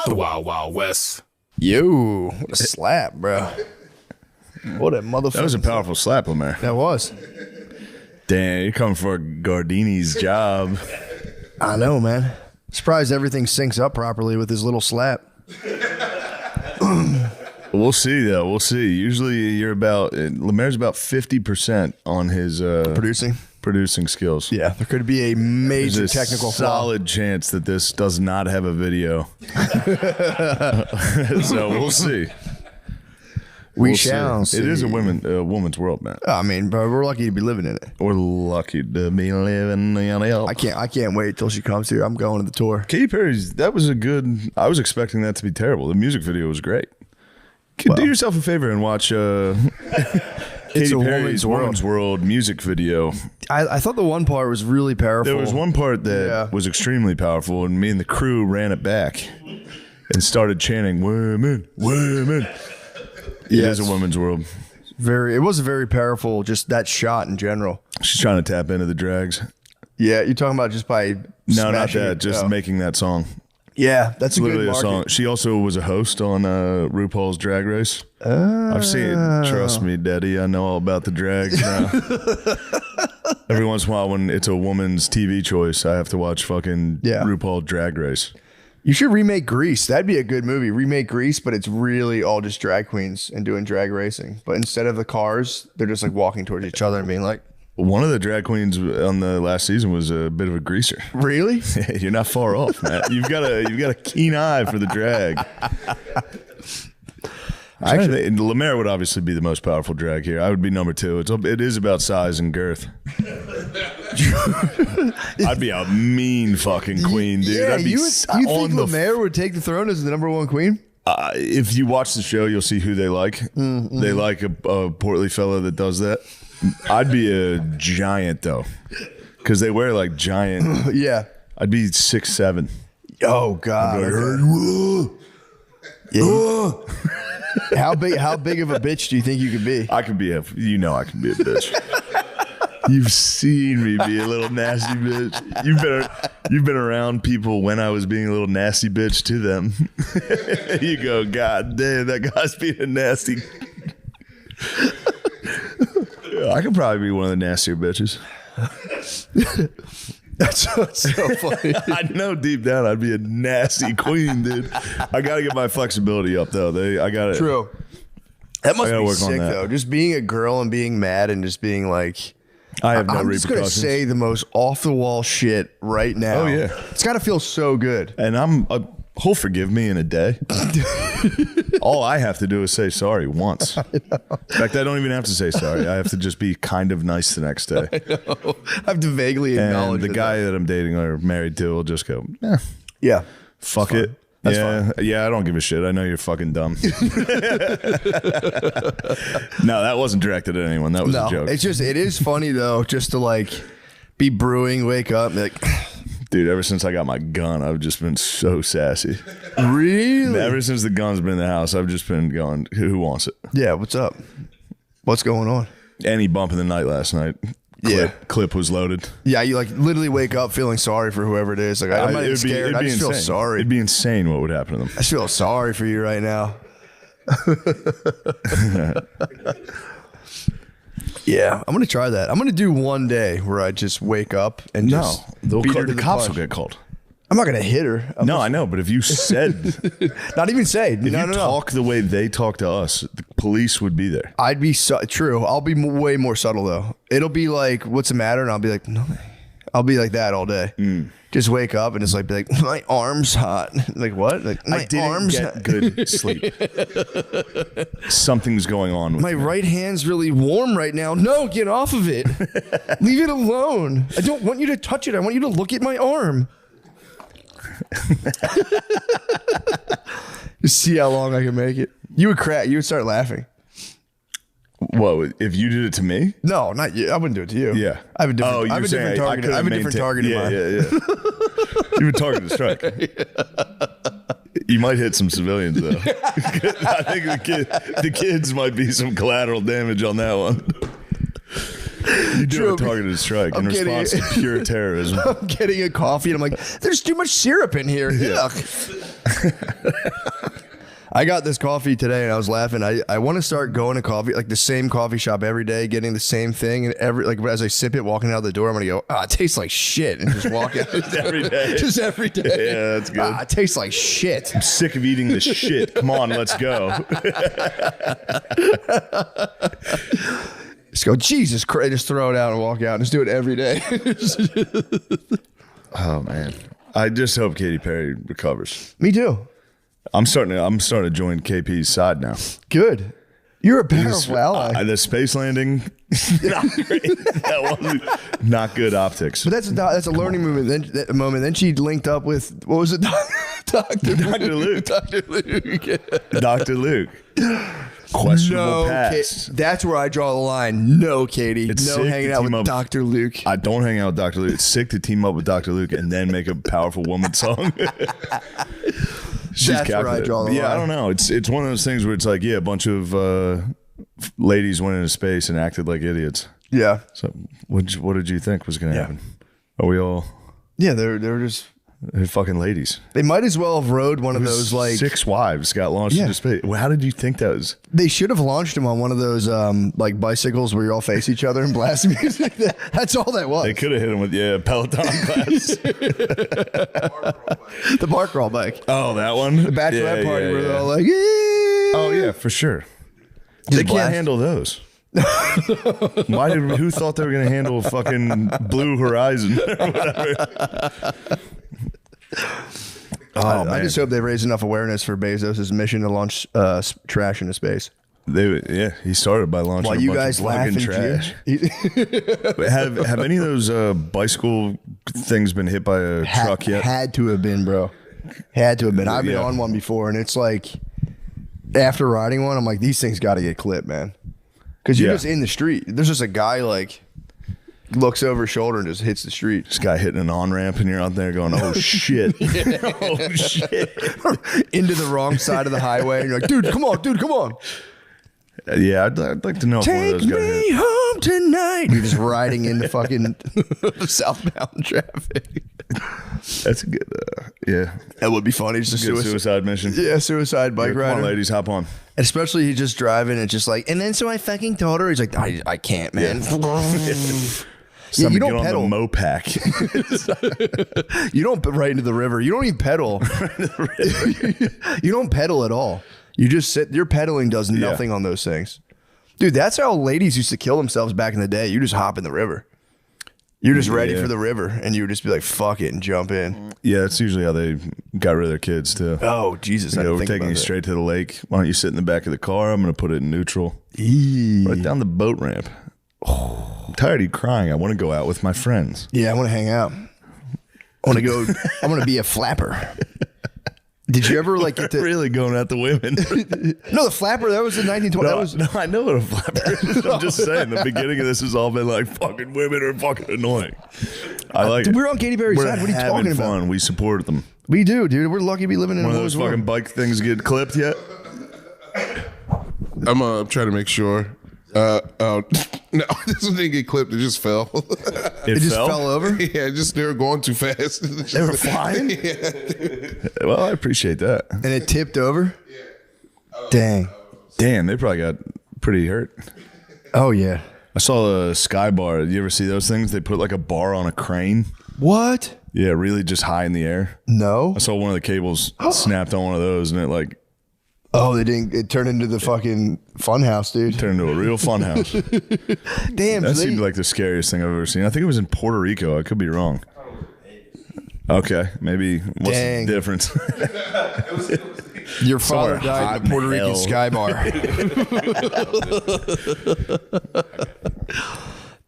The Wild Wild West. Yo, what a slap, bro. What a motherfucker. That was a powerful slap, Omer. That was. Damn, you're coming for Gardini's job. I know, man. Surprised everything syncs up properly with his little slap. We'll see, though. We'll see. Usually Lemaire's about 50% on his producing skills. Yeah, there could be a major There's a technical solid chance that this does not have a video. So we'll see. We shall see. It is a woman's world, man. I mean, bro, we're lucky to be living in it. We're lucky to be living in it. I can't wait till she comes here. I'm going to the tour. Katy Perry's, that was a good, I was expecting that to be terrible. The music video was great. Do yourself a favor and watch Katy Perry's Woman's World music video. I thought the one part was really powerful. There was one part that was extremely powerful, and me and the crew ran it back and started chanting, "Women, women." It is a woman's world. It was a very powerful, just that shot in general. She's trying to tap into the drags. Yeah, you're talking about just by No, not that. Just making that song. Yeah, that's literally a good song. She also was a host on RuPaul's Drag Race. I've seen it. Trust me, Daddy. I know all about the drags now. Every once in a while, when it's a woman's TV choice, I have to watch fucking RuPaul Drag Race. You should remake Grease. That'd be a good movie. Remake Grease, but it's really all just drag queens and doing drag racing. But instead of the cars, they're just like walking towards each other and being like. One of the drag queens on the last season was a bit of a greaser. Really? You're not far off, man. You've got a keen eye for the drag. Actually, Lemaire would obviously be the most powerful drag here. I would be number 2. It is about size and girth. I'd be a mean fucking queen, dude. Yeah, I'd be you think Lemaire would take the throne as the number 1 queen? If you watch the show, you'll see who they like. Mm-hmm. They like a portly fella that does that. I'd be a giant though, because they wear like giant. Yeah, I'd be 6'7". Oh God! How big of a bitch do you think you could be? I can be I can be a bitch. You've seen me be a little nasty bitch. You've been around people when I was being a little nasty bitch to them. You go, God damn, that guy's being a nasty. I could probably be one of the nastier bitches. That's so funny. I know deep down I'd be a nasty queen, dude. I got to get my flexibility up, though. I got it. True. That must be sick, though. Just being a girl and being mad and just being like... I have no repercussions. I'm just going to say the most off-the-wall shit right now. Oh, yeah. It's got to feel so good. And he'll forgive me in a day. All I have to do is say sorry once. In fact, I don't even have to say sorry. I have to just be kind of nice the next day. I have to vaguely acknowledge the guy that I'm dating or married to will just go, yeah, fuck it. That's fine. Yeah, I don't give a shit. I know you're fucking dumb. No, that wasn't directed at anyone. That was a joke. It is funny though, just to like be brewing, wake up, and be like, dude, ever since I got my gun, I've just been so sassy. Really? Ever since the gun's been in the house, I've just been going, who wants it? Yeah, what's up? What's going on? Any bump in the night last night. Clip was loaded. Yeah, you like literally wake up feeling sorry for whoever it is. Like I'm not even scared. I just feel sorry. It'd be insane what would happen to them. I feel sorry for you right now. Yeah, I'm gonna try that. I'm gonna do one day where I just wake up and just beat her to the cops will get called. I'm not gonna hit her. I know, but if you said, not even say, if you talk the way they talk to us, the police would be there. I'd be true. I'll be way more subtle though. It'll be like, "What's the matter?" And I'll be like, "No." I'll be like that all day. Just wake up and it's like, be like, "My arm's hot." Like what? Like my arm's get good sleep. Something's going on with my right hand's really warm right now. No, get off of it. Leave it alone. I don't want you to touch it. I want you to look at my arm. Just see how long I can make it. You would crack. You would start laughing. What, if you did it to me? No, not you. I wouldn't do it to you. Yeah. I have a different, I have a different target. I have a different target in mind. Yeah. You would target a strike. You might hit some civilians though. I think the kids might be some collateral damage on that one. You do a targeted strike in response to pure terrorism. I'm getting a coffee and I'm like, there's too much syrup in here. Yeah. I got this coffee today and I was laughing. I want to start going to coffee, like the same coffee shop every day, getting the same thing. And as I sip it, walking out the door, I'm going to go, it tastes like shit. And just walk out. Every day. Just every day. Yeah, that's good. It tastes like shit. I'm sick of eating this shit. Come on, let's go. Just go, Jesus Christ. Just throw it out and walk out. Just do it every day. Oh, man. I just hope Katy Perry recovers. Me too. I'm starting to join KP's side now. Good. You're a powerful ally. The space landing, not great. That wasn't not good optics. But that's a learning moment. Then she linked up with, what was it? Dr. Luke. Dr. Luke. Yeah. Dr. Luke. Questionable past. That's where I draw the line. No, Katie. It's no hanging out with Dr. Luke. I don't hang out with Dr. Luke. It's sick to team up with Dr. Luke and then make a powerful woman song. That's where I draw the line. Yeah, I don't know. It's one of those things where it's like, a bunch of ladies went into space and acted like idiots. Yeah. So what did you think was going to happen? Are we all? Yeah, they're just. They're fucking ladies. They might as well have rode one of those, like 6 wives got launched into space. Well, how did you think that was? They should have launched them on one of those like bicycles where you all face each other and blast music. That's all that was. They could have hit them with Peloton class. The bar crawl bike. Oh, that one. The bachelorette party where they're all like, oh yeah, for sure. They can't handle those. Who thought they were going to handle fucking Blue Horizon or whatever? I just hope they raise enough awareness for Bezos' mission to launch trash into space. He started by launching While a you bunch guys of laugh fucking and trash. have any of those bicycle things been hit by a truck yet? Had to have been, bro. Had to have been. I've been on one before, and it's like, after riding one, I'm like, these things got to get clipped, man. Because you're just in the street. There's just a guy like looks over his shoulder and just hits the street. This guy hitting an on-ramp and you're out there going, oh shit. Oh shit. Into the wrong side of the highway. And you're like, dude, come on. Yeah, I'd like to know if one of those guys Take me home tonight. You're just riding into fucking southbound traffic. That's a good, That would be funny. Just a suicide mission. Yeah, suicide bike rider. Come on, ladies, hop on. Especially he's just driving and just like, and then so I fucking told her, he's like, I can't, man. Yeah, you don't pedal. On the Mopac. You don't right into the river. You don't even pedal. You don't pedal at all. You just sit. Your pedaling does nothing on those things, dude. That's how ladies used to kill themselves back in the day. You just hop in the river. You're just ready for the river, and you would just be like, "Fuck it," and jump in. Yeah, that's usually how they got rid of their kids too. Oh Jesus! We're taking you straight to the lake. Why don't you sit in the back of the car? I'm going to put it in neutral. Right down the boat ramp. I'm tired of you crying. I want to go out with my friends. Yeah, I want to hang out. I want to go. I want to be a flapper. Did you ever like get to really going at the women? No, the flapper, that was in 1920. No, I know what a flapper is. I'm just saying the beginning of this has all been like fucking women are fucking annoying. I like it. We're on Katy Perry's side. What are you talking about? Fun. We support them. We do, dude. We're lucky to be living in one of those fucking bike things get clipped yet? I'm trying to make sure. No, this one didn't get clipped. It just fell. It just fell over? Yeah, they were going too fast. They were flying? Yeah. Well, I appreciate that. And it tipped over? Yeah. Dang, they probably got pretty hurt. Oh, yeah. I saw a sky bar. You ever see those things? They put like a bar on a crane. What? Yeah, really just high in the air. No. I saw one of the cables snapped on one of those and it like... Oh, they didn't. It turned into the fucking fun house, dude. Turned into a real fun house. Damn, that seemed like the scariest thing I've ever seen. I think it was in Puerto Rico. I could be wrong. Okay, maybe. What's the difference? Your father died in a Puerto Rican sky bar.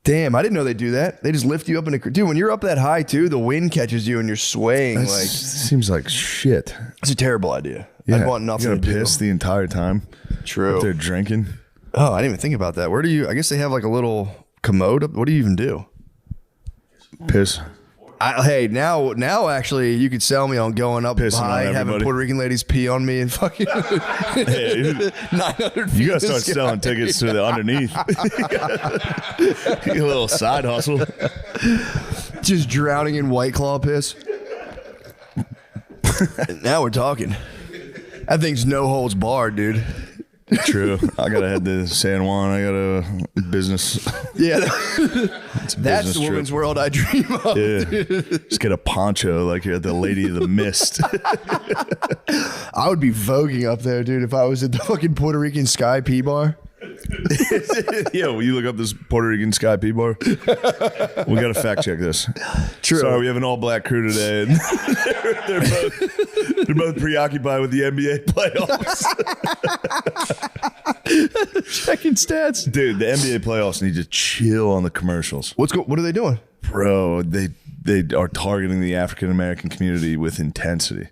Damn, I didn't know they do that. They just lift you up in a... Dude, when you're up that high, too, the wind catches you and you're swaying. Seems like shit. It's a terrible idea. Yeah. I want nothing to piss the entire time. True. If they're drinking. Oh, I didn't even think about that. Where do you... I guess they have like a little commode. What do you even do? Piss. Hey, now actually, you could sell me on going up pissing high, having Puerto Rican ladies pee on me and fucking 900 feet. You gotta start selling tickets to the underneath. A little side hustle. Just drowning in White Claw piss. Now we're talking. That thing's no holds barred, dude. True. I gotta head to San Juan. I got a business. Yeah, It's a that's business the woman's trip. world I dream of. Yeah. Dude. Just get a poncho like you're the Lady of the Mist. I would be voguing up there, dude, if I was at the fucking Puerto Rican Sky P bar. Yeah, will you look up this Puerto Rican Sky P bar? We got to fact check this. True. Sorry, we have an all black crew today. And they're both preoccupied with the NBA playoffs. Checking stats. Dude, the NBA playoffs need to chill on the commercials. What are they doing? Bro, they are targeting the African American community with intensity.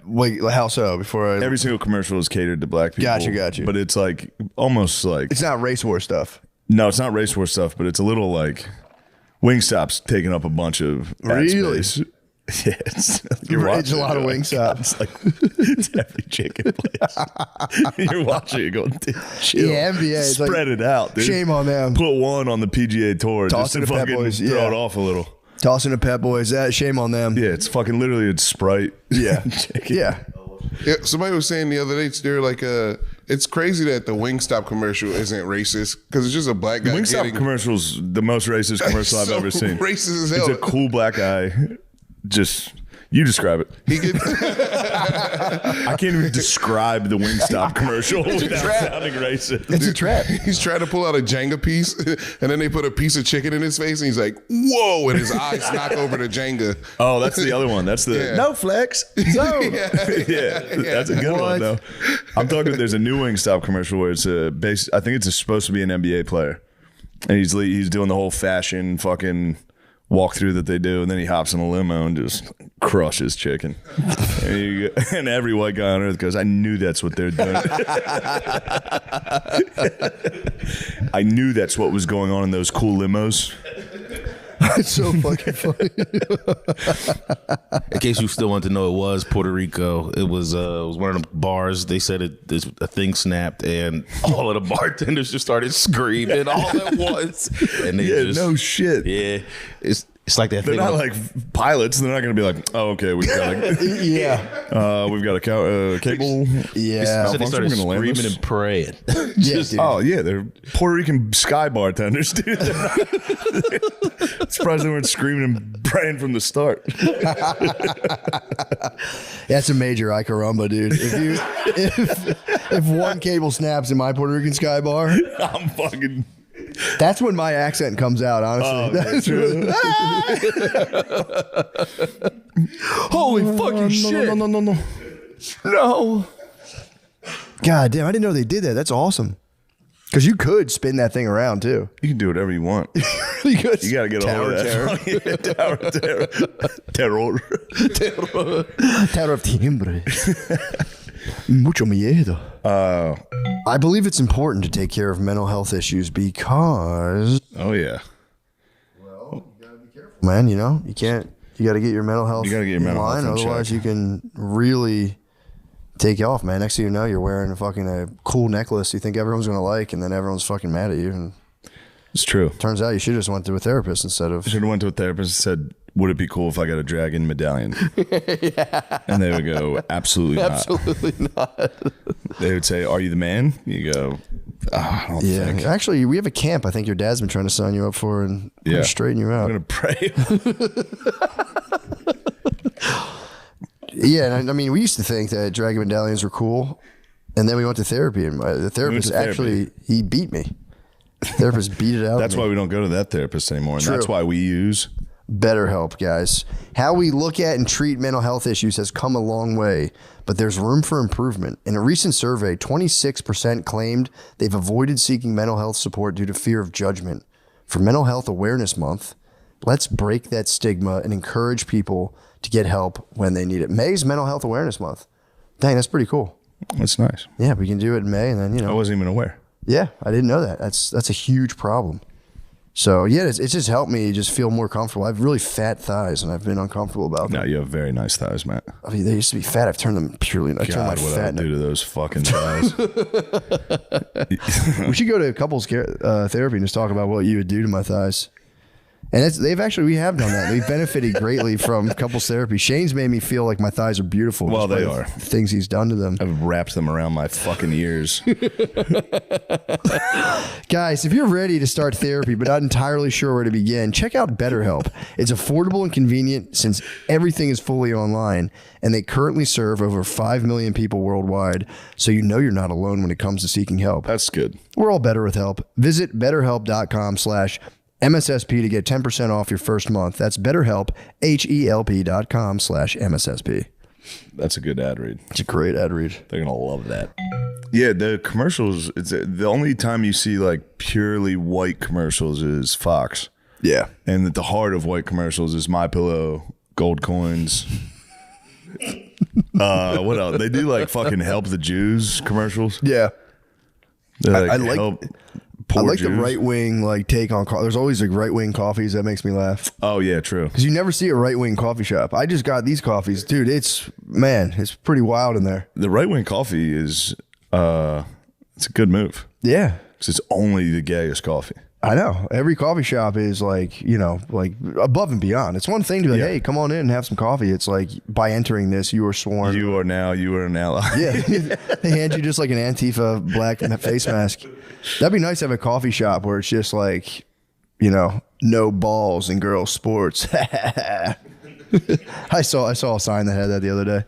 Wait, how so? Before I... Every single commercial is catered to black people. Got you. But it's like almost like It's not race war stuff. no, it's not race war stuff, but it's a little like Wingstop's taking up a bunch of ad Really? space. Yeah, it's It's a lot of Wingstop. It's like it's every chicken place. You're watching it going, dude, chill. Yeah, NBA is Spread like, it out, dude. shame on them. Put one on the PGA Tour Toss just to it to Pep fucking Boys, throw yeah. it off a little. Tossing the Pep Boys. That shame on them. Yeah, it's fucking literally it's Sprite. Yeah. Chicken. Yeah. Yeah, somebody was saying the other day, they're like, it's crazy that the Wingstop commercial isn't racist because it's just a black guy. Wingstop commercial's the most racist commercial I've so ever seen. Racist as hell. It's a cool black guy. Just you describe it. He could, I can't even describe the Wingstop commercial without sounding racist. It's a trap. he's trying to pull out a Jenga piece, and then they put a piece of chicken in his face, and he's like, "Whoa!" and his eyes knock over the Jenga. Oh, that's the other one. That's the Yeah. no flex. So Yeah. that's a good one though. I'm talking. There's a new Wingstop commercial where it's a base. I think it's supposed to be an NBA player, and he's doing the whole fashion fucking walkthrough that they do, and then he hops in a limo and just crushes chicken. And every white guy on earth goes, I knew that's what they're doing. I knew that's what was going on in those cool limos. It's so fucking funny. In case you still want to know, it was Puerto Rico. It was one of the bars. They said a thing snapped, and all of the bartenders just started screaming all at once. And they just, no shit. Yeah, it's like that They're thing. not like pilots. They're not going to be like, oh, okay, we've got Yeah. a cable. Yeah. So they started We're gonna land screaming this. and praying. Yeah, dude. Oh yeah, they're Puerto Rican sky bartenders, dude. Surprised they weren't screaming and praying from the start. That's a major Caramba, dude. If one cable snaps in my Puerto Rican Sky bar, I'm fucking. that's when my accent comes out, honestly. Oh, That's really, holy fucking shit. No. No. God damn, I didn't know they did that. That's awesome. Because you could spin that thing around too. You can do whatever you want. You could. You got to get a hold of that. Terror. Terror of timbre. Mucho miedo. I believe it's important to take care of mental health issues because, Oh yeah. man, you got to get your mental health You gotta get your in mental line, health in otherwise check. you can really take you off, man. Next thing you know, you're wearing a cool necklace you think everyone's going to like, and then everyone's fucking mad at you. And It's true. turns out you should have just went to a therapist instead of. Should have went to a therapist and said, would it be cool if I got a dragon medallion? And they would go, absolutely not. Absolutely not. They would say, are you the man? You go, I don't Yeah, think. actually, we have a camp I think your dad's been trying to sign you up for, and Yeah. straighten you out. I'm going to pray. Yeah, and I mean, we used to think that dragon medallions were cool, and then we went to therapy, and the therapist to therapy. actually he beat me. The therapist beat it out. That's of me. why we don't go to that therapist anymore. And True. that's why we use. BetterHelp, guys. How we look at and treat mental health issues has come a long way, but there's room for improvement. In a recent survey, 26% claimed they've avoided seeking mental health support due to fear of judgment. For Mental Health Awareness Month, let's break that stigma and encourage people to get help when they need it. May's Mental Health Awareness Month. Dang, that's pretty cool. That's nice. Yeah, we can do it in May, and then I wasn't even aware. Yeah, I didn't know that. That's a huge problem. So yeah, it's just helped me just feel more comfortable. I have really fat thighs, and I've been uncomfortable about them. No, you have very nice thighs, Matt. I mean, they used to be fat. I've turned them purely. I turned my God, what I fat. would do to those fucking thighs. We should go to couples care, therapy and just talk about what you would do to my thighs. And we have done that. We've benefited greatly from couples therapy. Shane's made me feel like my thighs are beautiful. Well, they by are. Things he's done to them. I've wrapped them around my fucking ears. Guys, if you're ready to start therapy but not entirely sure where to begin, check out BetterHelp. It's affordable and convenient since everything is fully online, and they currently serve over 5 million people worldwide, so you know you're not alone when it comes to seeking help. That's good. We're all better with help. Visit BetterHelp.com/MSSP to get 10% off your first month. That's BetterHelp, HELP.com/MSSP. That's a good ad read. It's a great ad read. They're going to love that. Yeah, the commercials, it's the only time you see like purely white commercials is Fox. Yeah. And at the heart of white commercials is MyPillow, gold coins. What else? They do like fucking Help the Jews commercials. Yeah. Like, I like Jews. the right wing take on coffee. There's always like right wing coffees that makes me laugh. Oh yeah, true. Because you never see a right wing coffee shop. I just got these coffees, dude. It's pretty wild in there. The right wing coffee is it's a good move. Yeah, because it's only the gayest coffee. I know. Every coffee shop is like above and beyond. It's one thing to be like, hey, come on in and have some coffee. It's like, by entering this, you are sworn. You are an ally. Yeah. They hand you just like an Antifa black face mask. That'd be nice to have a coffee shop where it's just like, no balls in girls' sports. I saw a sign that had that the other day.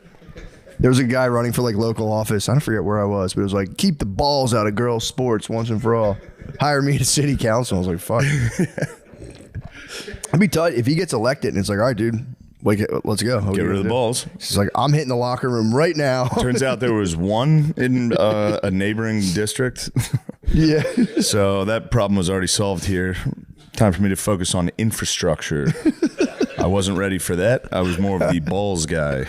There was a guy running for like local office. I don't forget where I was, but it was like, keep the balls out of girls' sports once and for all. Hire me to city council. I was like, fuck. I'd be tight if he gets elected and it's like, all right, dude, let's go. Get rid of the balls. He's like, I'm hitting the locker room right now. Turns out there was one in a neighboring district. Yeah. So that problem was already solved here. Time for me to focus on infrastructure. I wasn't ready for that. I was more of the balls guy.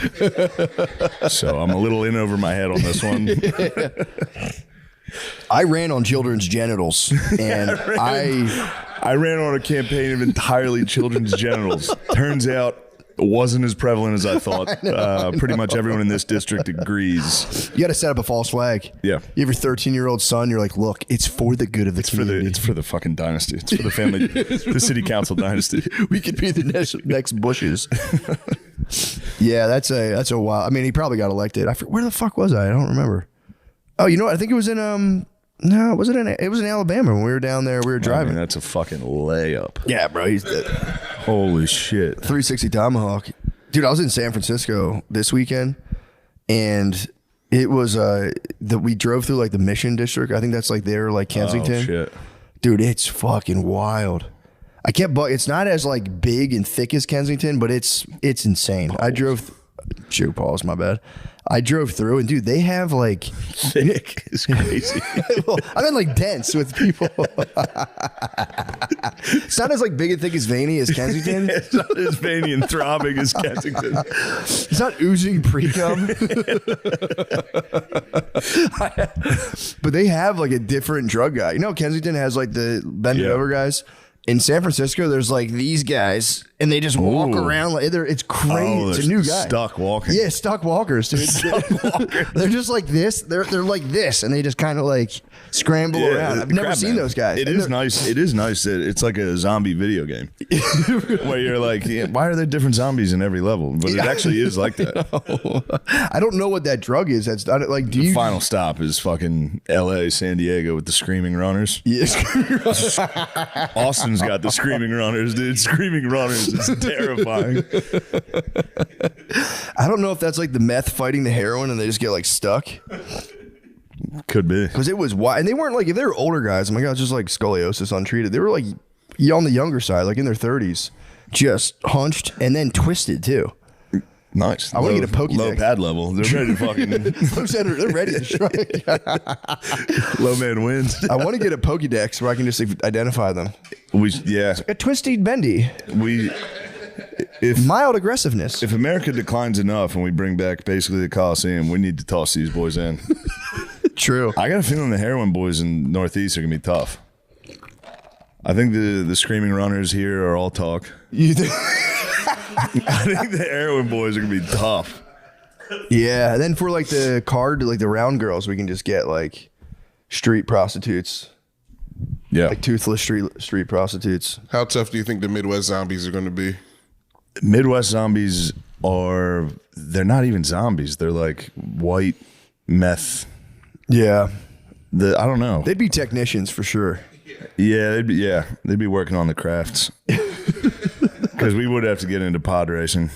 So I'm a little in over my head on this one. I ran on children's genitals, and I ran on a campaign of entirely children's genitals. Turns out it wasn't as prevalent as I thought. Pretty much everyone in this district agrees. You got to set up a false flag. Yeah. You have your 13-year-old son. You're like, look, it's for the good of the community. It's for the fucking dynasty. It's for the family, the city council dynasty. We could be the next Bushes. Yeah, that's a wild. I mean, he probably got elected. Where the fuck was I? I don't remember. Oh, you know what? I think it was in no, it was in Alabama when we were down there. We were driving. I mean, that's a fucking layup. Yeah, bro. He's dead. Holy shit. 360 Tomahawk. Dude, I was in San Francisco this weekend, and it was we drove through like the Mission District. I think that's like there, like Kensington. Oh, shit. Dude, it's fucking wild. It's not as like big and thick as Kensington, but it's insane. I drove pause, my bad. I drove through, and dude, they have like thick is crazy. Well, I mean, like dense with people. It's not as like big and thick as veiny as Kensington. It's not as veiny and throbbing as Kensington. It's not oozing pre-cum. But they have like a different drug guy. Kensington has like the bend it over guys. In San Francisco, there's like these guys, and they just walk around. Like it's crazy. Oh, it's a new guy. Stuck walking. Yeah, stuck walkers, dude. They're just like this. They're like this, and they just kind of like scramble around. I've never seen those guys. It is nice. It is nice that it's like a zombie video game where you're like, why are there different zombies in every level? But it actually is like that. I don't know what that drug is. That's not like. The final stop is fucking L.A., San Diego with the screaming runners. Yes. Austin's got the screaming runners, dude. Screaming runners is terrifying. I don't know if that's like the meth fighting the heroin and they just get like stuck. Could be. Because it was wild. And they weren't like, if they were older guys, oh my God, just like scoliosis untreated. They were like on the younger side, like in their 30s, just hunched and then twisted too. Nice. I want to get a Pokédex. Low pad level. They're ready to fucking. They're ready to strike. Low man wins. I want to get a Pokédex where I can just identify them. A twisty bendy. Mild aggressiveness. If America declines enough and we bring back basically the Coliseum, we need to toss these boys in. True. I got a feeling the heroin boys in Northeast are gonna be tough. I think the screaming runners here are all talk. You think? I think the heroin boys are gonna be tough. Yeah. And then for like the round girls, we can just get like street prostitutes. Yeah. Like toothless street prostitutes. How tough do you think the Midwest zombies are going to be? Midwest zombies they're not even zombies. They're like white meth. Yeah. I don't know. They'd be technicians for sure. Yeah, they'd be working on the crafts. Because we would have to get into pod racing.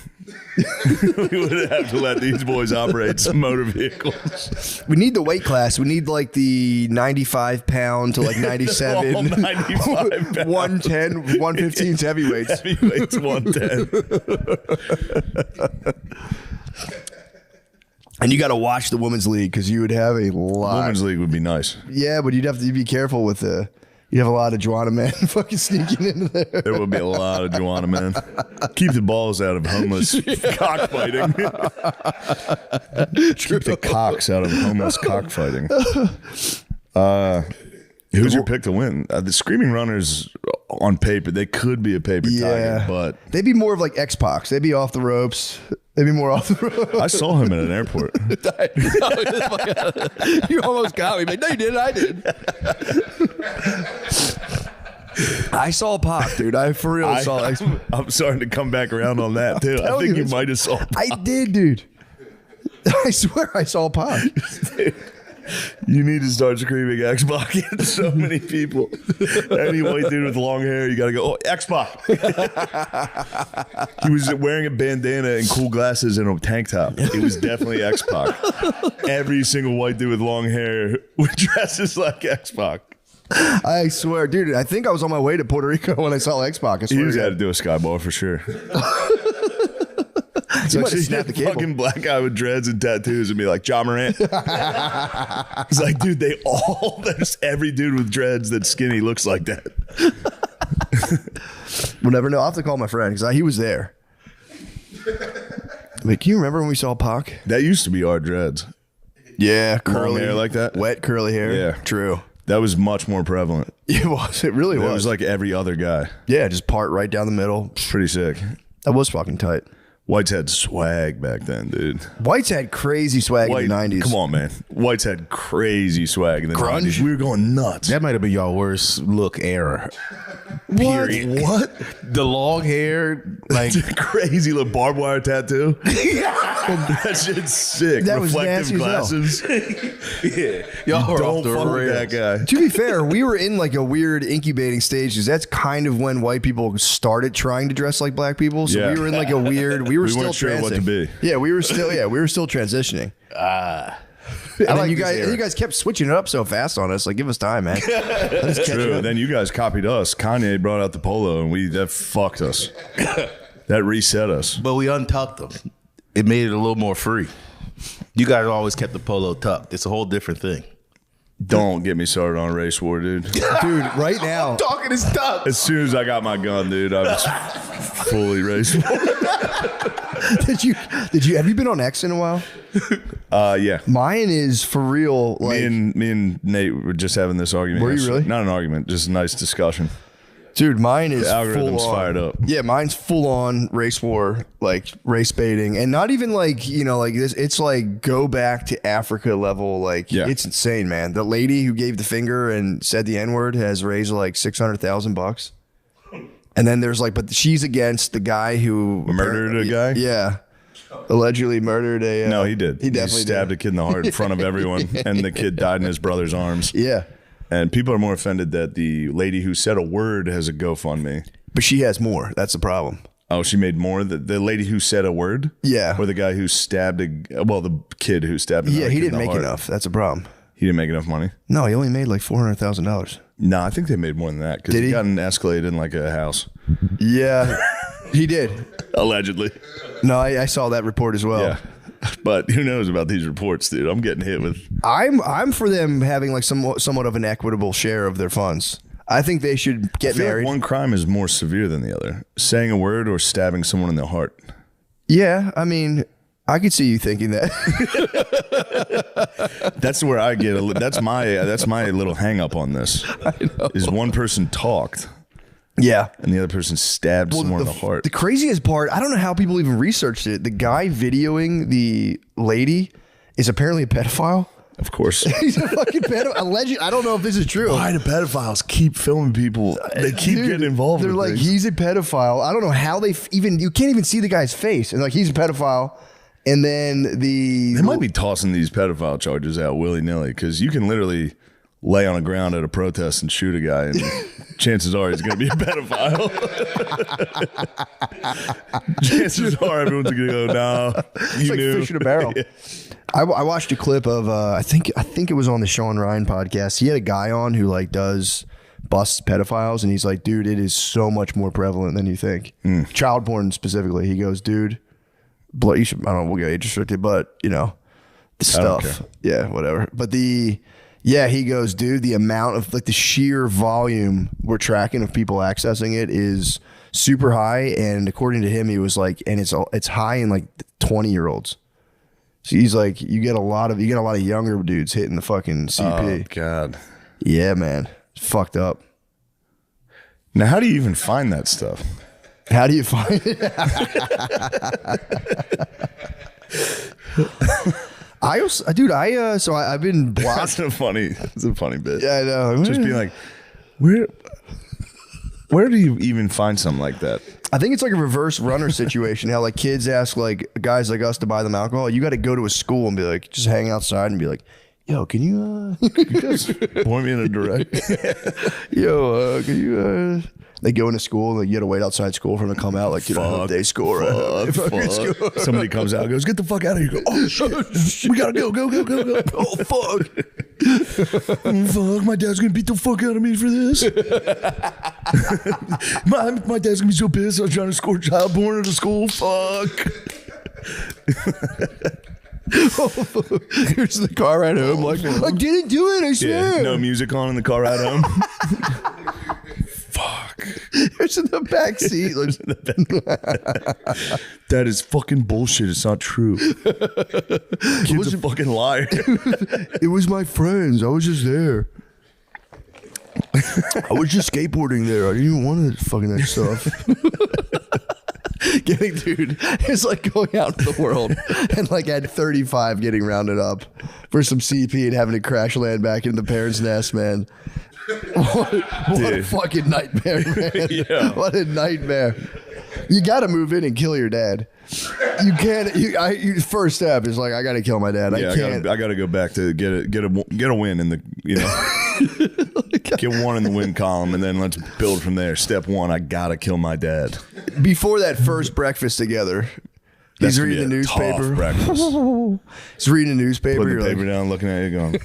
We would have to let these boys operate some motor vehicles. We need the weight class. We need like the 95 pound to like 97. All 95 pounds. 110, 115's heavyweights. Heavyweights 110. And you got to watch the women's league because you would have a lot. Women's league would be nice. Yeah, but you'd have to be careful with you have a lot of Juana men fucking sneaking into there. There would be a lot of Juana men. Keep the balls out of homeless cockfighting. Keep the cocks out of homeless cockfighting. Who's your pick to win? The Screaming Runners on paper, they could be a paper tiger, but they'd be more of like X-Pac. They'd be off the ropes. They'd be more off the ropes. I saw him at an airport. You almost got me, but no, you didn't. I did. I saw Pac, dude. I for real saw X-Pac. I'm starting to come back around on that too. I think you might have saw Pac. I did, dude. I swear I saw Pac. You need to start screaming X-Pac at so many people. Any white dude with long hair, you got to go, oh, X-Pac. He was wearing a bandana and cool glasses and a tank top. It was definitely X-Pac. Every single white dude with long hair dresses like X-Pac. I swear, dude, I think I was on my way to Puerto Rico when I saw X-Pac. I He swear was to had God. to do a skyball for sure. You might So have snapped the cable. fucking black guy with dreads and tattoos and be like, Ja Morant. It's like, dude, there's every dude with dreads that's skinny looks like that. We'll never know. I'll have to call my friend because he was there. Wait, can you remember when we saw Pac? That used to be our dreads. Yeah, Long hair like that? Wet curly hair. Yeah. True. That was much more prevalent. It was. It really It was. was like every other guy. Yeah, just part right down the middle. Pretty sick. That was fucking tight. Whites had swag back then, dude. Whites had crazy swag in the 90s. Come on, man. Whites had crazy swag in the Grunge? 90s. We were going nuts. That might have been y'all worst look era. Period. What? The long hair, like Crazy little barbed wire tattoo. That shit's sick. That was Reflective nasty as hell. yeah, y'all were Don't off the fuck with rails. that guy. To be fair, we were in like a weird incubating stage because that's kind of when white people started trying to dress like black people. So Yeah. we were in like a weird. We were We still weren't sure what to transing. be. Yeah, we were still transitioning. And then like you this guys, era. you guys kept switching it up so fast on us. Like, give us time, man. Let us catch True. up. Then you guys copied us. Kanye brought out the polo, and that fucked us. That reset us. But we untucked them. It made it a little more free. You guys always kept the polo tucked. It's a whole different thing. Don't get me started on race war, dude. Dude, right now. Talking is tucked. As soon as I got my gun, dude, I was fully race war. Did you have you been on X in a while? Yeah. Mine is for real. Like, Me and Nate were just having this argument. Were you yesterday. really? Not an argument, just a nice discussion. dude, mine is The algorithm's full on. fired up. Yeah, mine's full on race war, like race baiting, and not even like like this. It's like go back to Africa level. Like it's insane, man. The lady who gave the finger and said the N-word has raised like $600,000. And then there's like, but she's against the guy who Murdered a guy? Yeah. Allegedly murdered a. No, he did. He definitely stabbed a kid in the heart in front of everyone, and the kid died in his brother's arms. Yeah. And people are more offended that the lady who said a word has a GoFundMe. But she has more. That's the problem. Oh, she made more? The lady who said a word? Yeah. Or the guy who stabbed the kid who stabbed Yeah, another he kid in didn't the make heart. enough. That's a problem. He didn't make enough money? No, he only made like $400,000. No, I think they made more than that because Did he he? got an Escalade in like a house. Yeah, he did. Allegedly. No, I saw that report as well. Yeah. But who knows about these reports, dude? I'm getting hit with. I'm for them having like somewhat of an equitable share of their funds. I think they should I get feel married. like one crime is more severe than the other. Saying a word or stabbing someone in the heart. Yeah, I mean, I could see you thinking that. That's where I get. That's my little hang up on this. Is one person talked Yeah. and the other person stabbed someone in the heart. The craziest part, I don't know how people even researched it. The guy videoing the lady is apparently a pedophile. Of course. He's a fucking pedophile. Alleged. I don't know if this is true. Why do pedophiles keep filming people? They keep getting involved. They're with like, things. he's a pedophile. I don't know how they even. You can't even see the guy's face, and like he's a pedophile. And then They might be tossing these pedophile charges out willy nilly because you can literally lay on the ground at a protest and shoot a guy, and chances are he's going to be a pedophile. Chances are everyone's going to go, "No, it's like fish in a barrel." Yeah. I watched a clip of I think it was on the Sean Ryan podcast. He had a guy on who like busts pedophiles, and he's like, dude, it is so much more prevalent than you think. Child porn specifically. He goes, dude, you should, I don't know, we'll get age restricted, but you know, the stuff. Yeah, whatever. But he goes, dude, the amount of like the sheer volume we're tracking of people accessing it is super high. And according to him, he was like, and it's high in like 20-year-olds. So he's like, you get a lot of younger dudes hitting the fucking CP. Oh God. Yeah, man. It's fucked up. Now, how do you even find that stuff? How do you find it? I've been blocked. That's a funny bit. Yeah, I know. Just being like, where do you even find something like that? I think it's like a reverse runner situation. How like kids ask like guys like us to buy them alcohol. You got to go to a school and be like, just hang outside and be like, yo, can you point me in a direction? Yo, can you they go into school, like you gotta wait outside school for them to come out, like you don't have day school, right? Fuck. Somebody comes out and goes, get the fuck out of here. You go, oh shit, we gotta go. Oh fuck. Fuck, my dad's gonna beat the fuck out of me for this. my dad's gonna be so pissed I was trying to score child porn at a school. Fuck. Here's the car ride home. Like, I didn't do it, I swear. Yeah, no music on in the car ride home. Fuck. There's in the back seat. That is fucking bullshit. It's not true. Kid's a fucking liar. It was my friends. I was just there. I was just skateboarding there. I didn't even want to fucking that stuff. Dude, it's like going out into the world and like at 35 getting rounded up for some CP and having to crash land back into the parents' nest, man. What a fucking nightmare, man. Yeah. What a nightmare. You got to move in and kill your dad. You can't. First step is like, I got to kill my dad. Yeah, I got to go back to get a win in the, you know, get one in the win column, and then let's build from there. Step one, I got to kill my dad. Before that first breakfast together, he's reading the newspaper. Breakfast. He's reading the newspaper. Putting the paper down, looking at you, going.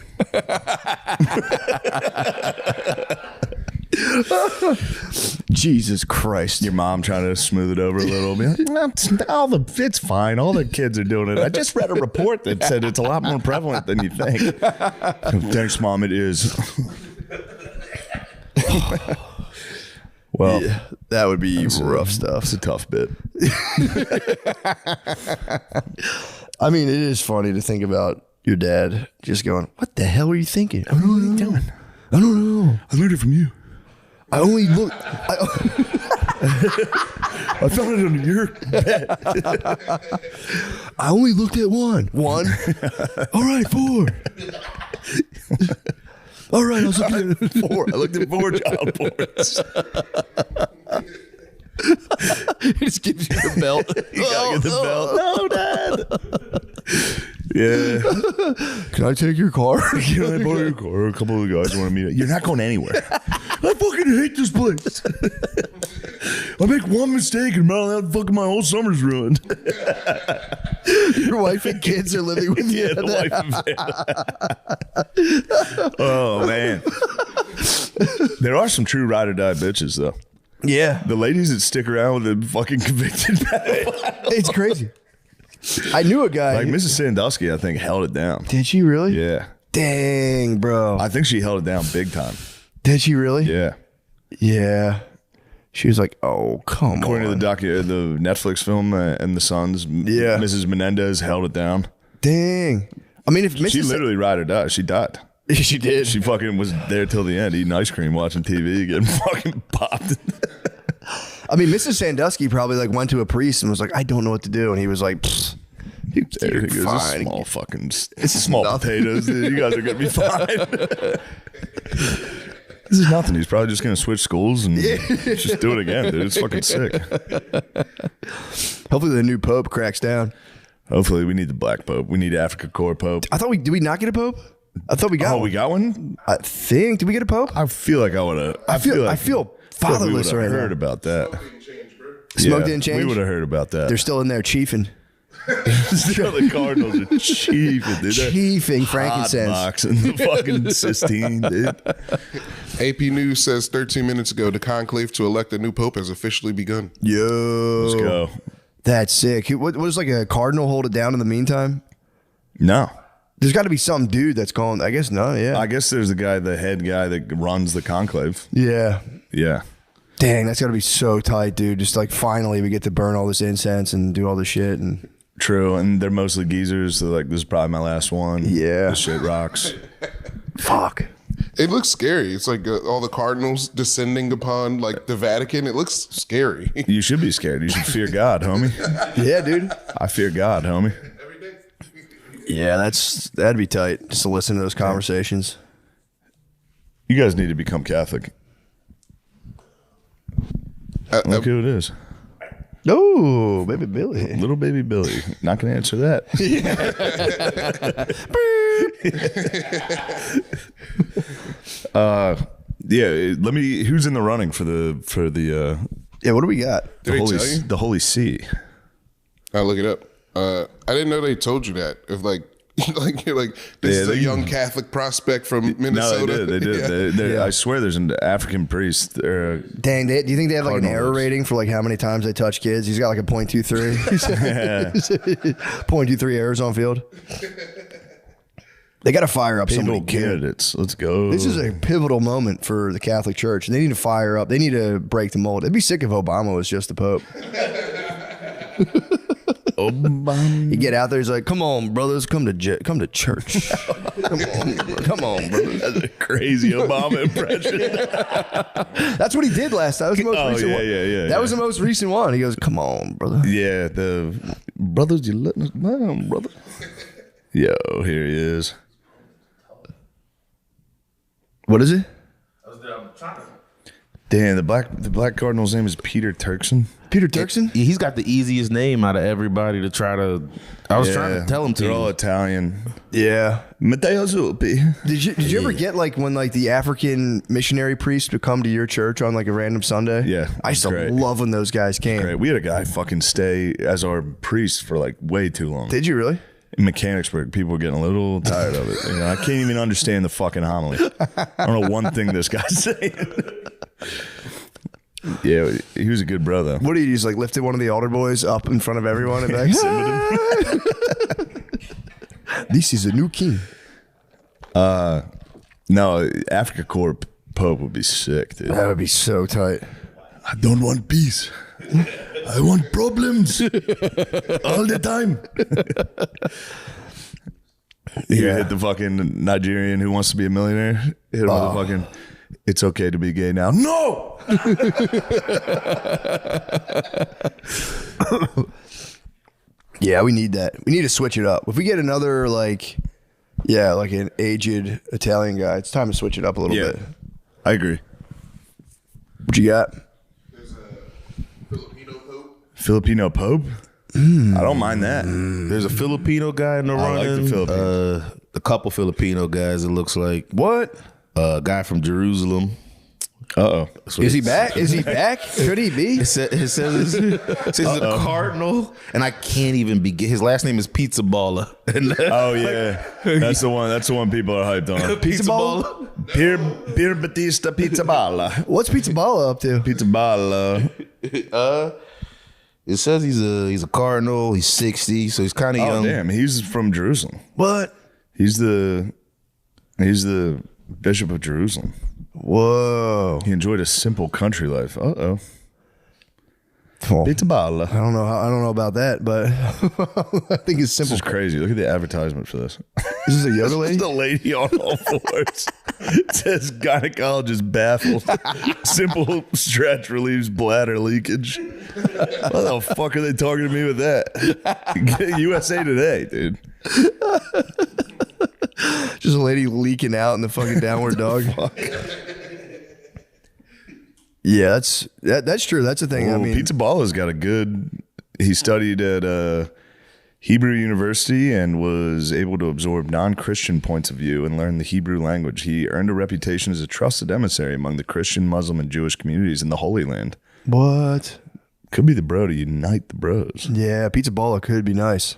Jesus Christ. Your mom trying to smooth it over a little bit. It's fine. All the kids are doing it. I just read a report that said it's a lot more prevalent than you think. Thanks, Mom. It is. Well, yeah, that would be rough stuff. It's a tough bit. I mean, it is funny to think about your dad just going, what the hell are you thinking? I don't know what you're doing. I don't know. I learned it from you. I only look. I found it under your bed. I only looked at one. One? All right, 4. All right, I was looking at 4. I looked at 4 child porns. He just gives you the belt. You gotta get the belt. No, Dad. Yeah. Can I take your car? Can I borrow your car? A couple of the guys want to meet. You're not going anywhere. I fucking hate this place. I make one mistake and fucking my whole summer's ruined. Your wife and kids are living with you. Yeah, the wife and oh, man. There are some true ride or die bitches, though. Yeah. The ladies that stick around with the fucking convicted pedophile. It's crazy. I knew a guy. Like Mrs. Sandusky, I think, held it down. Did she really? Yeah. Dang, bro. I think she held it down big time. Did she really? Yeah. Yeah. She was like, oh, come on. According to the Netflix film and the Sons, yeah, Mrs. Menendez held it down. Dang. I mean, if Mrs. She literally ride or die. She died. She did. She fucking was there till the end, eating ice cream, watching TV, getting fucking popped. I mean, Mrs. Sandusky probably like went to a priest and was like, I don't know what to do. And he was like, There he goes. fine. Small fucking, it's small potatoes. Dude. You guys are gonna be fine. This is nothing. He's probably just gonna switch schools and just do it again, dude. It's fucking sick. Hopefully the new pope cracks down. Hopefully we need the black pope. We need Africa Core pope. I thought did we not get a pope? I thought we got one. We got one? I think. Did we get a pope? I feel like I would have. I feel fatherless right now. heard about that. Smoke didn't change? We would have heard about that. They're still in there chiefing. The Cardinals are chiefing, dude. Chiefing frankincense. Boxing the fucking Sistine, dude. AP News says 13 minutes ago, the conclave to elect a new pope has officially begun. Yo. Let's go. That's sick. What was like a cardinal hold it down in the meantime? No. There's got to be some dude that's calling. I guess no. Yeah. I guess there's the head guy that runs the conclave. Yeah. Yeah. Dang, that's got to be so tight, dude. Just like finally we get to burn all this incense and do all this shit. And true. And they're mostly geezers. So like, this is probably my last one. Yeah. This shit rocks. Fuck. It looks scary. It's like all the cardinals descending upon like the Vatican. It looks scary. You should be scared. You should fear God, homie. Yeah, dude. I fear God, homie. Yeah, that'd be tight. Just to listen to those conversations. You guys need to become Catholic. Look who it is. Oh, baby Billy. Little baby Billy. Not going to answer that. Yeah, let me. Who's in the running for the? Yeah, what do we got? The Holy See. I'll look it up. I didn't know they told you that. If like you're like this is a young Catholic prospect from Minnesota. No, they did. I swear, there's an African priest. Dang, do you think they have like an error rating for like how many times they touch kids? He's got like a 0.23. 0.23 errors on field. They got to fire up some candidates. Let's go. This is a pivotal moment for the Catholic Church. They need to fire up. They need to break the mold. It'd be sick if Obama was just the Pope. Obama. You get out there, he's like, "Come on, brothers, come to church. come on, brothers." That's a crazy Obama impression. That's what he did last time. That was the most recent one. Yeah. That was the most recent one. He goes, "Come on, brother." Yeah, the brothers, you letting us down, brother. Yo, here he is. What is it? Damn, the black cardinal's name is Peter Turkson. Peter Turkson? He's got the easiest name out of everybody to try to. I was trying to tell him to. They're all Italian. Yeah. Matteo Zuppi. Did you ever get like when like the African missionary priest would come to your church on like a random Sunday? Yeah, I used to love when those guys came. Great. We had a guy fucking stay as our priest for like way too long. Did you really? In Mechanicsburg, people were getting a little tired of it. You know, I can't even understand the fucking homily. I don't know one thing this guy's saying. Yeah, he was a good brother. What did he just like lifted one of the altar boys up in front of everyone and like, "This is a new king." No, Africa Core Pope would be sick, dude. That would be so tight. I don't want peace. I want problems all the time. You hit the fucking Nigerian who wants to be a millionaire. Hit him with the fucking, "It's okay to be gay now." No! Yeah, we need that. We need to switch it up. If we get another like an aged Italian guy, it's time to switch it up a little bit. I agree. What you got? There's a Filipino pope. Filipino Pope? I don't mind that. There's a Filipino guy in the I running. like the Philippines. A couple Filipino guys. It looks like What? a guy from Jerusalem. Uh-oh. Is he back? Is he back? Could he be? It says he's a cardinal, and I can't even begin. His last name is Pizza Baller. And Oh, yeah. That's the one. That's the one people are hyped on. Pizza Baller? Pier Batista Pizza Balla. What's Pizza Balla up to? Pizza Balla. It says he's a cardinal. He's 60, so he's kind of Oh, young. damn. He's from Jerusalem. What? He's the Bishop of Jerusalem. Whoa. He enjoyed a simple country life. Uh-oh. Well, Pizza balla. I don't know about that, but I think it's simple. This is crazy. Look at the advertisement for this. Is this a yoga lady? It's the lady on all fours. It says gynecologist baffled. Simple stretch relieves bladder leakage. What the fuck are they talking to me with that? USA Today, dude. Just a lady leaking out in the fucking downward dog. Yeah, that's true. That's the thing. Well, I mean, Pizza Balla's got a good. He studied at Hebrew University and was able to absorb non-Christian points of view and learn the Hebrew language. He earned a reputation as a trusted emissary among the Christian, Muslim, and Jewish communities in the Holy Land. what? Could be the bro to unite the bros. Yeah, Pizza Balla could be nice.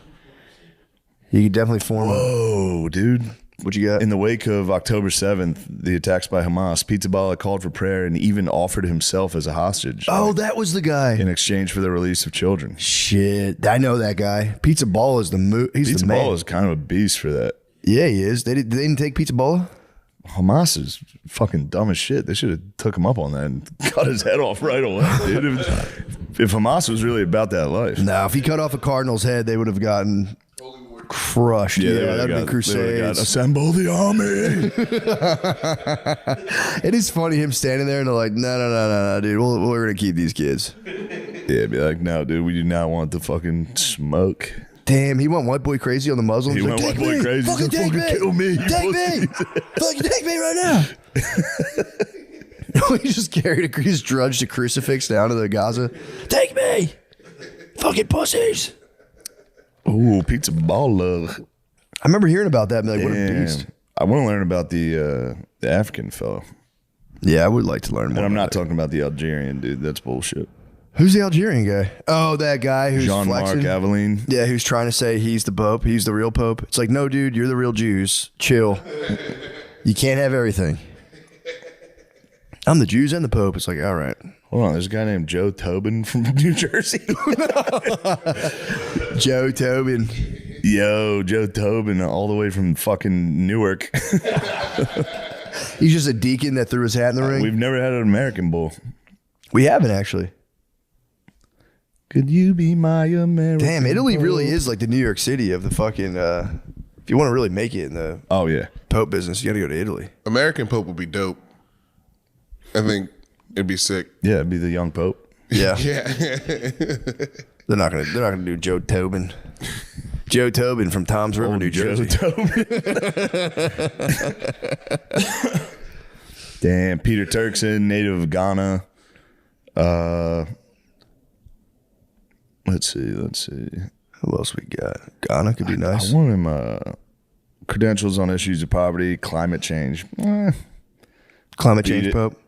You could definitely form a... Oh, dude. What you got? In the wake of October 7th, the attacks by Hamas, Pizza Balla called for prayer and even offered himself as a hostage. Oh, that was the guy. In exchange for the release of children. Shit, I know that guy. Pizza Balla is he's Pizza the man. Balla is kind of a beast for that. Yeah, he is. They didn't take Pizza Balla? Hamas is fucking dumb as shit. They should have took him up on that and cut his head off right away, dude. If Hamas was really about that life. No, if he cut off a Cardinal's head, they would have gotten crushed. Yeah, that'd been Crusades. Assemble the army. It is funny him standing there and they're like, no, dude, we're going to keep these kids. Yeah, be like, no, dude, we do not want the fucking smoke. Damn, he went white boy crazy on the Muslims. He went white boy crazy. Fucking take me. Kill me. Take me. Fucking take me right now. He just carried his drudged a crucifix down to the Gaza. Take me. Fucking pussies. Ooh, Pizza Balla. I remember hearing about that and be like, what a beast. I want to learn about the African fellow. Yeah, I would like to learn more. And I'm not talking about the Algerian dude. That's bullshit. Who's the Algerian guy? Oh, that guy who's Jean-Marc flexing. Aveline. Yeah, who's trying to say he's the Pope. He's the real Pope. It's like, no, dude, you're the real Jews. Chill. You can't have everything. I'm the Jews and the Pope. It's like, all right. Hold on, there's a guy named Joe Tobin from New Jersey. Joe Tobin. Yo, Joe Tobin, all the way from fucking Newark. He's just a deacon that threw his hat in the ring. We've never had an American bull. We haven't, actually. Could you be my American Damn, Italy bull? really is like the New York City of the fucking... if you want to really make it in the Oh, yeah. Pope business, you got to go to Italy. American Pope would be dope. I think it'd be sick. Yeah, it'd be the young Pope. Yeah. Yeah. They're not gonna do Joe Tobin. Joe Tobin from Tom's River, New Jersey. Joe Tobin. Damn, Peter Turkson, native of Ghana. Let's see. Who else we got? Ghana could be nice. I want him credentials on issues of poverty, climate change. Climate Beat change it. Pope.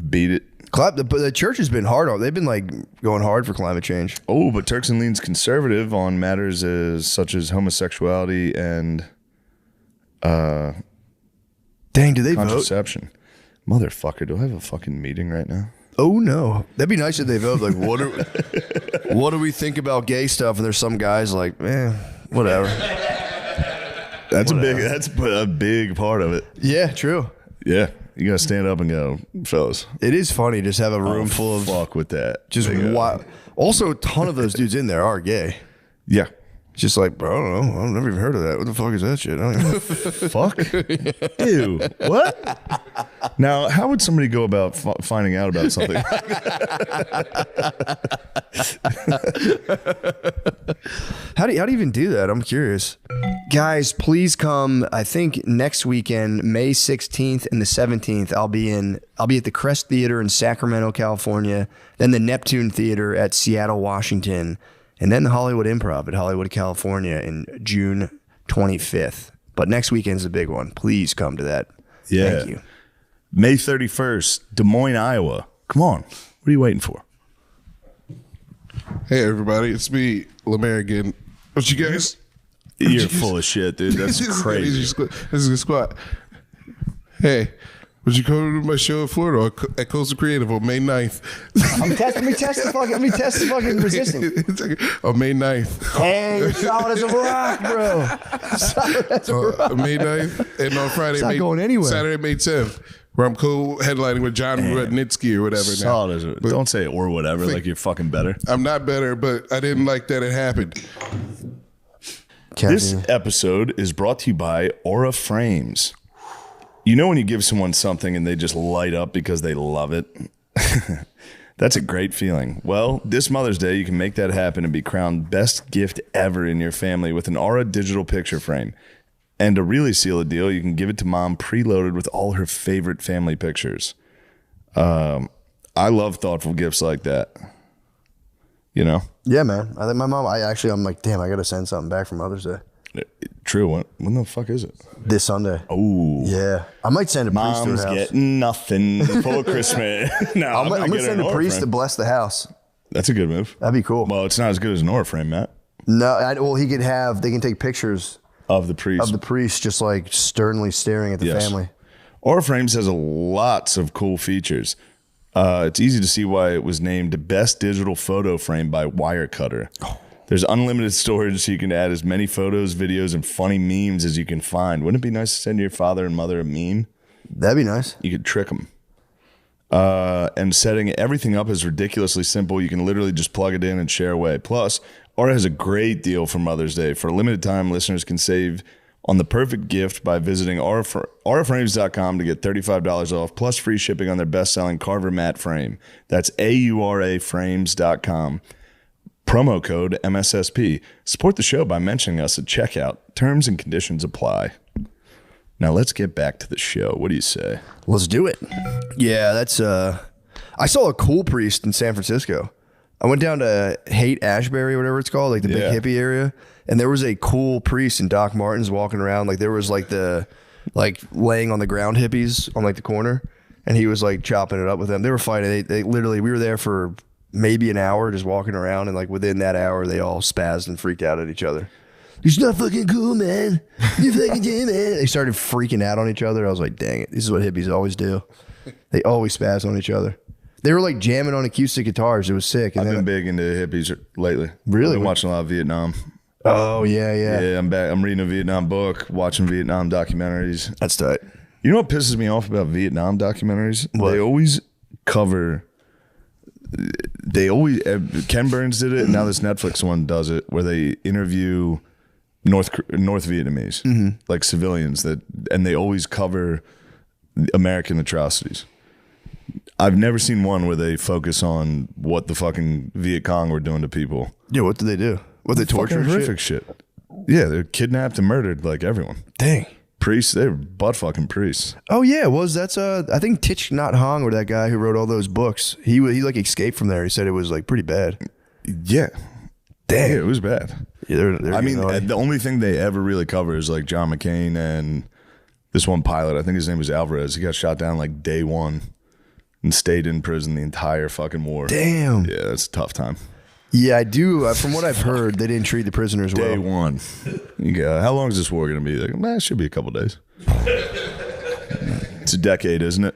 Beat it. The church has been hard on. They've been like going hard for climate change. Oh, but Turkson leans conservative on matters such as homosexuality and Dang, do they vote? contraception. Motherfucker, do I have a fucking meeting right now? Oh no, that'd be nice if they vote. Like, what do we think about gay stuff? And there's some guys like, whatever. That's a big part of it. Yeah, true. Yeah, you gotta stand up and go, fellas. It is funny just have a room full of fuck with that. just wild. Also, a ton of those dudes in there are gay. Yeah. It's just like, bro, I don't know. I've never even heard of that. What the fuck is that shit? I don't even Fuck. Ew. What? Now, how would somebody go about finding out about something? How do you even do that? I'm curious. Guys, please come. I think next weekend, May 16th and the 17th, I'll be at the Crest Theater in Sacramento, California, then the Neptune Theater at Seattle, Washington, and then the Hollywood Improv at Hollywood, California in June 25th. But next weekend's a big one. Please come to that. Yeah. Thank you. May 31st, Des Moines, Iowa. Come on. What are you waiting for? Hey, everybody. It's me, Lemaire again. What you guys? You're full of shit, dude. That's This is crazy. a squat. Hey, would you come to my show in Florida at Coastal Creative on May 9th? Let me test the fucking resistance. On May 9th. Hey, you're solid as a rock, bro. Solid as a rock. May 9th. And on Friday, It's not going anywhere. Saturday, May 10th. where I'm co-headlining with John Rudnitsky or whatever. Solid now. as don't say or whatever, like you're fucking better. I'm not better, but I didn't like that it happened. This episode is brought to you by Aura Frames. You know when you give someone something and they just light up because they love it? That's a great feeling. Well, this Mother's Day, you can make that happen and be crowned best gift ever in your family with an Aura digital picture frame. And to really seal the deal, you can give it to mom preloaded with all her favorite family pictures. I love thoughtful gifts like that. You know? Yeah, man. I think my mom, I'm like, damn, I got to send something back for Mother's Day. True. When the fuck is it? This Sunday. Oh. Yeah. I might send a priest to her Mom's house. getting nothing for Christmas. No, I'm going to send a priest to bless the house. That's a good move. That'd be cool. Well, it's not as good as an Aura frame, Matt. No, they can take pictures of the priest. Just like sternly staring at the family. Aura Frames has lots of cool features. It's easy to see why it was named Best Digital Photo Frame by Wirecutter. There's unlimited storage, so you can add as many photos, videos, and funny memes as you can find. Wouldn't it be nice to send your father and mother a meme? That'd be nice. You could trick them. And setting everything up is ridiculously simple. You can literally just plug it in and share away. Plus, Aura has a great deal for Mother's Day. For a limited time, listeners can save on the perfect gift by visiting auraframes.com to get $35 off, plus free shipping on their best-selling Carver Matte frame. That's auraframes.com. Promo code MSSP. Support the show by mentioning us at checkout. Terms and conditions apply. Now let's get back to the show. What do you say? Let's do it. Yeah, that's I saw a cool priest in San Francisco. I went down to Haight-Ashbury or whatever it's called, like the big hippie area, and there was a cool priest in Doc Martens walking around. Like there was like laying on the ground hippies on like the corner, and he was like chopping it up with them. They were fighting. They literally, we were there for maybe an hour just walking around, and like within that hour they all spazzed and freaked out at each other. It's not fucking cool, man. You fucking do, man. They started freaking out on each other. I was like, dang it, this is what hippies always do. They always spaz on each other. They were like jamming on acoustic guitars. It was sick. And I've been big into hippies lately. Really? I've been watching a lot of Vietnam. Oh yeah. Yeah, I'm back. I'm reading a Vietnam book, watching Vietnam documentaries. That's tight. You know what pisses me off about Vietnam documentaries? What? They always cover. Ken Burns did it, and now this Netflix one does it, where they interview North Vietnamese, like civilians and they always cover American atrocities. I've never seen one where they focus on what the fucking Viet Cong were doing to people. Yeah, what did they do? What they torture? Horrific shit. Yeah, they're kidnapped and murdered like everyone. Dang. Priests, they're butt fucking priests. Oh yeah, that's I think Thich Nhat Hanh, or that guy who wrote all those books. He like escaped from there. He said it was like pretty bad. Yeah. Dang. Yeah, it was bad. Yeah, I mean, the only thing they ever really cover is like John McCain and this one pilot. I think his name was Alvarez. He got shot down like day one and stayed in prison the entire fucking war. Damn. Yeah, it's a tough time. Yeah, I do. From what I've heard, they didn't treat the prisoners well. Day one. You go, how long is this war going to be? Like, it should be a couple days. It's a decade, isn't it?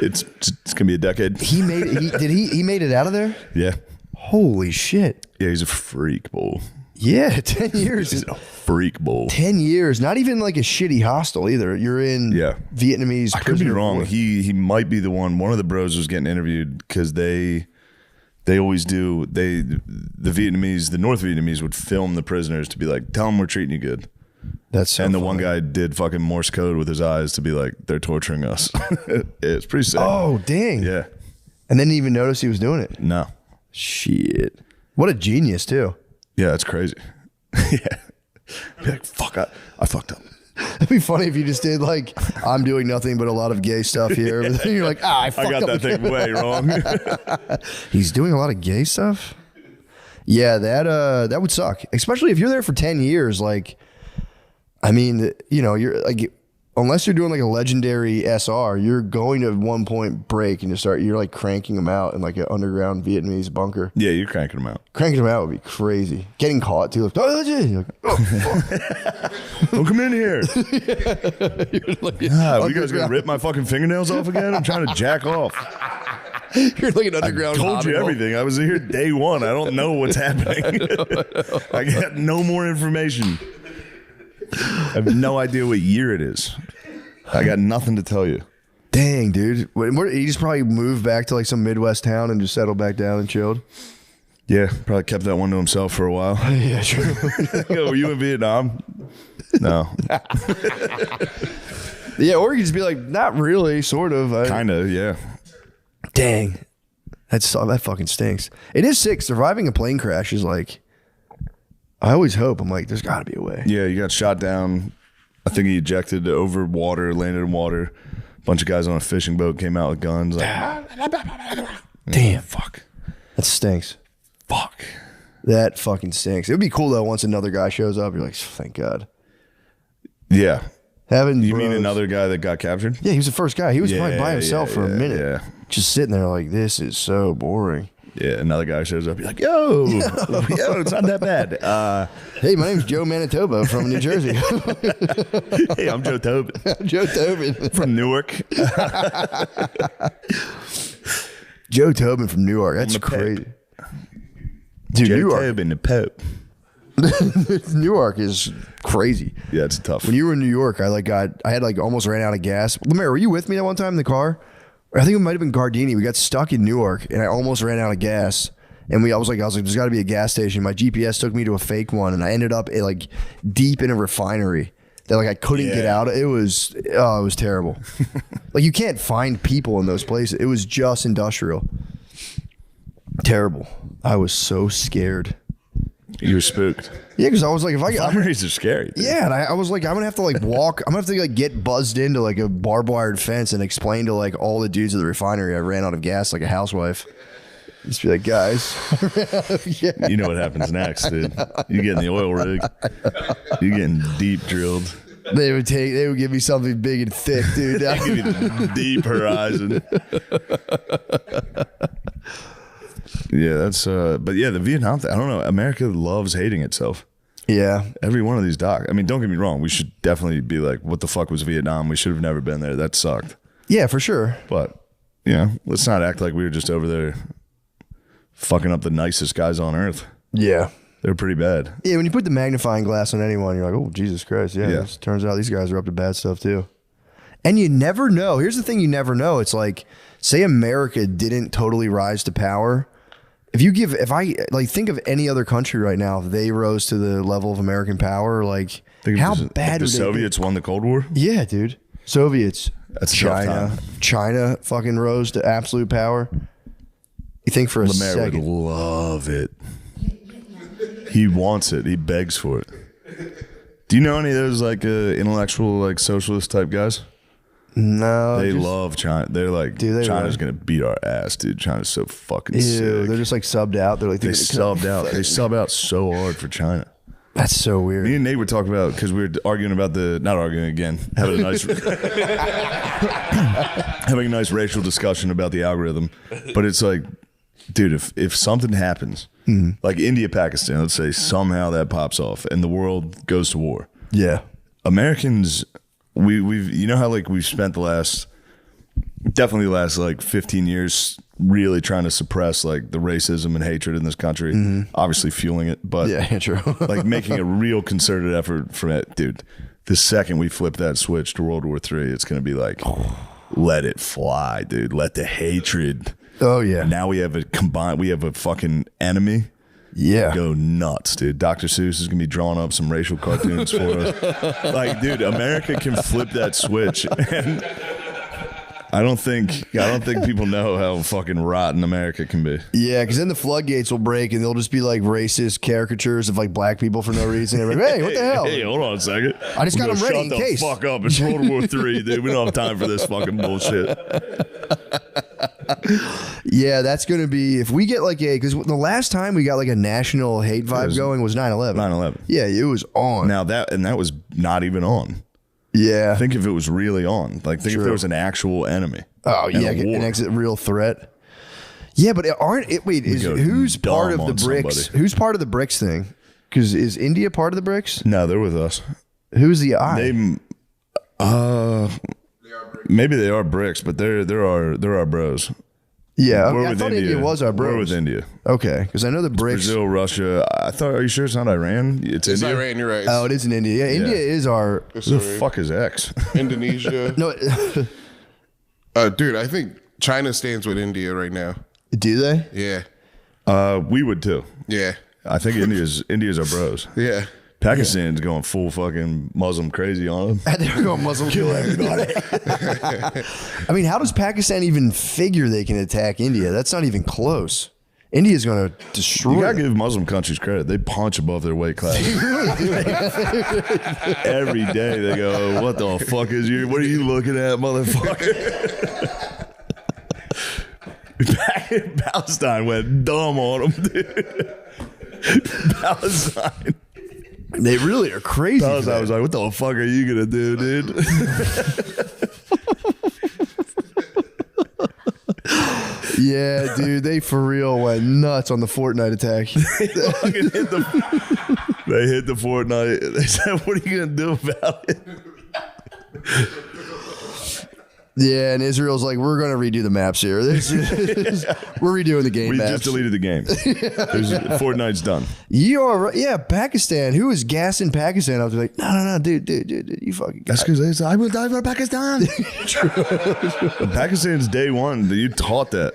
It's going to be a decade. He made it. He made it out of there? Yeah. Holy shit. Yeah, he's a freak bull. Yeah, 10 years. He's a freak bull. 10 years. Not even like a shitty hostel either. You're in Vietnamese. I could be wrong. He might be the one. One of the bros was getting interviewed because they always do. The North Vietnamese would film the prisoners to be like, tell them we're treating you good. That's so and the funny. one guy did fucking Morse code with his eyes to be like, they're torturing us. It's pretty sick. Oh, dang. Yeah. And didn't even notice he was doing it. No. Shit. What a genius, too. Yeah, that's crazy. Yeah. Be like, fuck, I fucked up. It'd be funny if you just did like, I'm doing nothing but a lot of gay stuff here. But then you're like, I fucked up. I got that thing way wrong. He's doing a lot of gay stuff? Yeah, that would suck. Especially if you're there for 10 years. Like, I mean, you know, you're like, unless you're doing like a legendary SR, you're going to at one point break and you're like cranking them out in like an underground Vietnamese bunker. Yeah, you're cranking them out. Cranking them out would be crazy. Getting caught too. Like, you're like, oh, fuck. Don't come in here. Like, you guys gonna rip my fucking fingernails off again? I'm trying to jack off. You're like an underground. I told you everything. I was here day one. I don't know what's happening. I got no more information. I have no idea what year it is. I got nothing to tell you. Dang, dude. He just probably moved back to like some Midwest town and just settled back down and chilled. Yeah, probably kept that one to himself for a while. Yeah, sure. Yo, were you in Vietnam? No. Yeah, or you could just be like, not really, sort of. Kind of, yeah. Dang. That fucking stinks. It is sick. Surviving a plane crash is like, I always hope. I'm like, there's got to be a way. Yeah, you got shot down. I think he ejected over water, landed in water. A bunch of guys on a fishing boat came out with guns. Like, damn. Fuck. That stinks. Fuck. That fucking stinks. It would be cool though once another guy shows up. You're like, thank God. Yeah. You mean another guy that got captured? Yeah, he was the first guy. He was probably by himself for a minute. Yeah. Just sitting there like, this is so boring. Yeah, another guy shows up. You're like, yo, it's not that bad. Hey, my name's Joe Manitoba from New Jersey. Hey, I'm Joe Tobin. Joe Tobin. From Newark. Joe Tobin from Newark. That's crazy. Dude, Joe Newark. Tobin, the Pope. Newark is crazy. Yeah, it's tough. When you were in New York, I had like almost ran out of gas. Lemaire, were you with me that one time in the car? I think it might have been Gardini. We got stuck in Newark, and I almost ran out of gas. And I was like, there's got to be a gas station. My GPS took me to a fake one, and I ended up like deep in a refinery that like I couldn't get out of. It was terrible. Like you can't find people in those places. It was just industrial. Terrible. I was so scared. You were spooked. Yeah, because I was like, refineries are scary. Dude. Yeah, and I was like, I'm gonna have to like walk. I'm gonna have to like get buzzed into like a barbed wired fence and explain to like all the dudes at the refinery I ran out of gas like a housewife. Just be like, guys, yeah. You know what happens next, dude. You get in the oil rig. You getting deep drilled. They would give me something big and thick, dude. They give you the deep horizon. Yeah, that's but yeah, the Vietnam thing, I don't know. America loves hating itself. Yeah. Every one of these I mean, don't get me wrong, we should definitely be like, what the fuck was Vietnam? We should have never been there. That sucked. Yeah, for sure. But yeah, let's not act like we were just over there fucking up the nicest guys on earth. Yeah. They're pretty bad. Yeah, when you put the magnifying glass on anyone, you're like, oh, Jesus Christ. Yeah. Turns out these guys are up to bad stuff too. And you never know. Here's the thing you never know. It's like, say America didn't totally rise to power. If I think of any other country right now, if they rose to the level of American power, like how bad the would Soviets won the Cold War? Yeah, dude. Soviets. That's China fucking rose to absolute power. You think for a Lemaire second. would love it. He wants it. He begs for it. Do you know any of those like intellectual like socialist type guys? No, they love China. They're like, dude, China's gonna beat our ass, dude. China's so fucking sick. They're just like subbed out. They're like they subbed out. They sub out so hard for China. That's so weird. Me and Nate were talking about because we were arguing about not arguing again, having a nice having a nice racial discussion about the algorithm. But it's like, dude, if something happens, like India, Pakistan, let's say somehow that pops off and the world goes to war. Yeah, Americans. We've you know how like we've spent the last like 15 years really trying to suppress like the racism and hatred in this country, obviously fueling it, but yeah, true. Like making a real concerted effort from it, dude. The second we flip that switch to World War III, it's gonna be like, let it fly, dude. Let the hatred. Oh yeah. Now we have a fucking enemy. Yeah. Go nuts, dude. Dr. Seuss is going to be drawing up some racial cartoons for us. Like, dude, America can flip that switch. And I don't think people know how fucking rotten America can be. Yeah, because then the floodgates will break and they'll just be like racist caricatures of like black people for no reason. Like, hey, what the hell? Hey, hold on a second. I just got them ready in case. Shut the fuck up. It's World War III, dude. We don't have time for this fucking bullshit. Yeah, that's going to be, if we get like because the last time we got like a national hate vibe going was 9/11. 9/11. Yeah, it was on. Now that was not even on. Yeah. Think if it was really on. Like, think if there was an actual enemy. Oh, yeah, an real threat. Yeah, but who's part of the BRICS? Somebody. Who's part of the BRICS thing? Because is India part of the BRICS? No, they're with us. Who's the I? Maybe they are BRICS, but they're our bros. Yeah, we're I with thought India. India was our bros. We're with India. Okay, because I know the BRICS. Brazil, Russia. Are you sure it's not Iran? It's India. Iran. You're right. Oh, it is in India. Yeah, India is our. Who the fuck is X? Indonesia. No. Dude, I think China stands with India right now. Do they? Yeah. We would too. Yeah. I think India's our bros. Yeah. Pakistan's going full fucking Muslim crazy on them. They're going Muslim kill everybody. I mean, how does Pakistan even figure they can attack India? That's not even close. India's going to destroy. You gotta give Muslim countries credit. They punch above their weight class. Every day they go, "What the fuck is you? What are you looking at, motherfucker?" Palestine went dumb on them, dude. Palestine. They really are crazy. Palestine was like, "What the fuck are you gonna do, dude?" Yeah, dude, they for real went nuts on the Fortnite attack. They hit the Fortnite. They said, "What are you gonna do about it?" Yeah, and Israel's like, we're going to redo the maps here. We're redoing the game We maps. just deleted the game. Fortnite's done. You're right. Yeah, Pakistan. Who was gassing Pakistan? I was like, no, dude, you fucking. That's because I will die for Pakistan. Pakistan's day one. You taught that.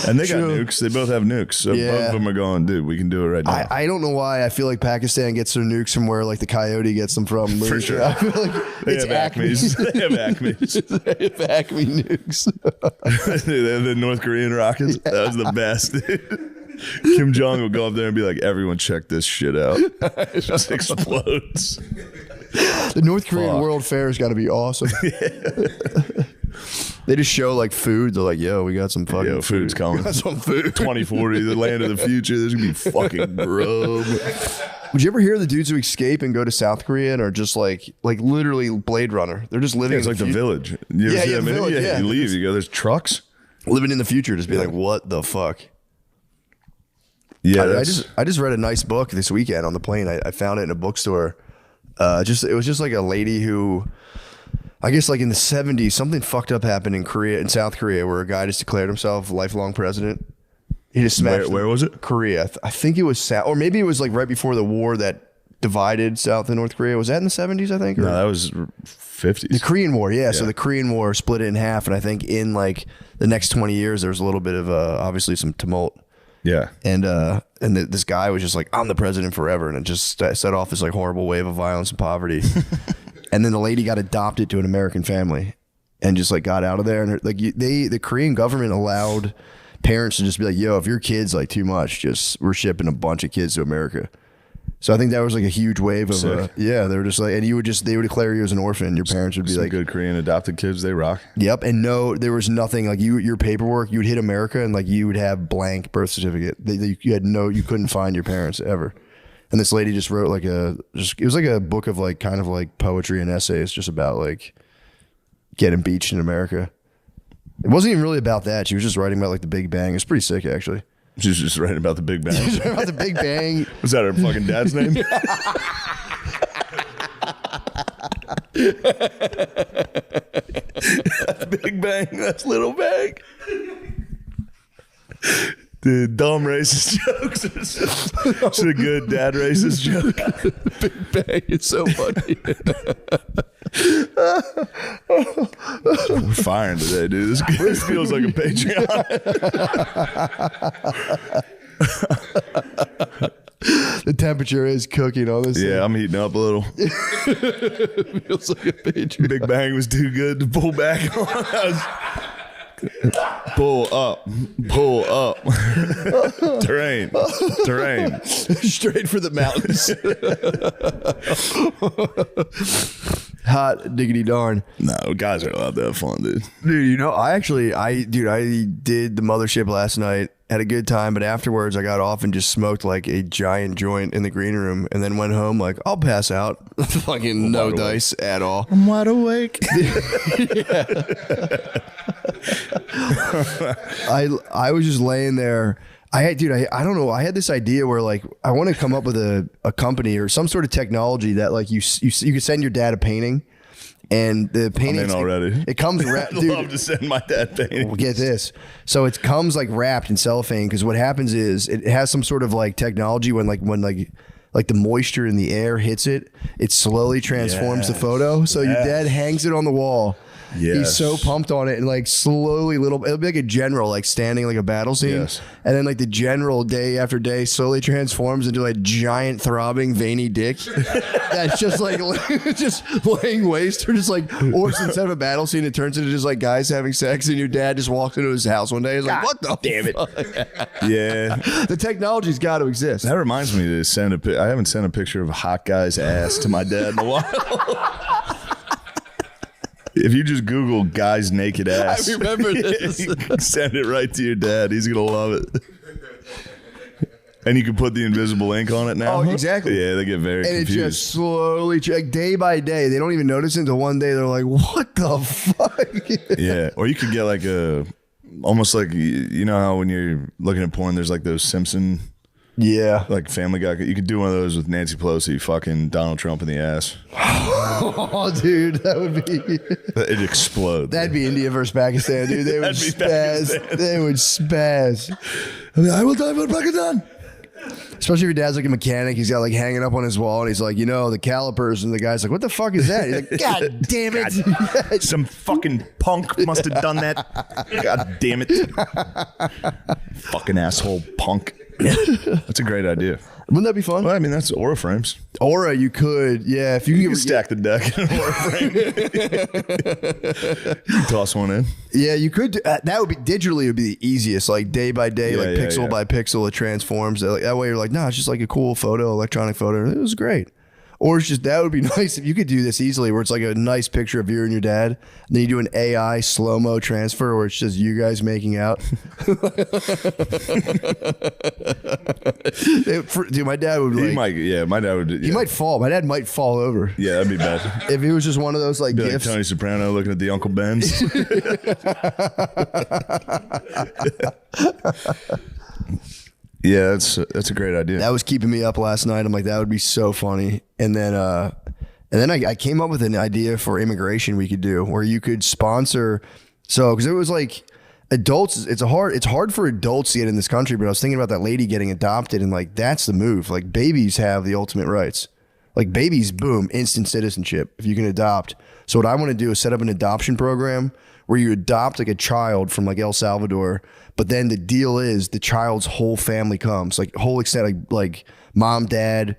And they got nukes. They both have nukes. So both of them are going, dude, we can do it right now. I don't know why I feel like Pakistan gets their nukes from where like the coyote gets them from. For sure. I feel like They have Acme's. They have Acme's. They have Acme nukes. They have the North Korean rockets. That was the best. Kim Jong will go up there and be like, everyone check this shit out. It just explodes. The North Korean World Fair has got to be awesome. They just show like food. They're like, yo, we got some fucking food's coming. We got some food. 2040, the land of the future. There's going to be fucking grub. Would you ever hear the dudes who escape and go to South Korea and are just like literally Blade Runner? They're just living It's in like the Village. You ever see that movie? Village, yeah. You leave, you go, there's trucks. Living in the future, just be like, what the fuck? Yeah, I just read a nice book this weekend on the plane. I found it in a bookstore. It was just like a lady who, I guess like in the 70s, something fucked up happened in South Korea, where a guy just declared himself lifelong president. He just smashed. Where was it? Korea. I think it was South, or maybe it was like right before the war that divided South and North Korea. Was that in the 70s? I think. No, that was 50s. The Korean War, yeah. So the Korean War split it in half, and I think in like the next 20 years, there was a little bit of obviously some tumult. Yeah. And this guy was just like, I'm the president forever. And it just set off this like horrible wave of violence and poverty. And then the lady got adopted to an American family and just like got out of there. And the Korean government allowed parents to just be like, yo, if your kid's like too much, we're shipping a bunch of kids to America. So I think that was like a huge wave of, they were just like, and they would declare you as an orphan. Your parents would be like, good Korean adopted kids, they rock. Yep. And no, there was nothing like your paperwork, you would hit America and like you would have blank birth certificate. You couldn't find your parents ever. And this lady just wrote it was like a book of like kind of like poetry and essays just about like getting beached in America. It wasn't even really about that. She was just writing about like the Big Bang. It was pretty sick actually. She was just writing about the Big Bang. She was writing about the Big Bang. Was that her fucking dad's name? Big Bang, that's Little Bang. Dude, dumb racist jokes are such a good dad racist joke. Big Bang, it's so funny. We're firing today, dude. This feels like a Patreon. The temperature is cooking on this. Yeah, I'm heating up a little. Feels like a Patreon. Big Bang was too good to pull back on. Pull up. Terrain. Straight for the mountains. Hot diggity darn. No, guys are allowed to have fun, dude. Dude, you know, I did the mothership last night. Had a good time, but afterwards I got off and just smoked like a giant joint in the green room and then went home like, I'll pass out. Fucking no dice at all. I'm wide awake. I was just laying there. I don't know. I had this idea where like I want to come up with a company or some sort of technology that like you could send your dad a painting, and the painting already. It comes wrapped. I'd love to send my dad paintings. Well, get this. So it comes like wrapped in cellophane because what happens is it has some sort of like technology when the moisture in the air hits it, it slowly transforms the photo. So your dad hangs it on the wall. Yes. He's so pumped on it, and like slowly, it'll be like a general, like standing like a battle scene, Yes. and then like the general day after day slowly transforms into a giant throbbing veiny dick that's just like just laying waste, or just like, or instead of a battle scene, it turns into just like guys having sex, and your dad just walks into his house one day, and is like, what the damn it? Yeah. The technology's got to exist. That reminds me to send I haven't sent a picture of a hot guy's ass to my dad in a while. If you just Google guy's naked ass, I remember this. Send it right to your dad. He's going to love it. And you can put the invisible ink on it now. Oh, exactly. Yeah, they get very And confused. it just slowly, like day by day, they don't even notice it until one day they're like, what the fuck? Yeah. Or you could get like almost like, you know how when you're looking at porn, there's like those Simpson, Yeah. like Family Guy. You could do one of those with Nancy Pelosi fucking Donald Trump in the ass. Oh, dude, that would be. It explodes. That'd be India versus Pakistan, dude. They would That'd be spaz. Pakistan. They would spaz. I will die for Pakistan. Especially if your dad's like a mechanic, he's got like hanging up on his wall, and he's like, you know, the calipers, and the guy's like, what the fuck is that? He's like, God damn it. Some fucking punk must have done that. God damn it. Fucking asshole punk. That's a great idea. Wouldn't that be fun? Well, I mean, that's aura frames. Aura, you could, yeah. If you You can can stack the deck in an aura frame. You can toss one in. Yeah, you could. That would be digitally. It would be the easiest, like day by day, Yeah, like yeah, pixel yeah. by pixel, it transforms. Like, that way, you're like, nah, it's just like a cool photo, electronic photo. It was great. Or it's just that would be nice if you could do this easily, where it's like a nice picture of you and your dad, and then you do an AI slow mo transfer where it's just you guys making out. Dude, my dad would He like. might, yeah, my dad would. He might fall. My dad might fall over Yeah, that'd be bad. if it was just one of those like Be like gifts. Tony Soprano looking at the Uncle Ben's. Yeah, that's a great idea. That was keeping me up last night. I'm like, that would be so funny. And then I came up with an idea for immigration we could do, where you could sponsor. So, because it was like adults, it's hard for adults to get in this country. But I was thinking about that lady getting adopted, and like that's the move. Like babies have the ultimate rights. Like babies, boom, instant citizenship if you can adopt. So what I want to do is set up an adoption program where you adopt like a child from like El Salvador, but then the deal is the child's whole family comes, like whole extent, like mom, dad,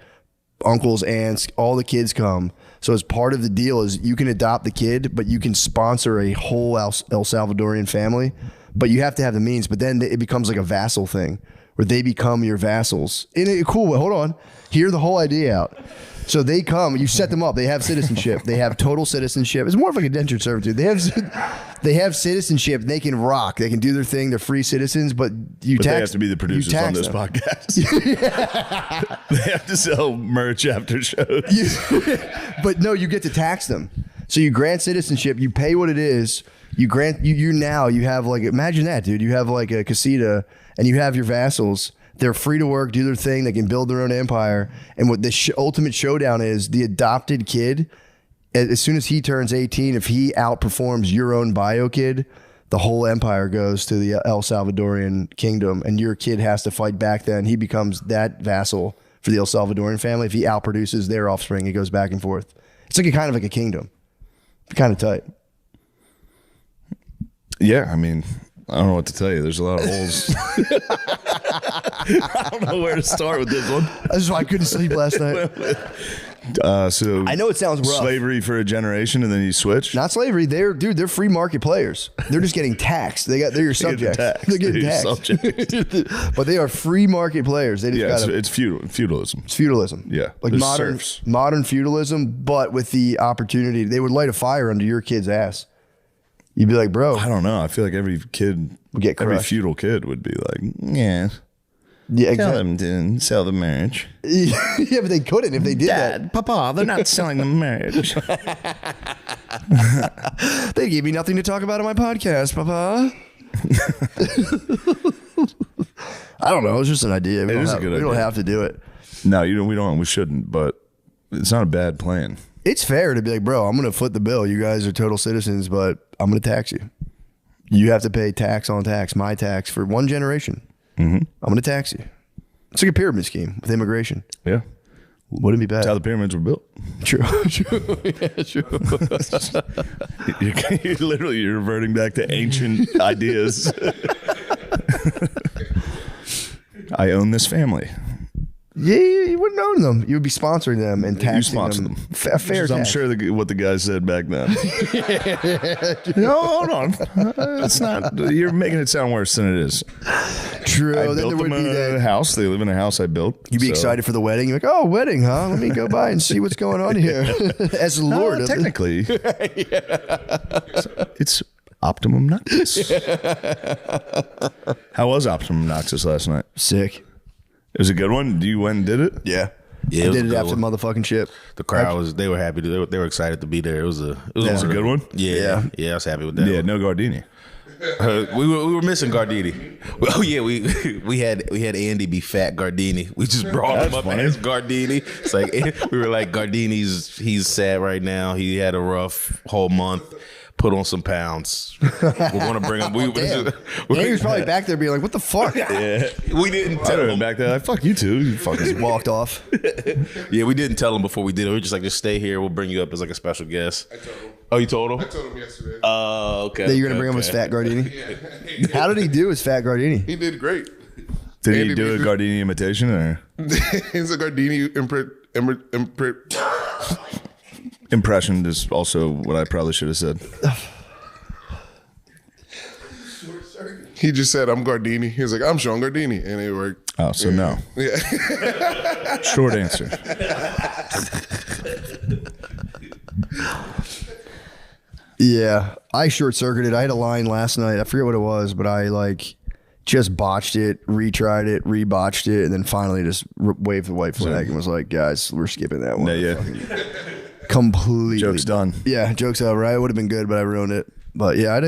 uncles, aunts, all the kids come. So as part of the deal is you can adopt the kid, but you can sponsor a whole El Salvadorian family, but you have to have the means. But then it becomes like a vassal thing where they become your vassals in a cool way. Hold on, hear the whole idea out. So they come, you set them up. They have citizenship. They have total citizenship. It's more of like indentured servitude. They have citizenship. They can rock. They can do their thing. They're free citizens, but they have to be the producers on this podcast. They have to sell merch after shows. But no, you get to tax them. So you grant citizenship. You pay what it is. You grant you now. You have like, imagine that, dude. You have like a casita, and you have your vassals. They're free to work, do their thing. They can build their own empire. And what the ultimate showdown is, the adopted kid, as soon as he turns 18, if he outperforms your own bio kid, the whole empire goes to the El Salvadorian kingdom, and your kid has to fight back then. He becomes that vassal for the El Salvadorian family. If he outproduces their offspring, it goes back and forth. It's like kind of like a kingdom. Kind of tight. Yeah, I mean, I don't know what to tell you. There's a lot of holes. I don't know where to start with this one. That's why I couldn't sleep last night. So I know it sounds rough. Slavery for a generation, and then you switch. Not slavery. They're free market players. They're just getting taxed. They're your subjects. They're getting taxed. But they are free market players. They just it's feudalism. It's feudalism. Yeah, like there's modern serfs. modern feudalism, but with the opportunity. They would light a fire under your kid's ass. You'd be like, bro. I don't know. I feel like every kid would get every crushed. feudal kid would be like, yeah. Yeah, Tell exactly. them to sell the marriage. Yeah, but they couldn't if they did that. Papa, they're not selling the marriage. They gave me nothing to talk about on my podcast, Papa. I don't know. It's just an idea. We is a good We don't idea. have to do it. No, we don't. We shouldn't. But it's not a bad plan. It's fair to be like, bro, I'm going to foot the bill. You guys are total citizens, but I'm going to tax you. You have to pay tax on tax, my tax, for one generation. Mm-hmm. I'm going to tax you. It's like a pyramid scheme with immigration. Yeah. Wouldn't be bad. That's how the pyramids were built. True. Yeah, true. You're reverting back to ancient ideas. I own this family. Yeah, you wouldn't own them. You would be sponsoring them and taxing them. A fair tax. I'm sure what the guy said back then. No, hold on. It's not. You're making it sound worse than it is. True. I Then built there would them be a house. They live in a house I built. You'd be excited for the wedding. You're like, oh, wedding, huh? Let me go by and see what's going on here. As Lord. Technically. It's Optimum Obnoxious. How was Optimum Obnoxious last night? Sick. It was a good one. You went and did it? Yeah. Yeah, I did it after the motherfucking ship. The crowd they were happy. They were excited to be there. It was a good one. Yeah, I was happy with that. Yeah, one. no Gardini. We were missing Gardini. Oh yeah, we had Andy be fat Gardini. We just brought him up as Gardini. It's like we were like he's sad right now. He had a rough whole month. Put on some pounds. We're gonna bring him. He was probably back there being like, "What the fuck?" Yeah, we didn't tell him back there. Like, fuck you too. You fuckers walked off. Yeah, we didn't tell him before we did it. We were just like, just stay here. We'll bring you up as like a special guest. I told him. Oh, you told him? I told him yesterday. Okay. That you're gonna bring him as Fat Gardini. Yeah. How did he do as Fat Gardini? He did great. Did he do a Gardini imitation or? He's a Gardini Impression is also what I probably should have said. He just said, "I'm Gardini." He was like, "I'm Sean Gardini," and it worked. Oh, so no. Yeah. Short answer. Yeah, I short circuited. I had a line last night. I forget what it was, but I just botched it, retried it, rebotched it, and then finally just waved the white flag and was like, "Guys, we're skipping that one." Yeah. Completely. Joke's done. Yeah, joke's over. It would have been good, but I ruined it. But yeah, I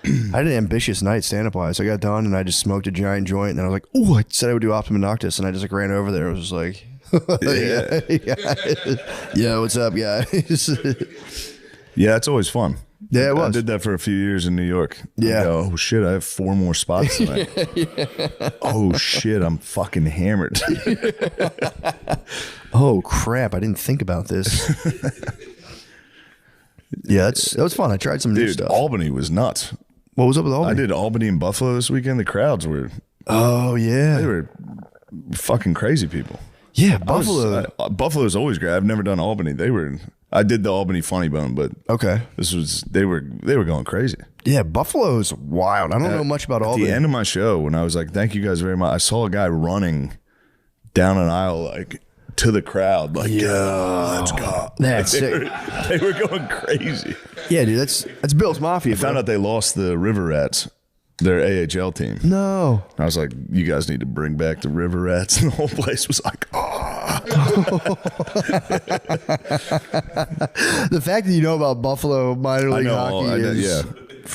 had an ambitious night stand-up wise. I got done and I just smoked a giant joint, and then I was like, "Oh, I said I would do Optimum Obnoxious," and I just ran over there. I was just like, yeah, what's up, guys? Yeah, it's always fun. Yeah, it was. I did that for a few years in New York. Yeah. I go, oh shit, I have 4 more spots tonight. Oh shit, I'm fucking hammered. Oh crap, I didn't think about this. Yeah, that was fun. I tried some new stuff. Albany was nuts. What was up with Albany? I did Albany and Buffalo this weekend. The crowds were, oh yeah, they were fucking crazy people. Yeah, Buffalo. Buffalo's always great. I've never done Albany. I did the Albany Funny Bone, but okay, they were going crazy. Yeah, Buffalo's wild. I don't know much about Albany. At the end of my show, when I was like, "Thank you guys very much," I saw a guy running down an aisle like to the crowd, like, "Yeah, let's go." That's sick. They were going crazy. Yeah, dude, that's Bill's Mafia. I found out they lost the River Rats, their AHL team. No. I was like, you guys need to bring back the River Rats. And the whole place was like, oh. The fact that you know about Buffalo minor league hockey is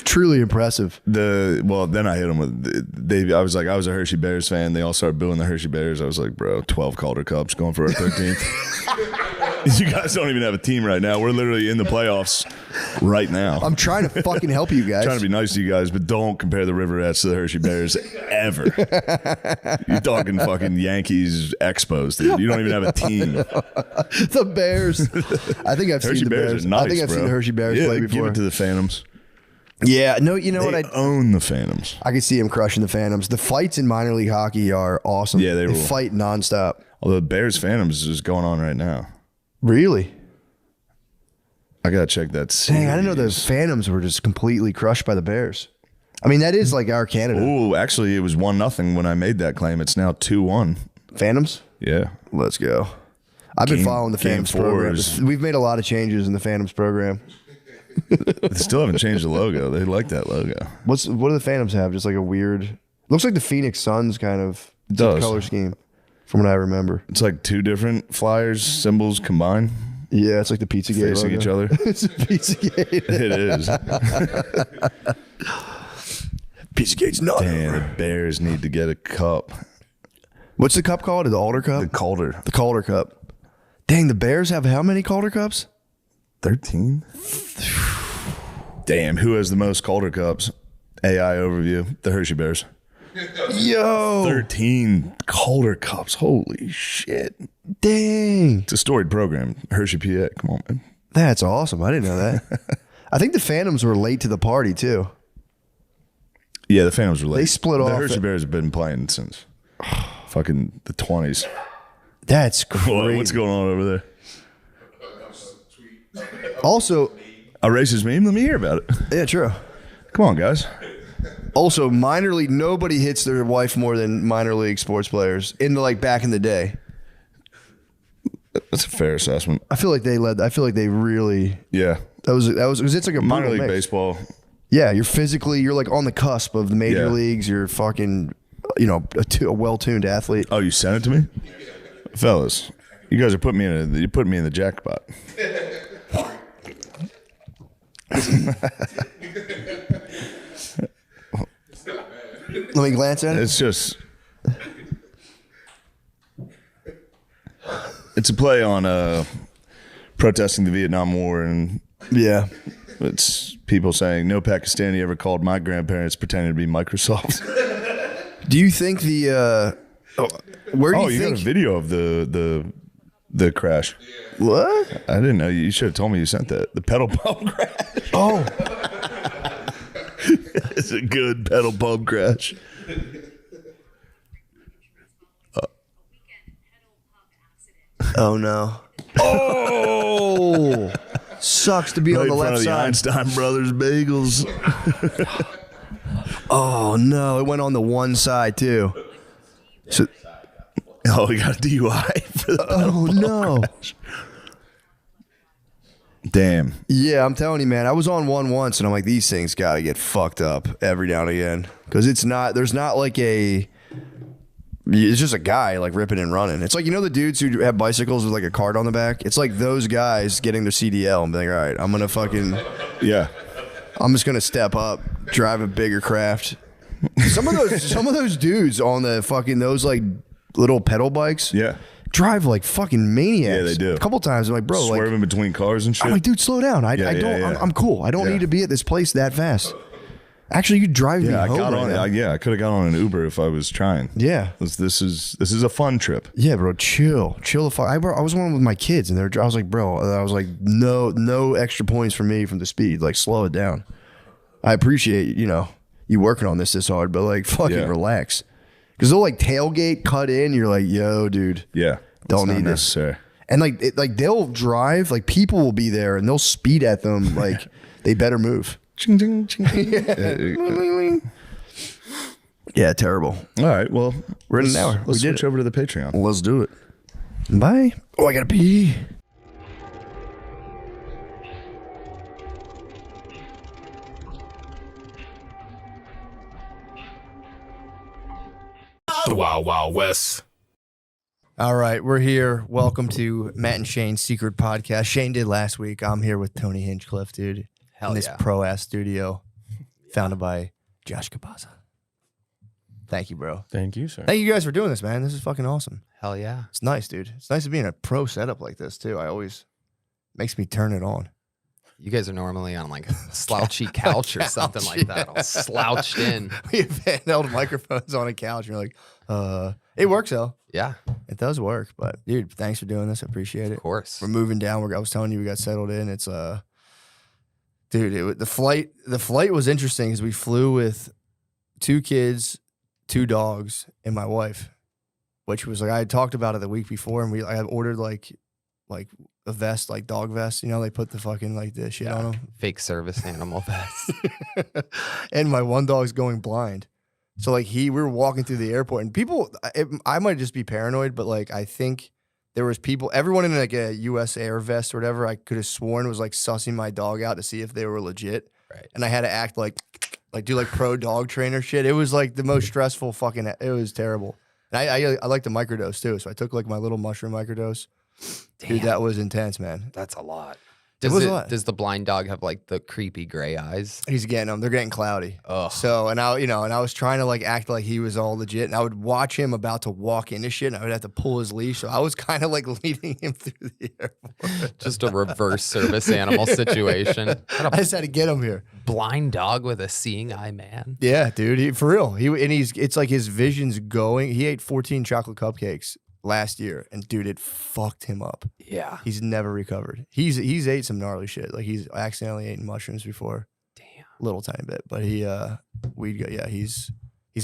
truly impressive. Then I hit them with I was a Hershey Bears fan. They all started booing the Hershey Bears. I was like, bro, 12 Calder Cups going for our 13th. You guys don't even have a team right now. We're literally in the playoffs right now. I'm trying to fucking help you guys. Trying to be nice to you guys, but don't compare the River Rats to the Hershey Bears ever. You're talking fucking Yankees Expos, dude. You don't even have a team. The Bears. I think I've seen the Bears. Nice, I think I've seen the Hershey Bears play before. Give it to the Phantoms. Yeah, no, you know what? I own the Phantoms. I can see him crushing the Phantoms. The fights in minor league hockey are awesome. Yeah, they fight nonstop. Although Bears Phantoms is going on right now. Really? I gotta check that. Dang, I didn't know the Phantoms were just completely crushed by the Bears. I mean, that is like our Canada. Oh, actually, it was 1-0 when I made that claim. It's now 2-1. Phantoms? Yeah. Let's go. I've been following the Phantoms program. We've made a lot of changes in the Phantoms program. They still haven't changed the logo. They like that logo. What do the Phantoms have? Just like a weird... Looks like the Phoenix Suns kind of color scheme, from what I remember. It's like 2 different flyers, symbols combined. Yeah, it's like the Pizzagate facing logo. each other. It's a Pizzagate. It is. Pizzagate's not Damn, the Bears need to get a cup. What's the cup called? The Alder Cup? The Calder. The Calder Cup. Dang, the Bears have how many Calder Cups? 13? Damn, who has the most Calder Cups? AI overview. The Hershey Bears. Yo. 13 Calder cups. Holy shit. Dang. It's a storied program. Hershey, PA. Come on, man. That's awesome. I didn't know that. I think the Phantoms were late to the party, too. Yeah, the Phantoms were late. They split off. The Hershey Bears have been playing since fucking the 20s. That's crazy. What's going on over there? Also, A racist meme? Let me hear about it. yeah, true. Come on, guys. Also, minor league, nobody hits their wife more than minor league sports players in the, like, back in the day. That's a fair assessment. I feel like they led. I feel like they really. Yeah. That was because it's like a Minor brutal league mix. baseball. Yeah, you're like on the cusp of the major Yeah. leagues. You're fucking, a well-tuned athlete. Oh, you sent it to me? Fellas, you guys are putting me in the jackpot. Let me glance at it. It's just it's a play on protesting the Vietnam War, and Yeah. it's people saying no Pakistani ever called my grandparents pretending to be Microsoft. Do you think where do you You think? got a video of the crash. What? I didn't know. You should have told me you sent that. The pedal pump crash. Oh, It's a good pedal pump crash. oh no. Oh, sucks to be on Right the in front left of the side. Einstein Brothers bagels. Oh no, it went on the one side too. So, Oh, we got a DUI for the pedal oh pump no. crash. Damn. Yeah, I'm telling you, man. I was on one once, and I'm like, these things got to get fucked up every now and again because there's not like it's just a guy like ripping and running. It's like, the dudes who have bicycles with like a cart on the back. It's like those guys getting their CDL and being like, all right, Yeah. I'm just gonna step up, drive a bigger craft. Some of those dudes on the fucking those like little pedal bikes, Yeah. drive like fucking maniacs. Yeah, they do. A couple times, I'm like, bro, like. Swerving between cars and shit. I'm like, dude, slow down. I Yeah, don't. yeah. I'm cool. I don't Yeah. need to be at this place that fast. Actually, you drive me Yeah, I home got right on. now. I could have got on an Uber if I was trying. Yeah, This is a fun trip. yeah, bro. Chill the fuck. I was on with my kids, and I was like, bro. I was like, no extra points for me from the speed. Like, slow it down. I appreciate you working on this hard, but like, fucking relax. Because they'll like tailgate, cut in. You're like, yo, dude. Yeah. Don't It's need not this. necessary. And like they'll drive. Like people will be there, and they'll speed at them. Like they better move. Ching, ching, ching. Yeah, terrible. All right. Well, We're in an hour. Let's We did switch it. over to the Patreon. Let's do it. Bye. Oh, I gotta pee. The Wild Wild West. All right, we're here. Welcome to Matt and Shane's Secret Podcast. Shane did last week. I'm here with Tony Hinchcliffe, dude. In this pro-ass studio founded by Josh Cabaza. Thank you, bro. Thank you, sir. Thank you guys for doing this, man. This is fucking awesome. Hell yeah. It's nice, dude. It's nice to be in a pro setup like this, too. Makes me turn it on. You guys are normally on like a slouchy couch or something like that, all slouched in. We have handheld microphones on a couch. And you're like, it works, though. Yeah, It does work. But, dude, thanks for doing this. I appreciate it. of course. We're moving down. I was telling you, we got settled in. It's dude, the flight was interesting because we flew with 2 kids, 2 dogs, and my wife, which was like I had talked about it the week before, and I had ordered like a vest, like dog vest. They put the fucking like the shit on them. Fake service animal vest. And my one dog's going blind. So like we were walking through the airport, and people, I might just be paranoid, but like I think there was everyone in like a U.S. Air vest or whatever. I could have sworn was like sussing my dog out to see if they were legit. Right. And I had to act like do like pro dog trainer shit. It was like the most stressful fucking. It was terrible. And I like the microdose too, so I took like my little mushroom microdose. Dude, that was intense, man. That's a lot. was a lot. Does the blind dog have like the creepy gray eyes? He's getting them. They're getting cloudy. Oh. So, and I was trying to like act like he was all legit, and I would watch him about to walk into shit, and I would have to pull his leash. So I was kind of like leading him through the airport. Just a reverse service animal situation. I just had to get him here. blind dog with a seeing eye man. Yeah, dude. For real. It's like his vision's going. He ate 14 chocolate cupcakes last year, and dude, it fucked him up. Yeah. He's never recovered. He's ate some gnarly shit. Like he's accidentally eaten mushrooms before. Damn. Little tiny bit. But he's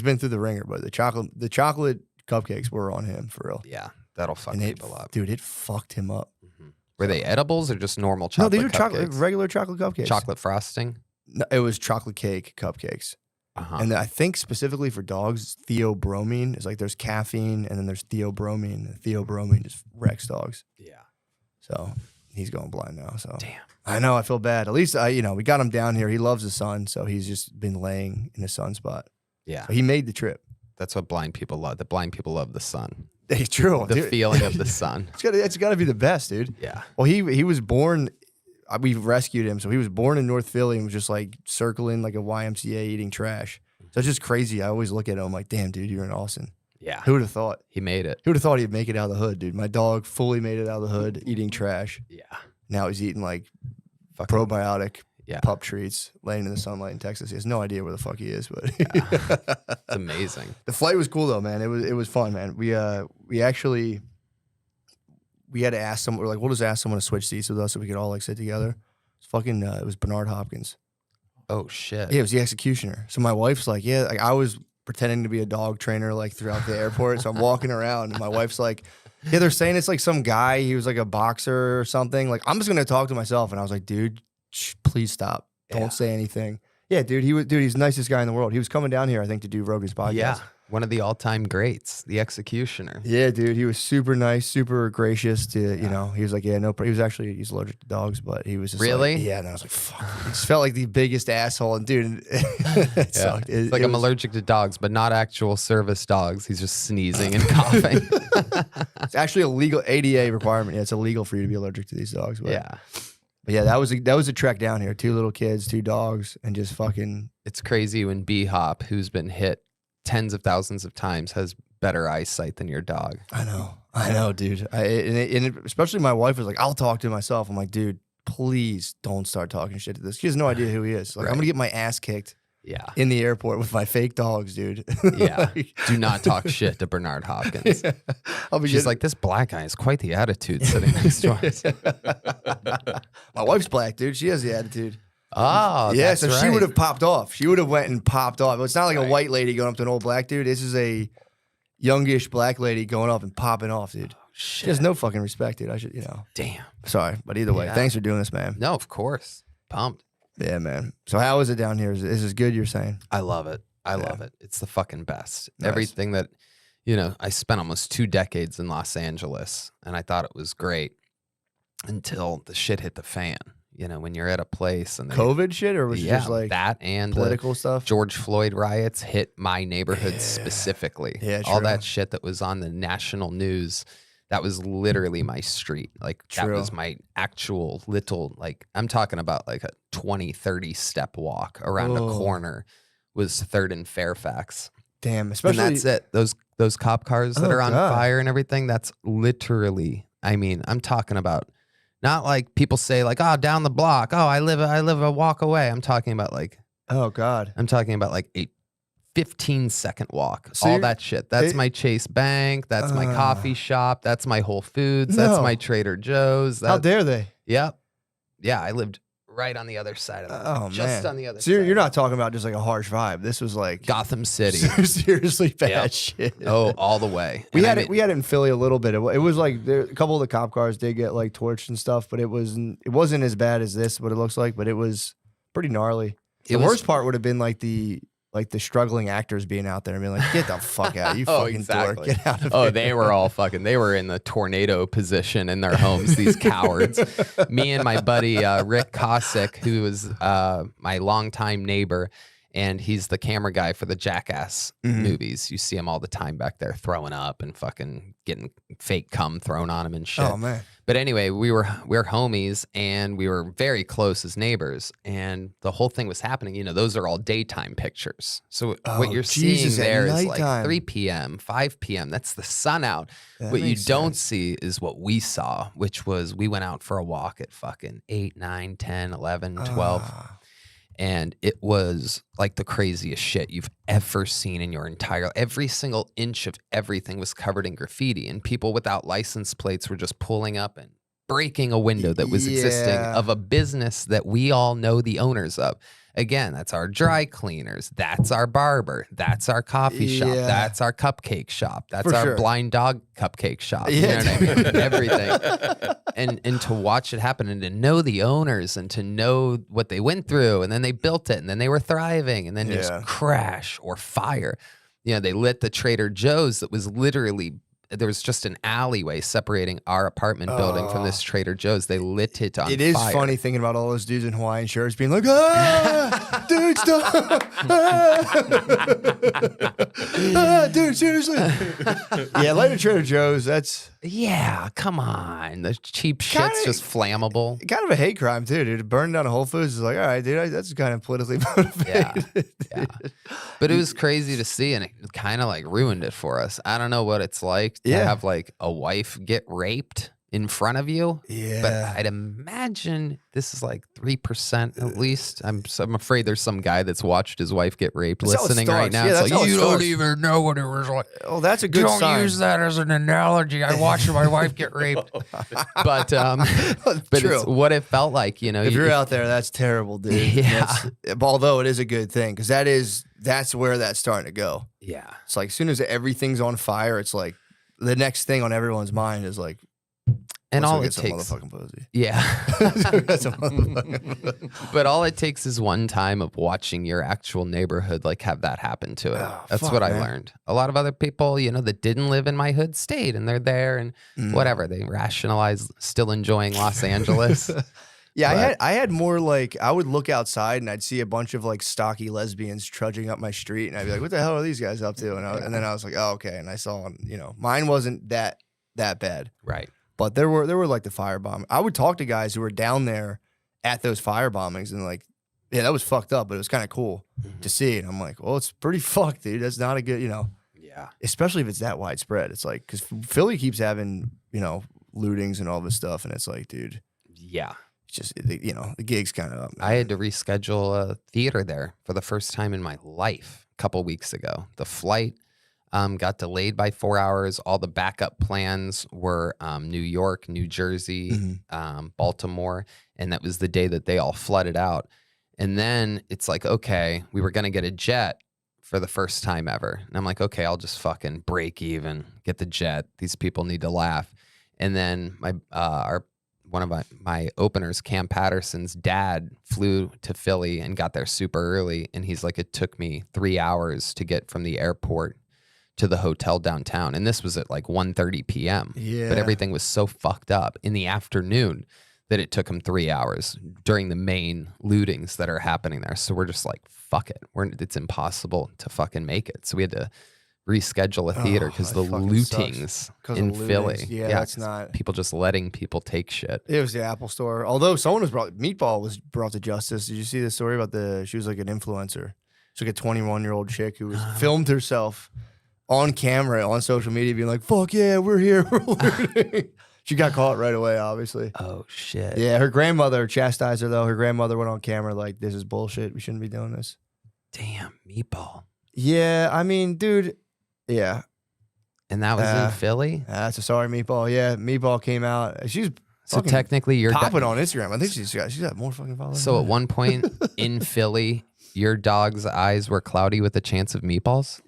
been through the ringer, but the chocolate cupcakes were on him for real. Yeah. That'll fuck people up. Dude, it fucked him up. Mm-hmm. Were they edibles or just normal chocolate? No, these are cupcakes? regular chocolate cupcakes. Chocolate frosting? No, it was chocolate cake cupcakes. Uh-huh. And I think specifically for dogs, theobromine is like there's caffeine and then there's theobromine. And theobromine just wrecks dogs. Yeah. So he's going blind now. So damn. I know, I feel bad. At least we got him down here. He loves the sun, so he's just been laying in the sun spot. Yeah. So he made the trip. That's what blind people love. The blind people love the sun. It's true. The feeling of the sun. It's got to be the best, dude. Yeah. Well, he was born. We rescued him, so he was born in North Philly and was just like circling like a YMCA eating trash. So it's just crazy. I always look at him like, damn, dude, you're in Austin. Yeah. Who would have thought? He made it. Who would have thought he'd make it out of the hood, dude? My dog fully made it out of the hood, eating trash. Yeah. Now he's eating like Fucking probiotic yeah. pup treats, laying in the sunlight in Texas. He has no idea where the fuck he is, but It's amazing. The flight was cool though, man. It was fun, man. We had to ask someone. We're like, we'll just ask someone to switch seats with us so we could all like sit together. It's fucking. It was Bernard Hopkins. Oh shit. Yeah, it was the executioner. So my wife's like, yeah, like I was pretending to be a dog trainer like throughout the airport. So I'm walking around and my wife's like, yeah, they're saying it's like some guy. He was like a boxer or something. Like I'm just gonna talk to myself. And I was like, dude, please stop. Don't say anything. Yeah, dude, he's the nicest guy in the world. He was coming down here, I think, to do Rogan's podcast. Yeah. One of the all-time greats, the executioner. Yeah, dude, he was super nice, super gracious to, he was like, yeah, no, he's allergic to dogs, but he was just really? like, yeah, and I was like, fuck. He just felt like the biggest asshole, and dude, it sucked. It's like I'm allergic to dogs, but not actual service dogs. He's just sneezing and coughing. It's actually a legal ADA requirement. Yeah, it's illegal for you to be allergic to these dogs. But, yeah. But yeah, that was a trek down here. 2 little kids, 2 dogs, and just fucking. It's crazy when B-Hop, who's been hit tens of thousands of times, has better eyesight than your dog. I know, dude. Especially my wife was like, I'll talk to myself. I'm like, dude, please don't start talking shit to this. She has no idea who he is. Like, I'm gonna get my ass kicked. Yeah. In the airport with my fake dogs, dude. Yeah. Do not talk shit to Bernard Hopkins. She's like, this black guy has quite the attitude sitting next to us. My wife's black, dude. She has the attitude. Oh, yeah. that's So right. she would have popped off. She would have went and popped off. It's not like a white lady going up to an old black dude. This is a youngish black lady going up and popping off, dude. She has no fucking respect, dude. I should, Damn. Sorry, but either way, thanks for doing this, man. No, of course. Pumped. Yeah, man. So how is it down here? Is this good, you're saying? I love it. I love it. It's the fucking best. Nice. Everything that, I spent almost 2 decades in Los Angeles, and I thought it was great until the shit hit the fan. When you're at a place and COVID shit, or was it just like that and political stuff? George Floyd riots hit my neighborhood specifically. Yeah, all true. that shit that was on the national news. That was literally my street. Like that was my actual little, like I'm talking about like a 20, 30 step walk around a corner was 3rd and Fairfax. Damn, especially. And that's it. Those cop cars that are on fire and everything. That's literally, I'm talking about not like people say like, oh, down the block. Oh, I live a walk away. I'm talking about like, oh God. I'm talking about like a 15-second walk. So all that shit. That's my Chase Bank. That's my coffee shop. That's my Whole Foods. That's my Trader Joe's. How dare they? Yep. Yeah, I lived right on the other side of that. Oh, just man. on the other So side. you're not talking about just like a harsh vibe. This was like Gotham City. seriously bad Yep. shit. Oh, all the way. We had it in Philly a little bit. It was like a couple of the cop cars did get like torched and stuff, but it wasn't as bad as this, what it looks like, but it was pretty gnarly. The worst part would have been like the struggling actors being out there and being like, get the fuck out, you fucking dork. Get out of here. They were all they were in the tornado position in their homes, these cowards. Me and my buddy, Rick Kosick, who was my longtime neighbor, and he's the camera guy for the Jackass movies. You see him all the time back there throwing up and fucking getting fake cum thrown on him and shit. Oh, man. But anyway, we're homies and we were very close as neighbors, and the whole thing was happening. Those are all daytime pictures. So what you're seeing there is like 3 p.m., 5 p.m. That's the sun out. What you don't see is what we saw, which was we went out for a walk at fucking 8, 9, 10, 11, 12. And it was like the craziest shit you've ever seen in your entire, every single inch of everything was covered in graffiti, and people without license plates were just pulling up and breaking a window that was existing of a business that we all know the owners of. Again, that's our dry cleaners. That's our barber. That's our coffee shop. That's our cupcake shop. That's our blind dog cupcake shop. You know what I mean? Everything. And to watch it happen and to know the owners and to know what they went through, and then they built it and then they were thriving, and then just crash or fire. You know, they lit the Trader Joe's that was literally, there was just an alleyway separating our apartment building from this Trader Joe's. They lit it on fire. It is funny thinking about all those dudes in Hawaiian shirts being like, ah, dude, stop. Dude, seriously. Yeah, light a Trader Joe's, that's... Yeah, come on. The cheap shit's just flammable. Kind of a hate crime, too, dude. Burning down a Whole Foods is like, all right, dude, that's kind of politically motivated. Yeah. But it was crazy to see, and it kind of like ruined it for us. I don't know what it's like to have like a wife get raped in front of you. Yeah. But I'd imagine this is like 3% at least. I'm afraid there's some guy that's watched his wife get raped listening right now. Yeah, it's like, You don't even know what it was like. Oh, that's a good Don't sign. use that as an analogy. I watched my wife get raped. but it's what it felt like, you know. If you're out there, that's terrible, dude. Yeah. Although it is a good thing, because that's where that's starting to go. Yeah. It's like as soon as everything's on fire, it's like the next thing on everyone's mind is like, and all it takes, motherfucking pussy. Yeah. But all it takes is one time of watching your actual neighborhood like have that happen to it. That's what I learned. A lot of other people, you know, that didn't live in my hood stayed, and they're there and whatever. They rationalize still enjoying Los Angeles. Yeah, I had more like, I would look outside and I'd see a bunch of like stocky lesbians trudging up my street, and I'd be like, what the hell are these guys up to? And then I was like, oh, okay. And I saw, you know, mine wasn't that bad. Right. But there were like the firebomb. I would talk to guys who were down there at those fire bombings, and like, yeah, that was fucked up, but it was kind of cool to see. And I'm like, well, it's pretty fucked, dude. That's not a good, you know. Yeah. Especially if it's that widespread. It's like, because Philly keeps having, you know, lootings and all this stuff, and it's like, dude. Yeah. It's just, you know, the gig's kind of up. Man. I had to reschedule a theater there for the first time in my life a couple weeks ago. The flight got delayed by 4 hours. All the backup plans were New York, New Jersey, Baltimore, and that was the day that they all flooded out. And then it's like, okay, we were going to get a jet for the first time ever. And I'm like, okay, I'll just fucking break even, get the jet. These people need to laugh. And then one of my openers, Cam Patterson's dad, flew to Philly and got there super early. And he's like, it took me 3 hours to get from the airport to the hotel downtown. And this was at like 1:30 p.m. Yeah. But everything was so fucked up in the afternoon that it took him 3 hours during the main lootings that are happening there. So we're just like, fuck it. It's impossible to fucking make it. So we had to reschedule a theater because the lootings in Philly. Yeah, that's not... People just letting people take shit. It was the Apple store. Although someone Meatball was brought to justice. Did you see the story about she was like an influencer. She's like a 21-year-old chick who filmed herself on camera on social media being like, fuck yeah, we're here. We're looting. She got caught right away, obviously. Oh, shit. Yeah, her grandmother chastised her, though. Her grandmother went on camera like, this is bullshit. We shouldn't be doing this. Damn, Meatball. Yeah, I mean, dude, yeah. And that was in Philly? That's a sorry, Meatball. Yeah, Meatball came out. She's so technically you're popping on Instagram. I think she's got more fucking followers. So at one point in Philly, your dog's eyes were cloudy with a chance of meatballs?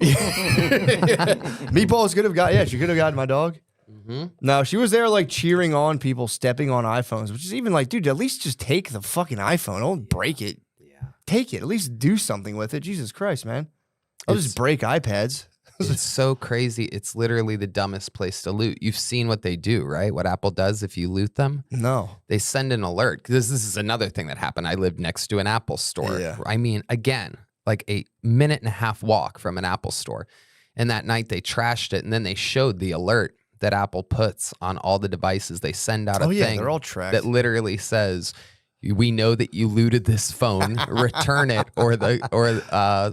Meatballs could have she could have gotten my dog. No, she was there like cheering on people stepping on iPhones, which is even like, dude, at least just take the fucking iPhone. Don't break it. Yeah. Take it. At least do something with it. Jesus Christ, man. I'll just break iPads. It's so crazy. It's literally the dumbest place to loot. You've seen what they do, right? What Apple does if you loot them? No. They send an alert. This is another thing that happened. I lived next to an Apple store. Yeah. I mean, again, like a 1.5-minute walk from an Apple store. And that night they trashed it, and then they showed the alert that Apple puts on all the devices. They send out a thing they're all tracked. that literally says, we know that you looted this phone, return it, or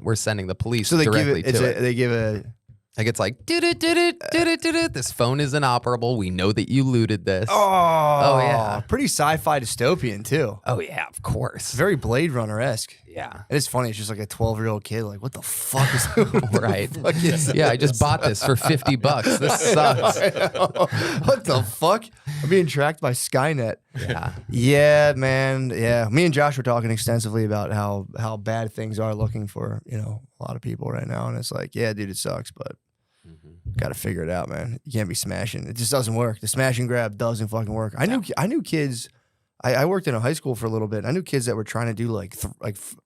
we're sending the police directly to it. They give a... Like it's like, this phone is inoperable. We know that you looted this. Oh yeah. Pretty sci-fi dystopian, too. Oh, yeah, of course. It's very Blade Runner-esque. Yeah. And it's funny. It's just like a 12-year-old kid. Like, what the fuck is Right. Yeah, I just bought this for $50. This sucks. What the fuck? I'm being tracked by Skynet. Yeah. Yeah, man. Yeah. Me and Josh were talking extensively about how bad things are looking for, a lot of people right now. And it's like, yeah, dude, it sucks, but got to figure it out, man. You can't be smashing. It just doesn't work. The smash and grab doesn't fucking work. I knew kids. I worked in a high school for a little bit. I knew kids that were trying to do like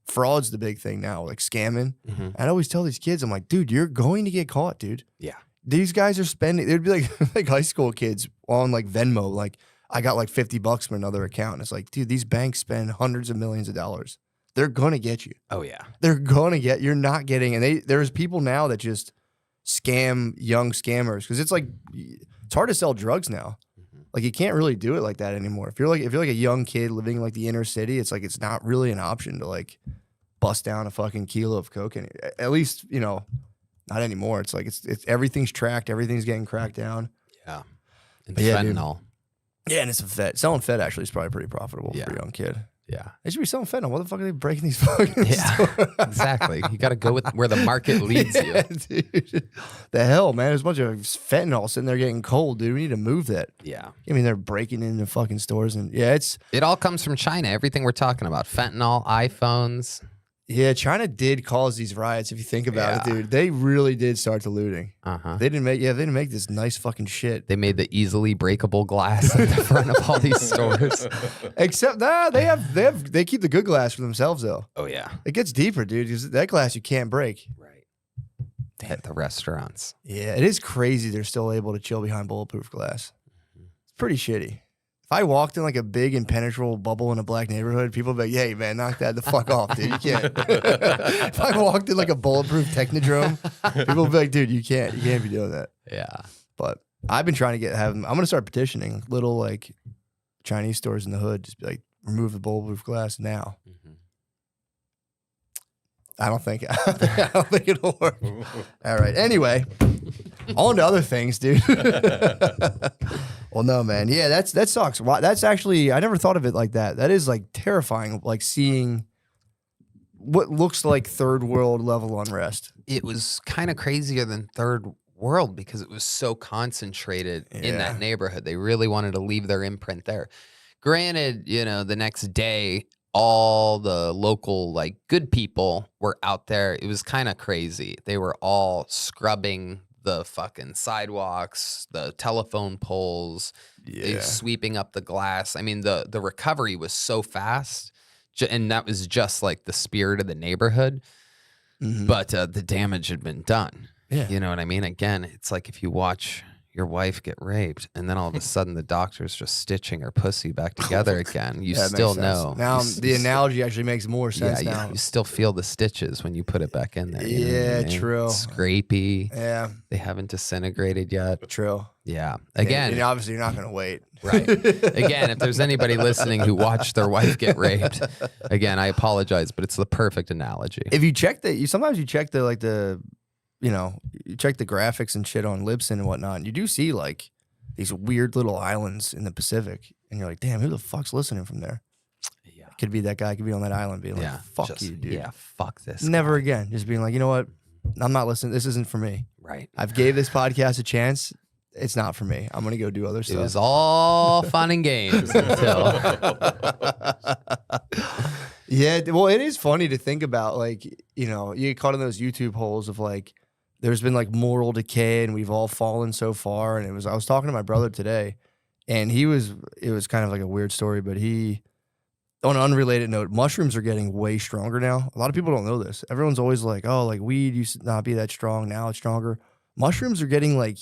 fraud's the big thing now, like scamming. I'd always tell these kids, I'm like, dude, you're going to get caught, dude. Yeah. These guys are spending. They'd be like like high school kids on like Venmo. Like I got like $50 from another account. And it's like, dude, these banks spend hundreds of millions of dollars. They're gonna get you. Oh yeah. They're gonna get. You're not getting. And there's people now that just scam young scammers because it's like it's hard to sell drugs now. Like you can't really do it like that anymore. If you're like a young kid living in like the inner city, it's like it's not really an option to like bust down a fucking kilo of cocaine. At least, not anymore. It's like it's everything's tracked, everything's getting cracked down. Yeah. And Yeah, fentanyl. Yeah, and it's a Fed. Selling Fed actually is probably pretty profitable for a young kid. Yeah. They should be selling fentanyl. What the fuck are they breaking these fucking Yeah. Exactly. You got to go with where the market leads you. Dude. The hell, man. There's a bunch of fentanyl sitting there getting cold, dude. We need to move that. Yeah. I mean, they're breaking into fucking stores and It all comes from China. Everything we're talking about. Fentanyl, iPhones. Yeah, China did cause these riots. If you think about it, dude, they really did start the looting. They didn't make this nice fucking shit. They made the easily breakable glass at the front of all these stores. Except they keep the good glass for themselves though. Oh yeah, it gets deeper, dude. Because that glass you can't break. Right. At the restaurants. Yeah, it is crazy. They're still able to chill behind bulletproof glass. It's pretty shitty. If I walked in like a big impenetrable bubble in a black neighborhood, people would be like, hey, man, knock that the fuck off, dude. You can't. If I walked in like a bulletproof technodrome, people would be like, dude, you can't be doing that. Yeah. But I've been trying to I'm going to start petitioning little like Chinese stores in the hood. Just be like, remove the bulletproof glass now. I don't think it'll work. All right. Anyway, on to other things, dude. Well, no, man. Yeah, that sucks. That's actually, I never thought of it like that. That is like terrifying, like seeing what looks like third world level unrest. It was kind of crazier than third world because it was so concentrated in that neighborhood. They really wanted to leave their imprint there. Granted, the next day, all the local like good people were out there. It was kind of crazy. They were all scrubbing the fucking sidewalks, the telephone poles, sweeping up the glass. I mean, the recovery was so fast, and that was just like the spirit of the neighborhood. But the damage had been done. Yeah. You know what I mean? Again, it's like if you watch your wife get raped, and then all of a sudden the doctor's just stitching her pussy back together again. You still know. Now the analogy actually makes more sense now. You still feel the stitches when you put it back in there. You know what I mean? True. It's scrapey. Yeah. They haven't disintegrated yet. True. Yeah. Again. And obviously you're not going to wait. Right. Again, if there's anybody listening who watched their wife get raped, again, I apologize, but it's the perfect analogy. If you check sometimes you check you check the graphics and shit on Libsyn and whatnot, and you do see like these weird little islands in the Pacific, and you're like, damn, who the fuck's listening from there? Yeah. Could be that guy, could be on that island being like, fuck you, dude. Yeah, fuck this. Never again. Just being like, you know what? I'm not listening. This isn't for me. Right. I've gave this podcast a chance. It's not for me. I'm going to go do other stuff. It was all fun and games until. Yeah, well, it is funny to think about, like, you get caught in those YouTube holes of like, there's been like moral decay and we've all fallen so far. And I was talking to my brother today, and it was kind of like a weird story, but on an unrelated note, mushrooms are getting way stronger now. A lot of people don't know this. Everyone's always like, oh, like weed used to not be that strong. Now it's stronger. Mushrooms are getting like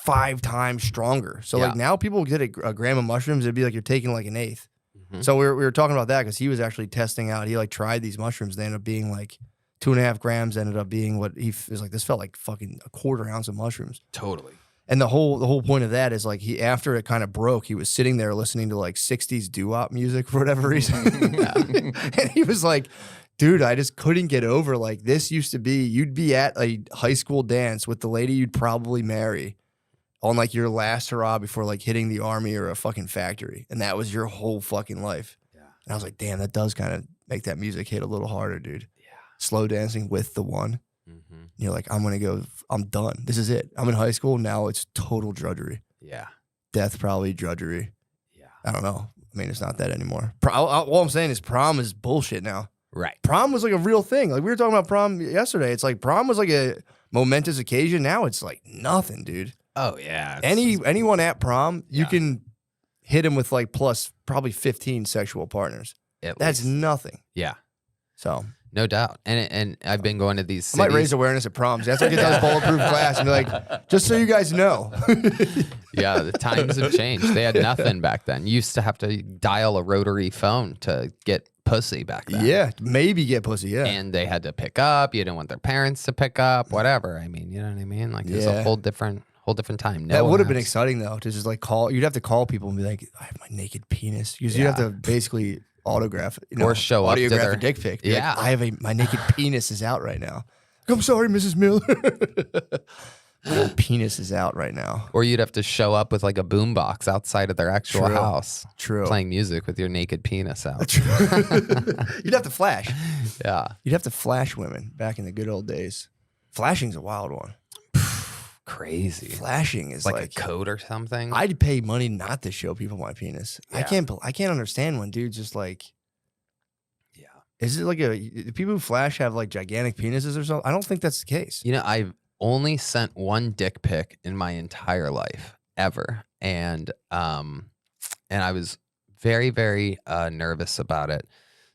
5 times stronger. So like now people get a gram of mushrooms, it'd be like you're taking like an eighth. So we were talking about that because he was actually testing out. He like tried these mushrooms. They ended up being like 2.5 grams. Ended up being what he was like. This felt like fucking a quarter ounce of mushrooms. Totally. And the whole point of that is like after it kind of broke, he was sitting there listening to like 60s doo-wop music for whatever reason. And he was like, dude, I just couldn't get over like this used to be, you'd be at a high school dance with the lady you'd probably marry on like your last hurrah before like hitting the army or a fucking factory. And that was your whole fucking life. Yeah. And I was like, damn, that does kind of make that music hit a little harder, dude. Yeah. Slow dancing with the one. Mm-hmm. You're like, I'm done. This is it. I'm in high school. Now it's total drudgery. Yeah. Death, probably drudgery. Yeah. I don't know. I mean, it's not that anymore. All I'm saying is prom is bullshit now. Right. Prom was like a real thing. Like we were talking about prom yesterday. It's like prom was like a momentous occasion. Now it's like nothing, dude. Oh yeah. Anyone at prom, you can hit him with like plus probably 15 sexual partners. That's nothing. Yeah. So no doubt. And I've been going to these cities. I might raise awareness at proms. That's why I get those bulletproof glass and be like, just so you guys know. Yeah, the times have changed. They had nothing back then. You used to have to dial a rotary phone to get pussy back then. Yeah, maybe get pussy, yeah. And they had to pick up. You didn't want their parents to pick up, whatever. I mean, you know what I mean? Like it's a whole different time. That would have been exciting though, to just like call. You'd have to call people and be like, I have my naked penis. Because you'd have to basically autograph it, or show up to autograph their a dick pic. Yeah, like, my naked penis is out right now. I'm sorry, Mrs. Miller. My penis is out right now. Or you'd have to show up with like a boombox outside of their actual house, playing music with your naked penis out. You'd have to flash. Yeah, you'd have to flash women back in the good old days. Flashing's a wild one. Crazy. Flashing is like a code or something. I'd pay money not to show people my penis. Yeah. I can't understand when dudes just like. Yeah. Is it like do people who flash have like gigantic penises or something? I don't think that's the case. You know, I've only sent one dick pic in my entire life ever, and I was very, very nervous about it.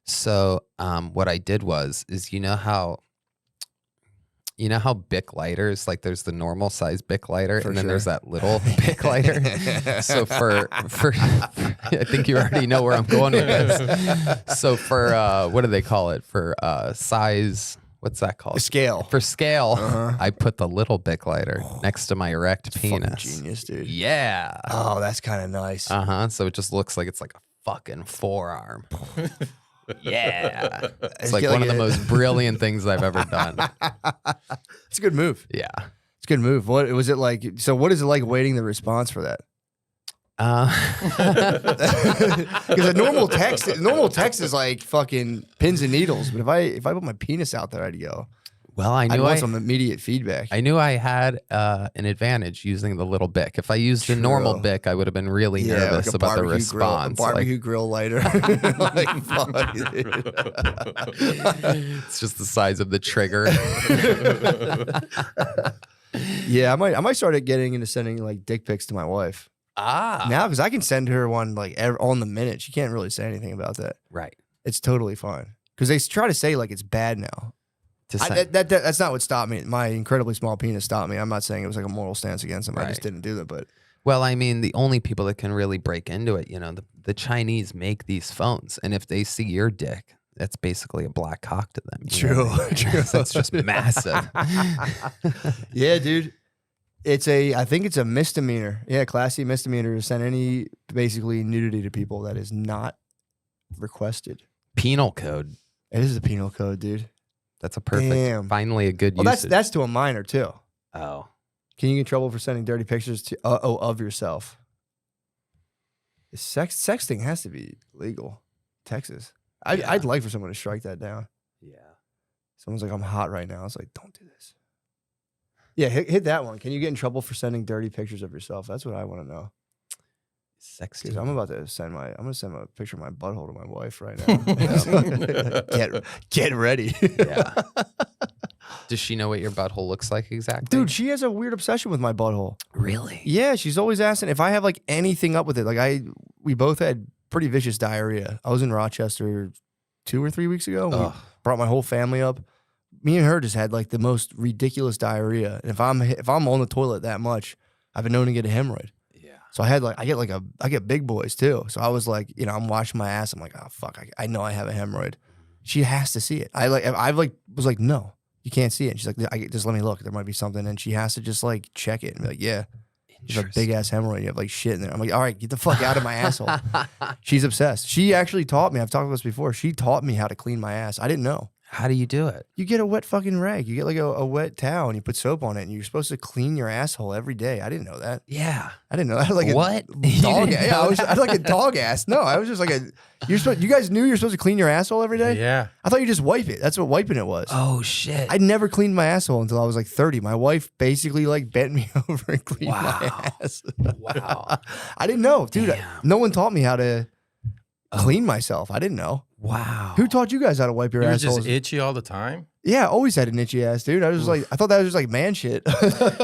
So what I did is you know how Bic lighters, like there's the normal size Bic lighter and then there's that little Bic lighter. So for I think you already know where I'm going with this. So for what do they call it? For size, what's that called? Scale. For scale, I put the little Bic lighter next to my erect penis. Genius, dude. Yeah. Oh, that's kind of nice. So it just looks like it's like a fucking forearm. Yeah. It's like one of the most brilliant things I've ever done. It's a good move. Yeah. It's a good move. What was it like? So what is it like waiting the response for that? Because a normal text is like fucking pins and needles. But if I put my penis out there, I'd go. Well, I'd want some immediate feedback. I knew I had an advantage using the little Bic. If I used a normal Bic, I would have been really nervous like about the response. Barbecue grill lighter. Fuck, it's just the size of the trigger. Yeah, I might start getting into sending like dick pics to my wife. Now, because I can send her one like on the minute. She can't really say anything about that. Right. It's totally fine. Because they try to say like it's bad now. That's not what stopped me. My incredibly small penis stopped me. I'm not saying it was like a moral stance against them. I just didn't do it. But well, I mean, the only people that can really break into it, the Chinese make these phones, and if they see your dick, that's basically a black cock to them. True. That's just massive. Yeah, dude. I think it's a misdemeanor. Yeah, Class C misdemeanor to send any basically nudity to people that is not requested. Penal code. It is the penal code, dude. That's a perfect. Finally, a good usage. That's to a minor too. Oh, can you get in trouble for sending dirty pictures of yourself? Sexting has to be legal, Texas. I'd like for someone to strike that down. Yeah. Someone's like, I'm hot right now. It's like, don't do this. Yeah, hit that one. Can you get in trouble for sending dirty pictures of yourself? That's what I want to know. Sexting. I'm about to send a picture of my butthole to my wife right now. Get ready. Yeah. Does she know what your butthole looks like exactly? Dude, she has a weird obsession with my butthole. Really? Yeah, she's always asking if I have like anything up with it. Like we both had pretty vicious diarrhea. I was in Rochester 2 or 3 weeks ago. We brought my whole family up. Me and her just had like the most ridiculous diarrhea. And if I'm on the toilet that much, I've been known to get a hemorrhoid. So I get big boys too. So I was like, I'm washing my ass. I'm like, oh fuck, I know I have a hemorrhoid. She has to see it. I was like, no, you can't see it. And she's like, just let me look. There might be something. And she has to just like check it and be like, yeah, you have a big ass hemorrhoid. You have like shit in there. I'm like, all right, get the fuck out of my asshole. She's obsessed. She actually taught me. I've talked about this before. She taught me how to clean my ass. I didn't know. How do you do it? You get a wet fucking rag. You get like a wet towel and you put soap on it and you're supposed to clean your asshole every day. I didn't know that. Yeah. I didn't know that. Like What? A dog ass. Yeah, I had like a dog ass. No, I was just like you guys knew you're supposed to clean your asshole every day? Yeah. I thought you just wipe it. That's what wiping it was. Oh shit. I never cleaned my asshole until I was like 30. My wife basically like bent me over and cleaned my ass. Wow. I didn't know, dude. Damn. No one taught me how to clean myself. I didn't know. Wow. Who taught you guys how to wipe your You were assholes? just itchy all the time? Yeah, I always had an itchy ass, dude. I was like, I thought that was just like man shit.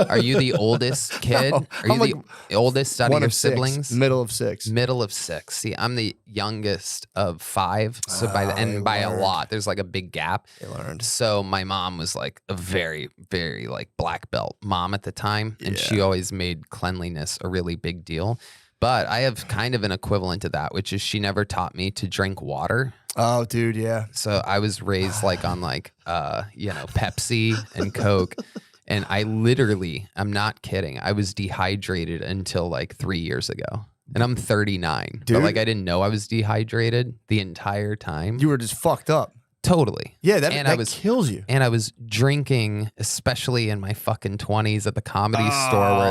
Are you the oldest kid? No, Are you I'm the like oldest out of one your of six, siblings? middle of six. Middle of 6. See, I'm the youngest of 5. So by a lot, there's like a big gap. I learned. So my mom was like a very, very like black belt mom at the time. And she always made cleanliness a really big deal. But I have kind of an equivalent to that, which is she never taught me to drink water. Oh, dude, yeah. So I was raised like on like, Pepsi and Coke. And I literally, I'm not kidding, I was dehydrated until like 3 years ago. And I'm 39. Dude. But like I didn't know I was dehydrated the entire time. You were just fucked up. Totally. Yeah, that And kills you. And I was drinking, especially in my fucking 20s at the Comedy Store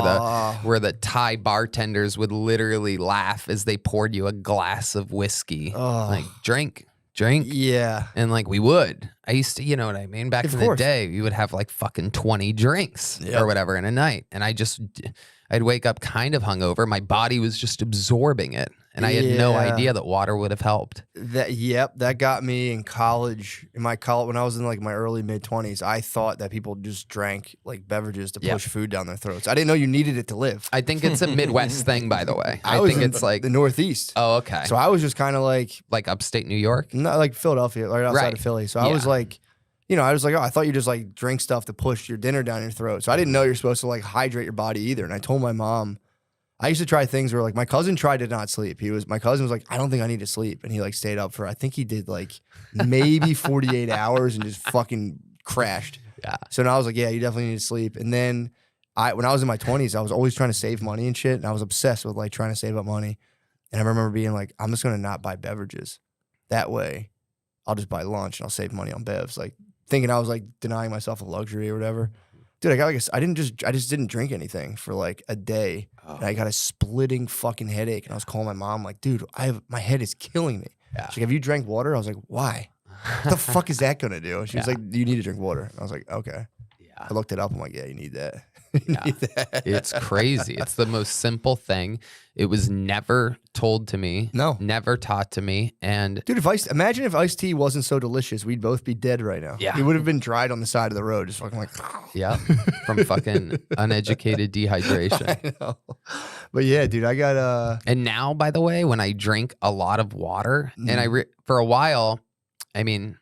where the Thai bartenders would literally laugh as they poured you a glass of whiskey. Like, drink. Yeah. And like we would. I used to, you know what I mean? Back in the day, you would have like fucking 20 drinks or whatever in a night. And I'd wake up kind of hungover. My body was just absorbing it. And I had no idea that water would have helped. That got me in college. When I was in like my early mid-20s, I thought that people just drank like beverages to push food down their throats. I didn't know you needed it to live. I think it's a Midwest thing, by the way. I was think in it's like the Northeast. Oh, okay. So I was just kind of like upstate New York? not like Philadelphia, right outside of Philly. So I was like, I was like, oh, I thought you just like drink stuff to push your dinner down your throat. So I didn't know you're supposed to like hydrate your body either. And I told my mom, I used to try things where like my cousin tried to not sleep. My cousin was like, I don't think I need to sleep. And he like stayed up for, I think he did like maybe 48 hours and just fucking crashed. Yeah. So now I was like, yeah, you definitely need to sleep. And then when I was in my 20s, I was always trying to save money and shit. And I was obsessed with like trying to save up money. And I remember being like, I'm just going to not buy beverages. That way I'll just buy lunch and I'll save money on bevs. Like thinking I was like denying myself a luxury or whatever. Dude, I got like I just didn't drink anything for like a day. And I got a splitting fucking headache. And I was calling my mom like, dude, my head is killing me. Yeah. She's like, have you drank water? I was like, why? What the fuck is that gonna do? She was like, you need to drink water. And I was like, okay. Yeah. I looked it up. I'm like, yeah, you need that. It's crazy. It's the most simple thing. It was never told to me. No. Never taught to me. And dude, imagine if iced tea wasn't so delicious, we'd both be dead right now. Yeah. We would have been dried on the side of the road, just fucking like yeah, from fucking uneducated dehydration. I know. But yeah, dude, I got And now, by the way, when I drink a lot of water, and for a while, I mean,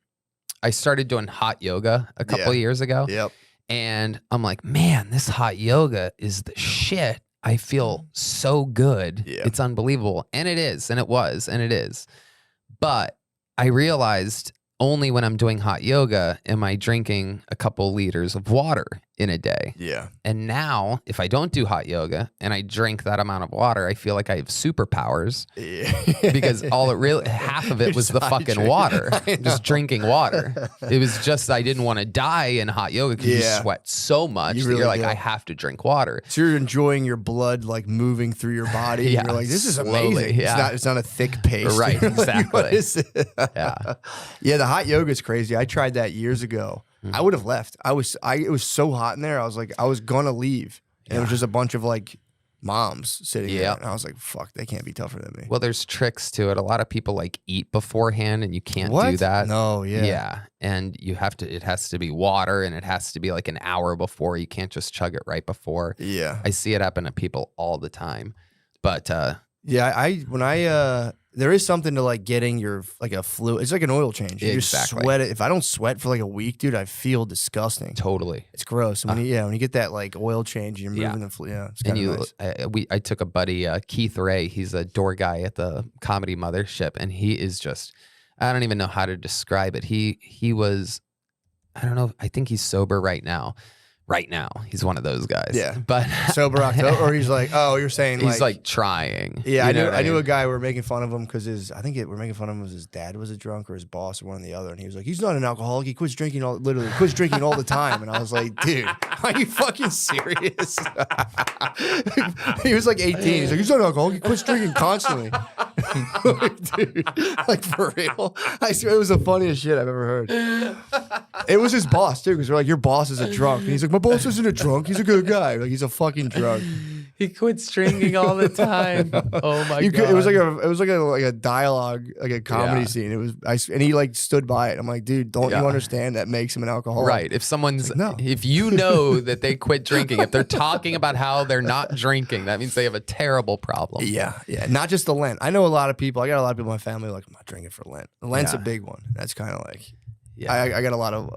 I started doing hot yoga a couple of years ago. Yep. And I'm like, man, this hot yoga is the shit. I feel so good. Yeah. It's unbelievable. And it is. And it was. And it is. But I realized only when I'm doing hot yoga am I drinking a couple liters of water in a day. Yeah. And now, if I don't do hot yoga and I drink that amount of water, I feel like I have superpowers because half of it was the fucking water, just drinking water. It was just, I didn't want to die in hot yoga because you sweat so much that you're like, I have to drink water. So you're enjoying your blood like moving through your body. Yeah, and you're like, this is slowly, amazing. yeah. It's not a thick paste. Right, You're like, exactly. what is it? Yeah. Yeah, the hot yoga is crazy. I tried that years ago. I would have left. It was so hot in there. I was like, I was gonna leave. And it was just a bunch of like moms sitting there. And I was like, fuck, they can't be tougher than me. Well, there's tricks to it. A lot of people like eat beforehand and you can't do that. No, yeah. Yeah. And it has to be water and it has to be like an hour before. You can't just chug it right before. Yeah. I see it happen to people all the time. But there is something to like getting your like a fluid. It's like an oil change. You just Exactly. sweat it. If I don't sweat for like a week, dude, I feel disgusting. totally. It's gross. And when you get that like oil change, you're moving the fluid. Yeah, it's And kind of nice. I took a buddy, Keith Ray. He's a door guy at the Comedy Mothership, and he is just, I don't even know how to describe it. He was, I don't know. I think he's sober right now, right now. He's one of those guys. Yeah. But Sober October, or he's like, oh, you're saying he's like trying. Yeah, You know what I knew mean? a guy we were making fun of him because we're making fun of him because his dad was a drunk or his boss or one or the other, and he was like, he's not an alcoholic. He quits drinking all the time. And I was like, dude, are you fucking serious? He was like 18. He's like, he's not an alcoholic. He quits drinking constantly. Dude, like for real. I swear it was the funniest shit I've ever heard. It was his boss too, because we're like, your boss is a drunk, and he's like, my boss isn't a drunk. He's a good guy. Like he's a fucking drunk. He quits drinking all the time. Oh my god! It was like a dialogue, like a comedy scene. It was and he like stood by it. I'm like, dude, don't you understand that makes him an alcoholic? Right. If someone's no. if you know that they quit drinking, if they're talking about how they're not drinking, that means they have a terrible problem. Yeah, yeah. Not just the Lent. I know a lot of people. I got a lot of people in my family like, I'm not drinking for Lent. Lent's a big one. That's kind of like, I got a lot of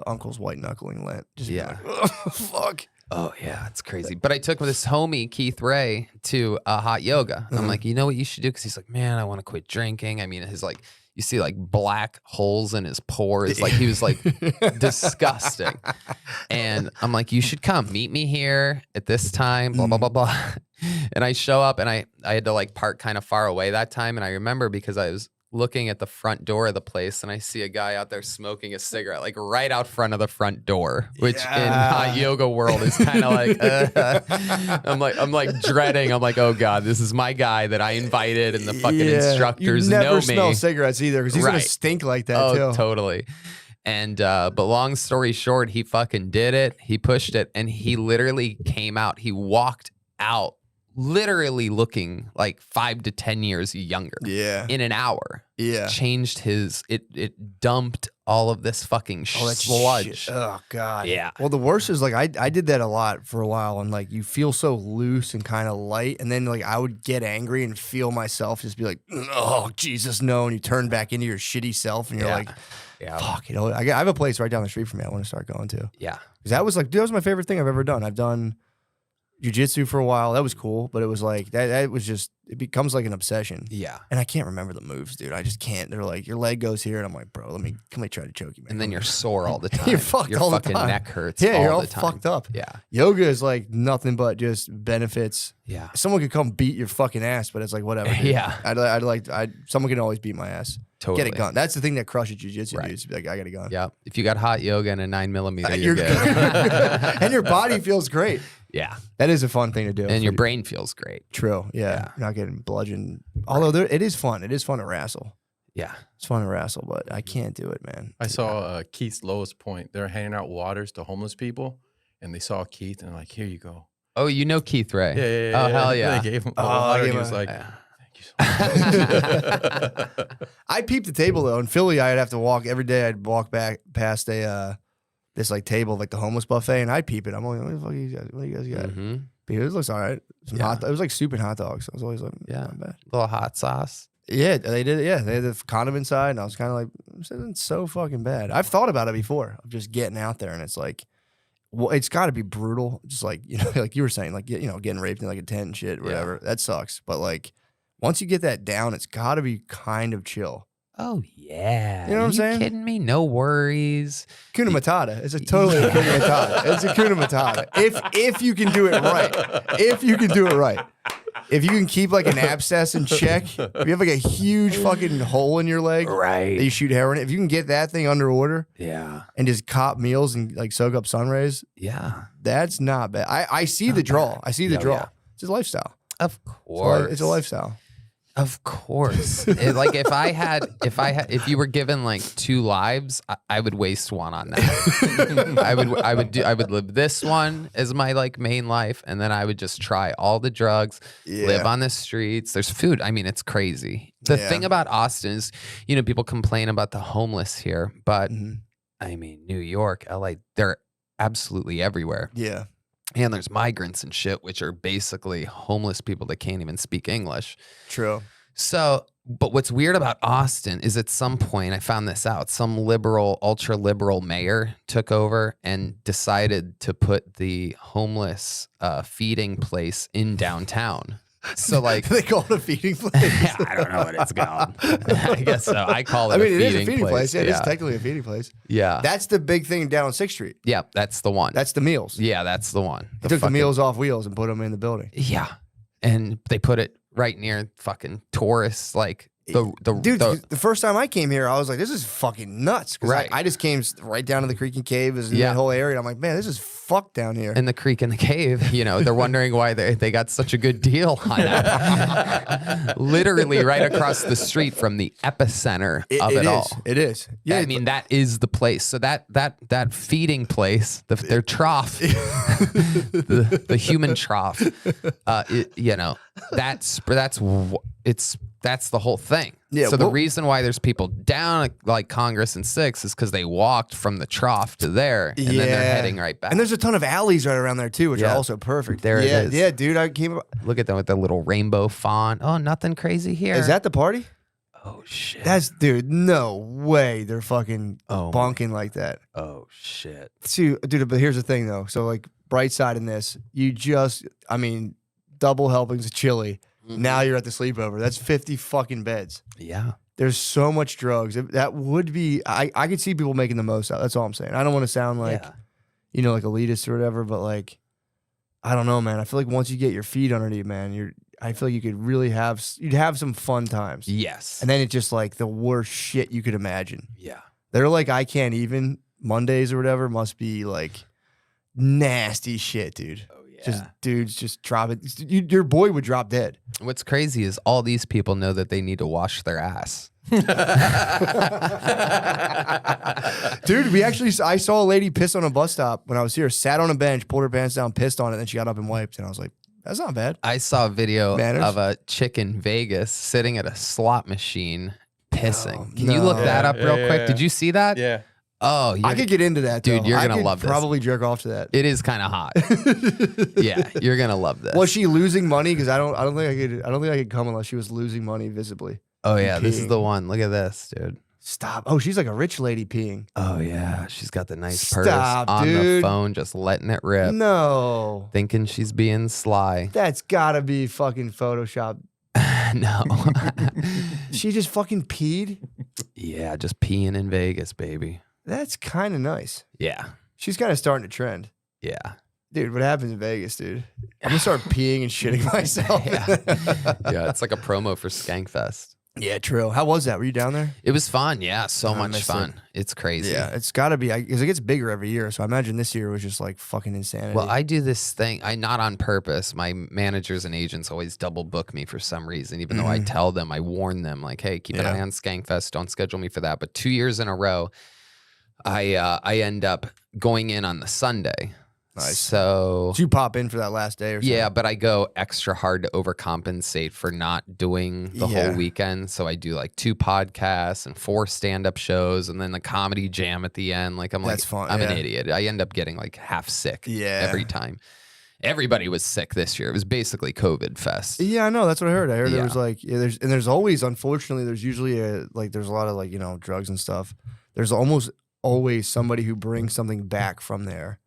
uncles white knuckling Lent. Just like, oh, fuck. Oh yeah, it's crazy. But I took this homie Keith Ray to hot yoga. I'm like, you know what you should do? Because he's like, man, I want to quit drinking. I mean, his like, you see like black holes in his pores. Like he was like disgusting. And I'm like, you should come meet me here at this time. Blah blah blah blah. And I show up, and I had to like park kind of far away that time. And I remember because I was looking at the front door of the place, and I see a guy out there smoking a cigarette, like right out front of the front door, which in hot yoga world is kind of like, I'm like dreading. I'm like, oh god, this is my guy that I invited, and the fucking instructors you never know smell me. cigarettes either, because he's gonna stink like that too. Totally. And but long story short, he fucking did it. He pushed it, and he literally came out. He walked out, literally looking like 5 to 10 years younger. Yeah. In an hour. Yeah. Changed his, it dumped all of this fucking sludge. Shit. Oh god. Yeah. Well, the worst is like I did that a lot for a while, and like you feel so loose and kind of light, and then like I would get angry and feel myself just be like, oh Jesus no, and you turn back into your shitty self, and you're like, fuck, you know, I have a place right down the street from me I want to start going to. Yeah. Because that was like, dude, that was my favorite thing I've ever done. I've done jiu-jitsu for a while. That was cool, but it was like that was just, it becomes like an obsession. Yeah. And I can't remember the moves, dude. I just can't. They're like, your leg goes here, and I'm like, bro, let me try to choke you, man. And then you're sore all the time. You're fucked your all the fucking time. neck hurts. Yeah, you're all the time. fucked up. Yeah. Yoga is like nothing but just benefits. Yeah. Someone could come beat your fucking ass, but it's like whatever. Dude. Yeah. Someone can always beat my ass. Totally. Get a gun. That's the thing that crushes jiu-jitsu, Right. dude. It's like, I got a gun. Yeah. If you got hot yoga and a 9mm, you're good. And your body feels great. Yeah. That is a fun thing to do. And your brain feels great. True. Yeah. You're not getting bludgeoned. Although it is fun. It is fun to wrestle. Yeah. It's fun to wrestle, but I can't do it, man. I saw Keith's lowest point. They're handing out waters to homeless people, and they saw Keith, and they're like, here you go. Oh, you know Keith Ray. Yeah. Oh, hell yeah. They gave him a water, and he was like, thank you so much. I peeped the table though. In Philly, I'd have to walk every day. I'd walk back past this like table, like the homeless buffet, and I'd peep it. I'm like, what the fuck you guys? What do you guys got? Mm-hmm. It looks all right. It was like stupid hot dogs. I was always like, not bad. Little hot sauce. Yeah, they did. Yeah, they had the condiment side, and I was kind of like, this isn't so fucking bad. I've thought about it before, of just getting out there, and it's like, well, it's got to be brutal. Just like, you know, like you were saying, like, you know, getting raped in like a tent and shit, whatever. That sucks. But like, once you get that down, it's got to be kind of chill. Oh yeah. You know what I'm saying? Kidding me? No worries. Kuna Matata. It's a totally a Kuna Matata. It's a Kuna Matata. If you can do it right. If you can do it right. If you can keep like an abscess in check, if you have like a huge fucking hole in your leg, Right. that you shoot heroin, if you can get that thing under order Yeah. and just cop meals and like soak up sun rays, Yeah. that's not bad. I see the draw. I see the draw. yeah. It's a lifestyle. Of course. It's a lifestyle. Of course. Like if you were given like 2 lives, I would waste one on that. I would live this one as my like main life, and then I would just try all the drugs, live on the streets. There's food. I mean, it's crazy. The thing about Austin is, you know, people complain about the homeless here, but I mean, New York, LA, they're absolutely everywhere. Yeah. And there's migrants and shit, which are basically homeless people that can't even speak English. True. So, but what's weird about Austin is at some point, I found this out, some liberal, ultra liberal mayor took over and decided to put the homeless feeding place in downtown. So like they call it a feeding place. I don't know what it's called. I guess so. I call it. I mean, a it is a feeding place. Yeah, It is technically a feeding place. Yeah, That's the big thing down on 6th Street. yeah, that's the one. That's the meals. Yeah, that's the one. They took the meals off wheels and put them in the building. Yeah, and they put it right near fucking tourists. Like the first time I came here, I was like, this is fucking nuts. Right. I just came right down to the creek and cave, in Yeah. that whole area. I'm like, man, this is fucked down here. in the creek and the cave. You know, they're wondering why they got such a good deal on it. Literally right across the street from the epicenter of it all. It is. Yeah, I mean, that is the place. So that feeding place, their trough, the human trough, that's the whole thing. Yeah, So the reason why there's people down like Congress and 6 is because they walked from the trough to there, and then they're heading right back. And there's a ton of alleys right around there too, which are also perfect. There it is. Yeah, dude, I came. Look at them with the little rainbow font. Oh, nothing crazy here. Is that the party? Oh shit. Dude. No way. They're fucking Oh, bonking like that. Oh shit. See, dude, but here's the thing though. So like, bright side in this, double helpings of chili. Now you're at the sleepover. That's 50 fucking beds. Yeah. There's so much drugs. That would be. I could see people making the most out. That's all I'm saying. I don't want to sound like, like elitist or whatever, but like, I don't know, man. I feel like once you get your feet underneath, man, I feel like you could really you'd have some fun times. Yes. And then it's just like the worst shit you could imagine. Yeah. They're like, I can't even. Mondays or whatever must be like nasty shit, dude. Oh yeah. Just dudes just drop it. Your boy would drop dead. What's crazy is all these people know that they need to wash their ass. Dude, I saw a lady piss on a bus stop when I was here, sat on a bench, pulled her pants down, pissed on it, and then she got up and wiped. And I was like, that's not bad. I saw a video Manners? of a chick in Vegas sitting at a slot machine pissing. Oh, Can you look no. that up real quick? Yeah. Did you see that? Yeah. Oh, I could get into that, Dude, though. you're I gonna could love this. Probably jerk off to that. It is kind of hot. Yeah, you're gonna love this. Was she losing money? Because I don't think I could come unless she was losing money visibly. Oh yeah, this is peeing. the one. Look at this, dude. Stop. Oh, she's like a rich lady peeing. Oh yeah, she's got the nice purse Stop, on the dude. phone, just letting it rip, No. thinking she's being sly. That's gotta be fucking Photoshop. No. She just fucking peed? Yeah, just peeing in Vegas, baby. That's kind of nice. Yeah, She's kind of starting to trend. yeah. Dude, what happens in Vegas, dude? I'm gonna start peeing and shitting myself. Yeah, it's like a promo for Skankfest. Yeah, true. How was that? Were you down there? It was fun. Yeah, so I much missed fun. It's crazy. Yeah, it's gotta be because it gets bigger every year. So I imagine this year was just like fucking insanity. Well, I do this thing. Not on purpose. My managers and agents always double book me for some reason, even though I tell them, I warn them, like, hey, keep an eye on Skankfest. Don't schedule me for that. But 2 years in a row, I end up going in on the Sunday. Nice. So you pop in for that last day or something? yeah, but I go extra hard to overcompensate for not doing the whole weekend. So I do like 2 podcasts and 4 stand-up shows and then the comedy jam at the end. Like That's fun, I'm yeah. an idiot. I end up getting like half sick Yeah. every time. Everybody was sick this year. It was basically COVID fest. Yeah, I know. That's what I heard. I heard there Yeah. was like, there's always, unfortunately, there's usually there's a lot of like, drugs and stuff. There's almost always somebody who brings something back from there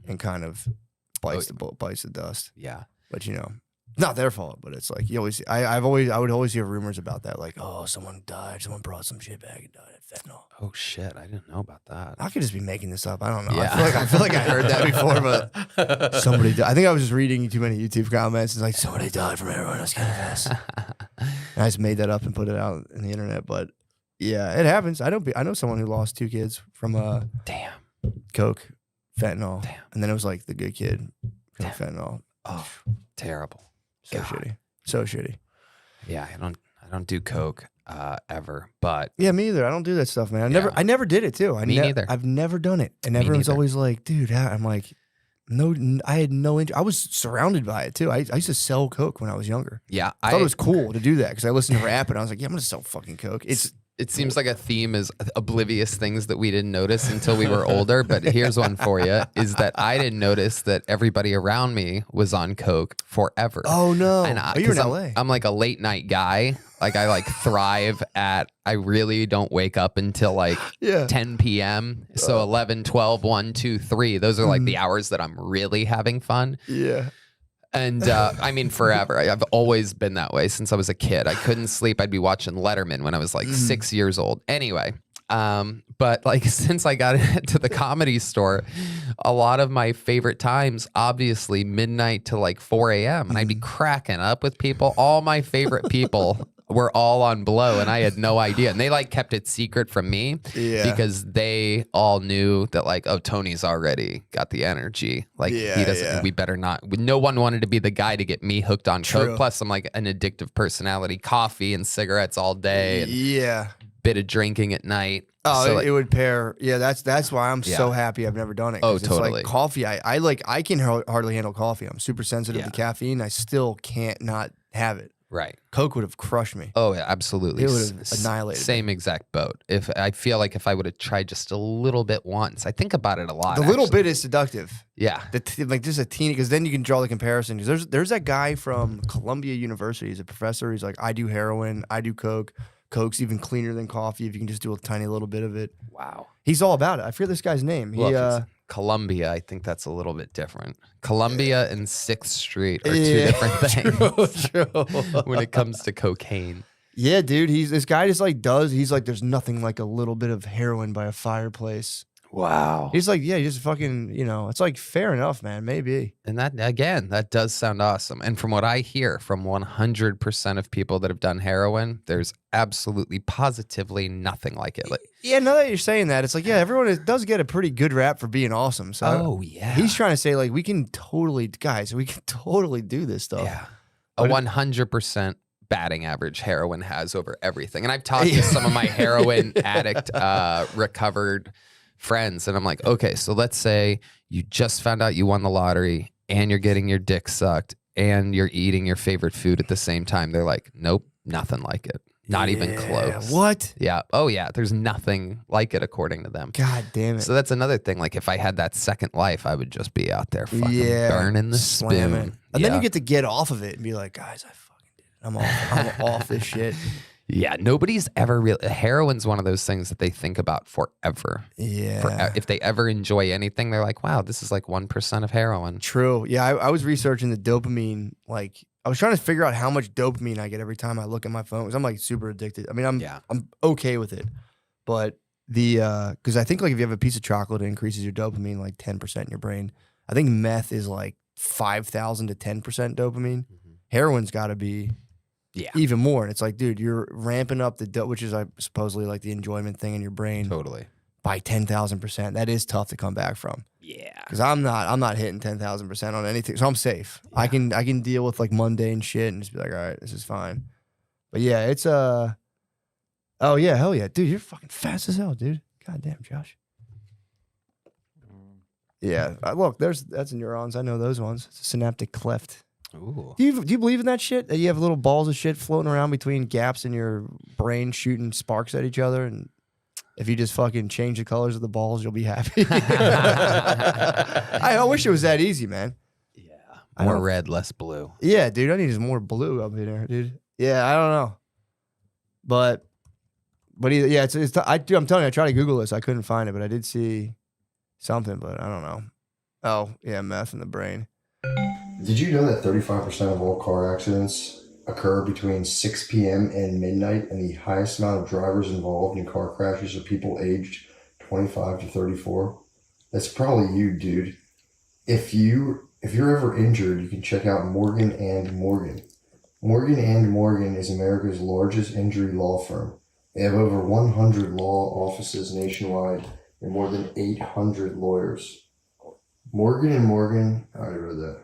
and kind of bites the dust. Yeah. But not their fault. But it's like I would always hear rumors about that. Like, oh, someone died. Someone brought some shit back and died of fentanyl. Oh shit! I didn't know about that. I could just be making this up. I don't know. Yeah. I feel like I heard that before, but somebody died. I think I was just reading too many YouTube comments. It's like somebody died from heroin. That's kind of fast. I just made that up and put it out in the internet. But yeah, it happens. I know someone who lost 2 kids from Damn. coke, fentanyl, Damn. and then it was like the good kid from fentanyl. Oh, terrible. So God. shitty. So shitty. Yeah, I don't do coke ever, but Yeah, me either. I don't do that stuff, man. Yeah. I never did it too. Me neither. I've never done it, and Me everyone's neither. always like, "Dude," I'm like, "No, I had no interest." I was surrounded by it too. I used to sell coke when I was younger. yeah, I thought it was cool to do that because I listened to rap and I was like, "Yeah, I'm gonna sell fucking coke." It seems like a theme is oblivious things that we didn't notice until we were older. But here's one for you: is that I didn't notice that everybody around me was on coke forever. Oh no! And You're in 'cause LA. I'm like a late night guy. Like I thrive at. I really don't wake up until like Yeah. 10 p.m. So 11, 12, 1, 2, 3. Those are like the hours that I'm really having fun. Yeah. And I mean, forever. I've always been that way since I was a kid. I couldn't sleep. I'd be watching Letterman when I was like 6 years old. Anyway, but like since I got into the Comedy Store, a lot of my favorite times, obviously midnight to like 4 a.m. And I'd be cracking up with people. All my favorite people were all on blow and I had no idea. And they like kept it secret from me because they all knew that like, oh, Tony's already got the energy. Like he doesn't, we better not. No one wanted to be the guy to get me hooked on Coke. Plus I'm like an addictive personality, coffee and cigarettes all day. And bit of drinking at night. Oh, so, like, it would pair. Yeah, that's why I'm so happy I've never done it. Oh, it's totally. like coffee. I can hardly handle coffee. I'm super sensitive to caffeine. I still can't not have it. Right. Coke would have crushed me. Oh, yeah, absolutely. It would have annihilated Same me. exact boat. If I feel like if I would have tried just a little bit once, I think about it a lot. The little bit is seductive. Yeah. Like just a teeny, because then you can draw the comparison. There's that guy from Columbia University. He's a professor. He's like, I do heroin, I do Coke. Coke's even cleaner than coffee if you can just do a tiny little bit of it. Wow. He's all about it. I forget this guy's name. Well, if it's Columbia, I think that's a little bit different. Columbia and 6th Street are two different things True. when it comes to cocaine. Yeah, dude. This guy just like he's like, there's nothing like a little bit of heroin by a fireplace. Wow. He's like, yeah, just fucking, it's like fair enough, man. Maybe. And that, again, that does sound awesome. And from what I hear from 100% of people that have done heroin, there's absolutely, positively nothing like it. Like, yeah, now that you're saying that, it's like, yeah, everyone does get a pretty good rap for being awesome. So he's trying to say like, we can totally do this stuff. Yeah. A 100% batting average heroin has over everything. And I've talked to some of my heroin addict recovered friends, and I'm like, okay, so let's say you just found out you won the lottery and you're getting your dick sucked and you're eating your favorite food at the same time. They're like, nope, nothing like it. Not even close. What? Yeah. Oh, yeah. There's nothing like it according to them. God damn it. So that's another thing. Like if I had that second life, I would just be out there fucking burning the spoon. And then you get to get off of it and be like, guys, I fucking did it. I'm off this shit. Yeah, nobody's ever really. Heroin's one of those things that they think about forever. Yeah. If they ever enjoy anything, they're like, wow, this is like 1% of heroin. True. Yeah, I was researching the dopamine. Like, I was trying to figure out how much dopamine I get every time I look at my phone, because I'm like super addicted. I mean, I'm okay with it. But because I think like if you have a piece of chocolate, it increases your dopamine like 10% in your brain. I think meth is like 5,000 to 10% dopamine. Mm-hmm. Heroin's got to be even more. And it's like, dude, you're ramping up which is supposedly like the enjoyment thing in your brain. Totally. By 10,000%. That is tough to come back from. Yeah. Because I'm not hitting 10,000% on anything. So I'm safe. Yeah. I can deal with like mundane shit and just be like, all right, this is fine. But yeah, it's oh yeah, hell yeah. Dude, you're fucking fast as hell, dude. God damn, Josh. Yeah. Look, that's neurons. I know those ones. It's a synaptic cleft. Ooh. Do you believe in that shit? That you have little balls of shit floating around between gaps in your brain shooting sparks at each other, and if you just fucking change the colors of the balls, you'll be happy. I wish it was that easy, man. Yeah. More red, less blue. Yeah, dude. I need some more blue up in there, dude. Yeah, I don't know. But yeah, I'm telling you, I tried to Google this. I couldn't find it, but I did see something, but I don't know. Oh, yeah, meth in the brain. Did you know that 35% of all car accidents occur between 6 p.m. and midnight, and the highest amount of drivers involved in car crashes are people aged 25 to 34? That's probably you, dude. If you're ever injured, you can check out Morgan & Morgan. Morgan & Morgan is America's largest injury law firm. They have over 100 law offices nationwide and more than 800 lawyers. Morgan & Morgan, I already read that.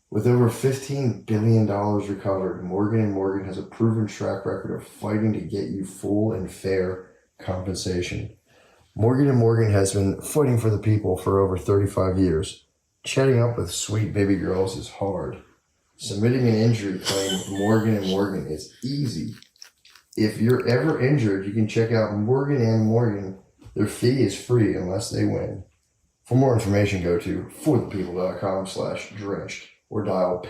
With over $15 billion recovered, Morgan & Morgan has a proven track record of fighting to get you full and fair compensation. Morgan & Morgan has been fighting for the people for over 35 years. Chatting up with sweet baby girls is hard. Submitting an injury claim with Morgan & Morgan is easy. If you're ever injured, you can check out Morgan & Morgan. Their fee is free unless they win. For more information, go to forthepeople.com/drenched. or dial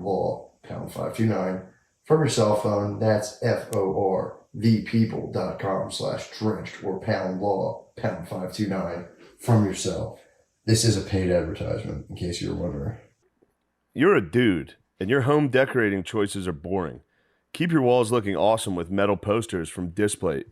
#law, #529 from your cell phone. That's forthepeople.com/drenched or #law, #529 from your cell. This is a paid advertisement, in case you were wondering. You're a dude, and your home decorating choices are boring. Keep your walls looking awesome with metal posters from Displate.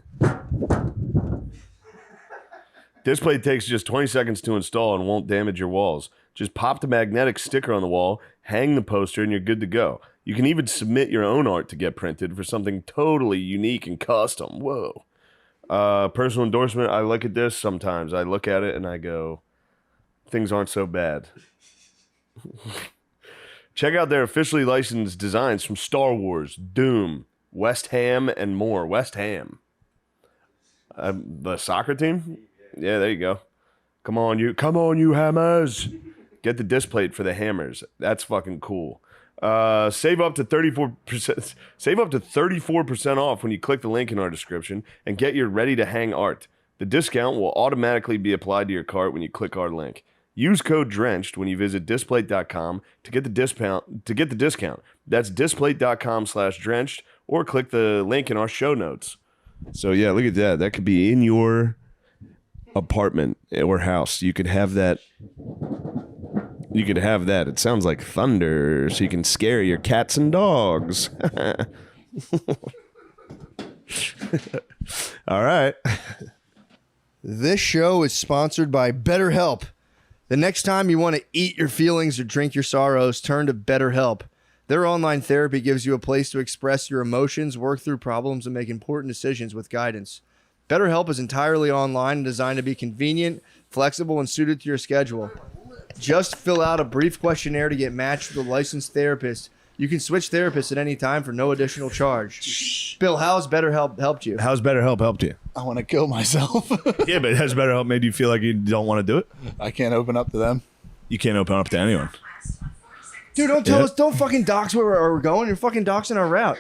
Displate takes just 20 seconds to install and won't damage your walls. Just pop the magnetic sticker on the wall, hang the poster, and you're good to go. You can even submit your own art to get printed for something totally unique and custom. Whoa. Personal endorsement, I look at this sometimes. I look at it and I go, things aren't so bad. Check out their officially licensed designs from Star Wars, Doom, West Ham, and more. West Ham. The soccer team? Yeah, there you go. Come on, you hammers. Get the Displate for the hammers. That's fucking cool. Save up to 34%. Save up to 34% off when you click the link in our description and get your ready to hang art. The discount will automatically be applied to your cart when you click our link. Use code DRENCHED when you visit Displate.com to get the discount. That's Displate.com/drenched or click the link in our show notes. So yeah, look at that. That could be in your apartment or house. You could have that. You could have that. It sounds like thunder, so you can scare your cats and dogs. All right. This show is sponsored by BetterHelp. The next time you want to eat your feelings or drink your sorrows, turn to BetterHelp. Their online therapy gives you a place to express your emotions, work through problems, and make important decisions with guidance. BetterHelp is entirely online and designed to be convenient, flexible, and suited to your schedule. Just fill out a brief questionnaire to get matched with a licensed therapist. You can switch therapists at any time for no additional charge. Bill, how's BetterHelp helped you? How's BetterHelp helped you? I want to kill myself. Yeah, but has BetterHelp made you feel like you don't want to do it? I can't open up to them. You can't open up to anyone. Dude, don't tell us. Don't fucking dox where we're going. You're fucking doxing our route.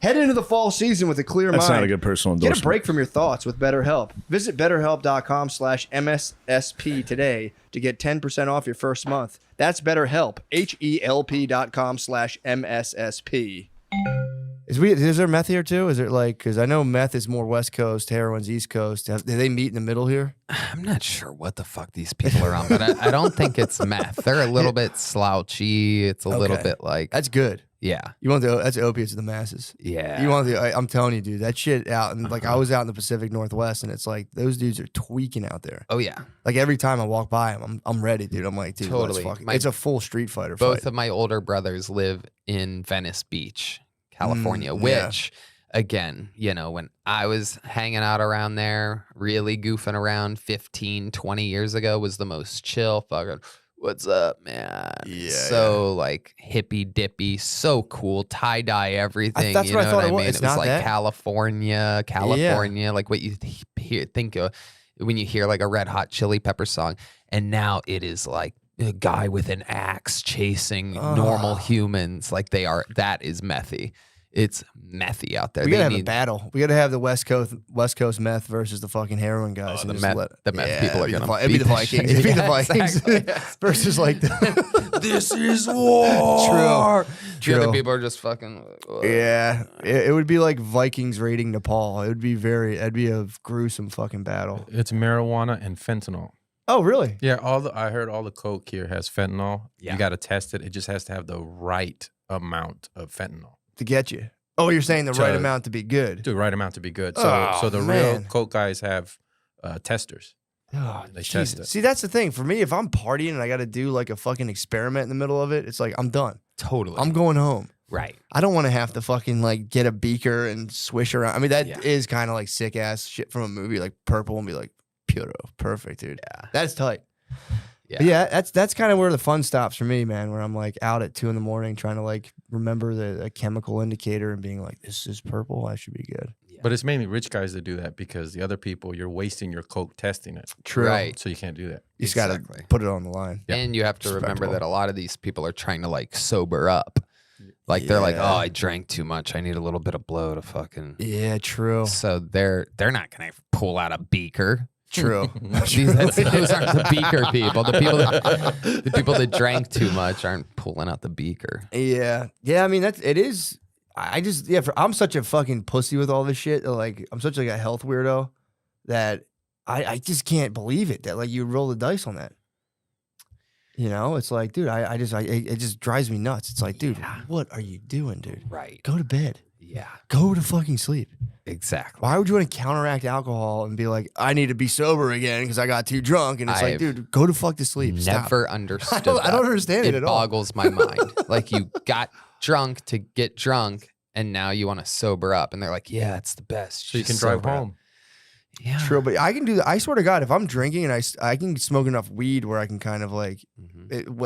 Head into the fall season with a clear mind. That's not a good personal endorsement. Get a break from your thoughts with BetterHelp. Visit BetterHelp.com/MSSP today to get 10% off your first month. That's BetterHelp. HELP.com/MSSP. Is there meth here too? Is it like, because I know meth is more West Coast, heroin's East Coast. Do they meet in the middle here? I'm not sure what the fuck these people are on, but I don't think it's meth. They're a little bit slouchy. It's a little bit like, that's good. Yeah. You want that's opiates of the masses. Yeah. You want I'm telling you, dude, that shit out. And like, I was out in the Pacific Northwest and it's like, those dudes are tweaking out there. Oh yeah. Like every time I walk by them, I'm ready, dude. I'm like, dude, totally. It's a full Street Fighter Both fight. of my older brothers live in Venice Beach, California, which again, you know, when I was hanging out around there, really goofing around 15, 20 years ago was the most chill fucking, what's up, man? Yeah. So like hippy dippy, so cool, tie dye everything. That's you what know I thought what it was. I mean? It's It was not like that. California, like what you think of when you hear like a Red Hot Chili Pepper song. And now it is like a guy with an axe chasing normal humans. Like that is methy. It's methy out there. We gotta have a battle. We gotta have the West Coast meth versus the fucking heroin guys. The meth people are gonna it'd be the Vikings. It'd be the Vikings versus like this is war. True. The other people are just fucking. Yeah, it would be like Vikings raiding Nepal. It'd be a gruesome fucking battle. It's marijuana and fentanyl. Oh, really? Yeah, I heard all the coke here has fentanyl. Yeah. You got to test it. It just has to have the right amount of fentanyl. To get you. Oh, you're saying the right amount to be good. The right amount to be good. So the real coke guys have testers. Oh, they test it. See, that's the thing. For me, if I'm partying and I got to do like a fucking experiment in the middle of it, it's like I'm done. Totally. I'm going home. Right. I don't want to have to fucking like get a beaker and swish around. I mean, that is kind of like sick ass shit from a movie, like Purple, and be like, puro, perfect, dude. Yeah. That's tight. Yeah. But yeah, that's kind of where the fun stops for me, man, where I'm like out at 2 a.m. trying to like remember the chemical indicator and being like, this is purple, I should be good. Yeah. But it's mainly rich guys that do that because the other people, you're wasting your coke testing it. True. Right. So you can't do that. You just got to put it on the line. Yeah. And you have to remember that a lot of these people are trying to like sober up. Like they're like, oh, I drank too much. I need a little bit of blow to fucking. Yeah, true. So they're not gonna pull out a beaker. True. Those aren't the beaker people. The people that drank too much aren't pulling out the beaker. Yeah. Yeah, I mean it is. I just I'm such a fucking pussy with all this shit. Like I'm such like a health weirdo that I just can't believe it that like you roll the dice on that. You know, it's like, dude, it just drives me nuts. It's like, dude, what are you doing, dude? Right. Go to bed. Yeah. Go to fucking sleep. Exactly. Why would you want to counteract alcohol and be like, I need to be sober again because I got too drunk? And it's like, dude, go to fuck to sleep. Never Stop. understood I don't understand it at all. It boggles my mind. Like, you got drunk to get drunk, and now you want to sober up. And they're like, yeah, it's the best. So you can drive home. Yeah. True, but I can do that. I swear to God, if I'm drinking and I can smoke enough weed where I can kind of like,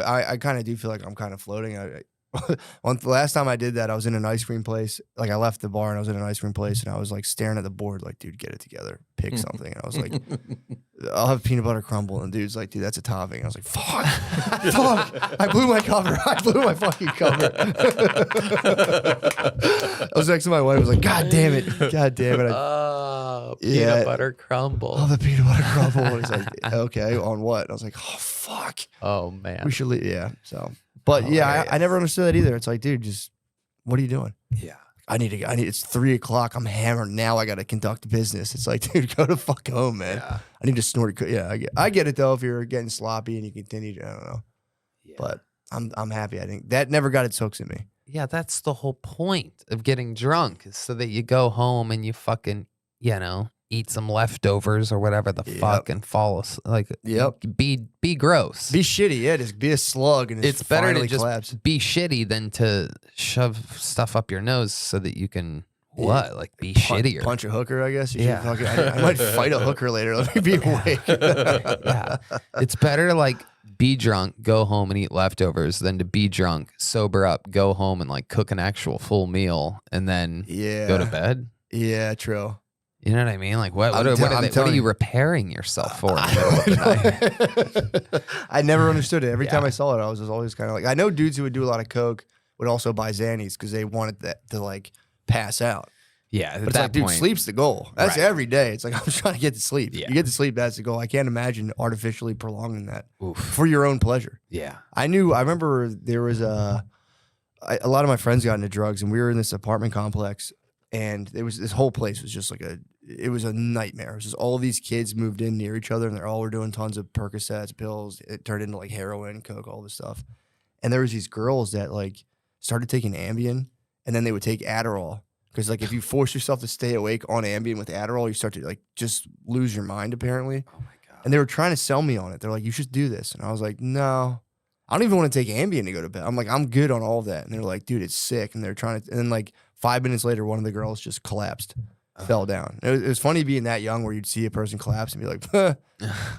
I kind of do feel like I'm kind of floating. The last time I did that, I was in an ice cream place. Like, I left the bar and I was in an ice cream place, and I was like staring at the board, like, dude, get it together, pick something. And I was like, I'll have peanut butter crumble. And dude's like, dude, that's a topping. And I was like, fuck, fuck. I blew my cover. I blew my fucking cover. I was next to my wife. I was like, God damn it. God damn it. Peanut butter crumble. Oh, the peanut butter crumble. And he's like, okay, on what? And I was like, oh, fuck. Oh, man. We should leave. Yeah. So, but I never understood that either. It's like, dude, just, what are you doing? Yeah. It's 3 o'clock. I'm hammered now. I got to conduct business. It's like, dude, go to fuck home, man. Yeah. I need to snort. Yeah. I get it though. If you're getting sloppy and you continue to, I don't know. Yeah. But I'm happy. I think that never got its hooks in me. Yeah. That's the whole point of getting drunk, is so that you go home and you fucking, eat some leftovers or whatever the fuck and fall asleep. Like, be gross. Be shitty. Yeah, just be a slug. And it's better to just collapse. Be shitty than to shove stuff up your nose so that you can be shittier. Punch a hooker, I guess. I might fight a hooker later. Let me be awake. Yeah. It's better to like be drunk, go home and eat leftovers than to be drunk, sober up, go home and like cook an actual full meal and then go to bed. Yeah, true. You know what I mean? Like, what are you repairing yourself for in the middle of the night? I never understood it. Every time I saw it, I was just always kind of like, I know dudes who would do a lot of coke would also buy Xannies because they wanted that to like pass out. Yeah, but it's like, dude, sleep's the goal. That's every day. It's like, I'm trying to get to sleep. Yeah. You get to sleep, that's the goal. I can't imagine artificially prolonging that for your own pleasure. Yeah. I remember there was a lot of my friends got into drugs, and we were in this apartment complex. And this whole place was just like it was a nightmare. It was just all these kids moved in near each other, and they all were doing tons of Percocets, pills. It turned into like heroin, coke, all this stuff. And there was these girls that like started taking Ambien, and then they would take Adderall. Because like if you force yourself to stay awake on Ambien with Adderall, you start to like just lose your mind apparently. Oh my God. And they were trying to sell me on it. They're like, you should do this. And I was like, no, I don't even want to take Ambien to go to bed. I'm like, I'm good on all of that. And they're like, dude, it's sick. And they're trying to, and then like 5 minutes later, one of the girls just collapsed, fell down. It was funny being that young where you'd see a person collapse and be like,